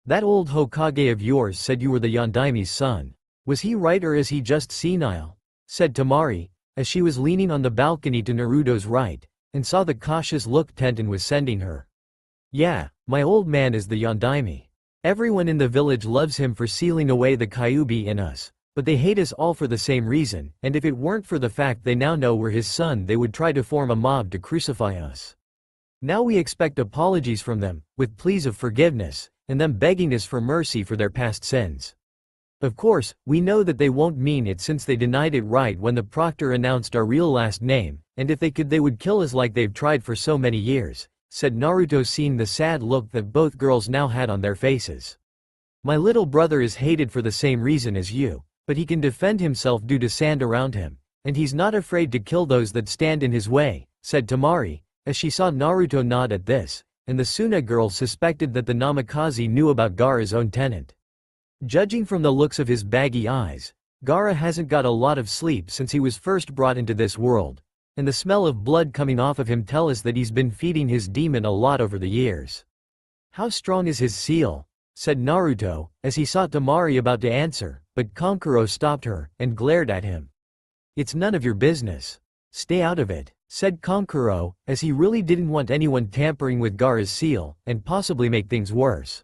That old Hokage of yours said you were the Yondaime's son. Was he right, or is he just senile? Said Tamari, as she was leaning on the balcony to Naruto's right, and saw the cautious look Tenten was sending her. Yeah, my old man is the Yondaime. Everyone in the village loves him for sealing away the Kyuubi in us. But they hate us all for the same reason, and if it weren't for the fact they now know we're his son, they would try to form a mob to crucify us. Now we expect apologies from them, with pleas of forgiveness, and them begging us for mercy for their past sins. Of course, we know that they won't mean it since they denied it right when the proctor announced our real last name, and if they could they would kill us like they've tried for so many years, said Naruto, seeing the sad look that both girls now had on their faces. My little brother is hated for the same reason as you. But he can defend himself due to sand around him, and he's not afraid to kill those that stand in his way, said Tamari, as she saw Naruto nod at this, and the Suna girl suspected that the Namikaze knew about Gaara's own tenant. Judging from the looks of his baggy eyes, Gaara hasn't got a lot of sleep since he was first brought into this world, and the smell of blood coming off of him tell us that he's been feeding his demon a lot over the years. How strong is his seal? Said Naruto, as he saw Tamari about to answer, but Kankuro stopped her, and glared at him. It's none of your business. Stay out of it, said Kankuro, as he really didn't want anyone tampering with Gaara's seal, and possibly make things worse.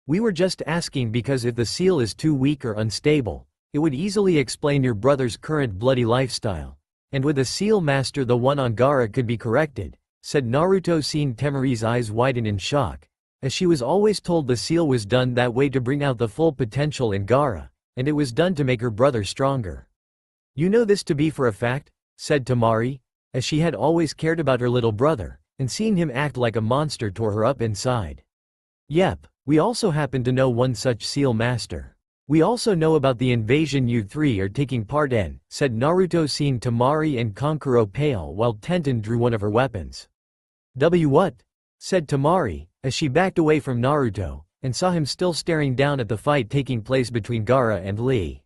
We were just asking because if the seal is too weak or unstable, it would easily explain your brother's current bloody lifestyle, and with a seal master the one on Gaara could be corrected, said Naruto, seeing Temari's eyes widen in shock, as she was always told the seal was done that way to bring out the full potential in Gaara, and it was done to make her brother stronger. You know this to be for a fact? Said Tamari, as she had always cared about her little brother, and seeing him act like a monster tore her up inside. Yep, we also happen to know one such seal master. We also know about the invasion you three are taking part in, said Naruto, seeing Tamari and Kankuro pale while Tenten drew one of her weapons. What? Said Tamari, as she backed away from Naruto, and saw him still staring down at the fight taking place between Gaara and Lee.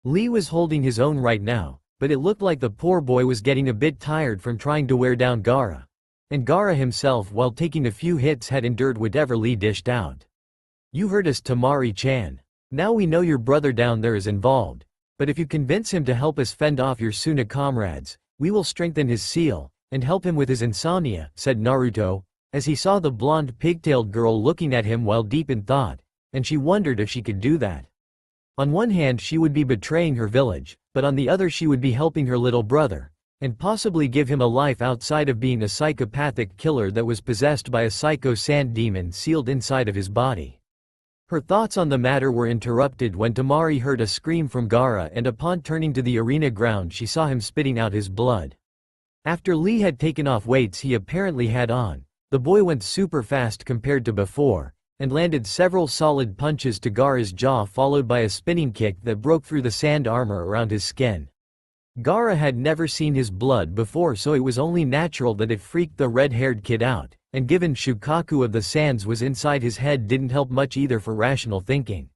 Lee was holding his own right now, but it looked like the poor boy was getting a bit tired from trying to wear down Gaara. And Gaara himself, while taking a few hits, had endured whatever Lee dished out. "You heard us, Tamari-chan. Now we know your brother down there is involved. But if you convince him to help us fend off your Suna comrades, we will strengthen his seal, and help him with his insomnia," said Naruto, as he saw the blonde pigtailed girl looking at him while deep in thought, and she wondered if she could do that. On one hand she would be betraying her village, but on the other she would be helping her little brother, and possibly give him a life outside of being a psychopathic killer that was possessed by a psycho sand demon sealed inside of his body. Her thoughts on the matter were interrupted when Tamari heard a scream from Gaara, and upon turning to the arena ground she saw him spitting out his blood. After Lee had taken off weights he apparently had on, the boy went super fast compared to before, and landed several solid punches to Gaara's jaw, followed by a spinning kick that broke through the sand armor around his skin. Gaara had never seen his blood before, so it was only natural that it freaked the red-haired kid out, and given Shukaku of the Sands was inside his head didn't help much either for rational thinking.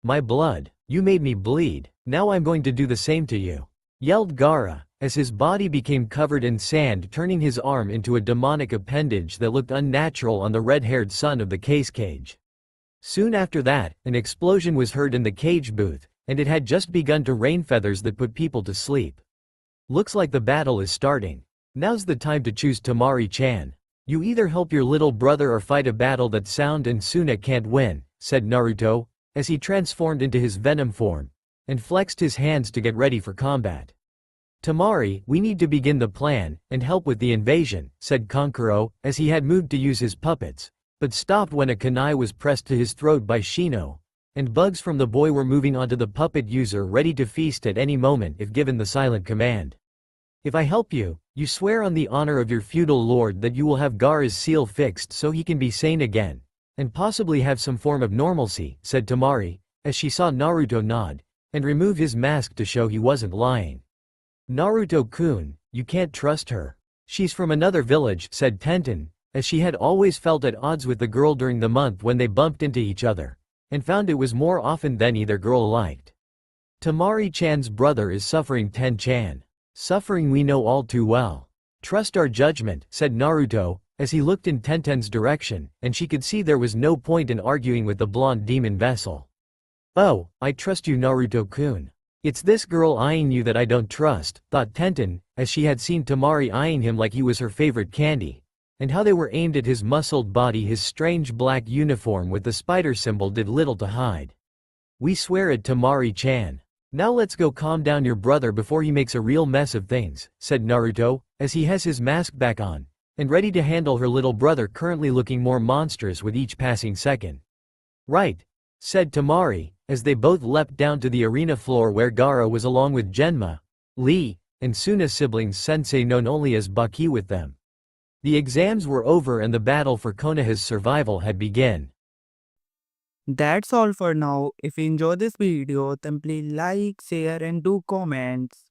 "My blood, you made me bleed, now I'm going to do the same to you," yelled Gaara, as his body became covered in sand, turning his arm into a demonic appendage that looked unnatural on the red-haired son of the cage. Soon after that, an explosion was heard in the cage booth, and it had just begun to rain feathers that put people to sleep. "Looks like the battle is starting. Now's the time to choose, Tamari-chan. You either help your little brother or fight a battle that Sound and Suna can't win," said Naruto, as he transformed into his Venom form, and flexed his hands to get ready for combat. "Tamari, we need to begin the plan, and help with the invasion," said Kankuro, as he had moved to use his puppets, but stopped when a kunai was pressed to his throat by Shino, and bugs from the boy were moving onto the puppet user, ready to feast at any moment if given the silent command. "If I help you, you swear on the honor of your feudal lord that you will have Gaara's seal fixed so he can be sane again, and possibly have some form of normalcy," said Tamari, as she saw Naruto nod, and remove his mask to show he wasn't lying. "Naruto-kun, you can't trust her. She's from another village," said Tenten, as she had always felt at odds with the girl during the month when they bumped into each other, and found it was more often than either girl liked. "Tamari-chan's brother is suffering, Ten-chan. Suffering we know all too well. Trust our judgment," said Naruto, as he looked in Tenten's direction, and she could see there was no point in arguing with the blonde demon vessel. "Oh, I trust you, Naruto-kun. It's this girl eyeing you that I don't trust," thought Tenten, as she had seen Tamari eyeing him like he was her favorite candy, and how they were aimed at his muscled body. His strange black uniform with the spider symbol did little to hide. "We swear it, Tamari-chan. Now let's go calm down your brother before he makes a real mess of things," said Naruto, as he has his mask back on, and ready to handle her little brother, currently looking more monstrous with each passing second. "Right," said Tamari, as they both leapt down to the arena floor where Gaara was, along with Genma, Lee, and Suna siblings Sensei known only as Baki with them. The exams were over and the battle for Konoha's survival had begun. That's all for now. If you enjoyed this video, then please like, share and do comments.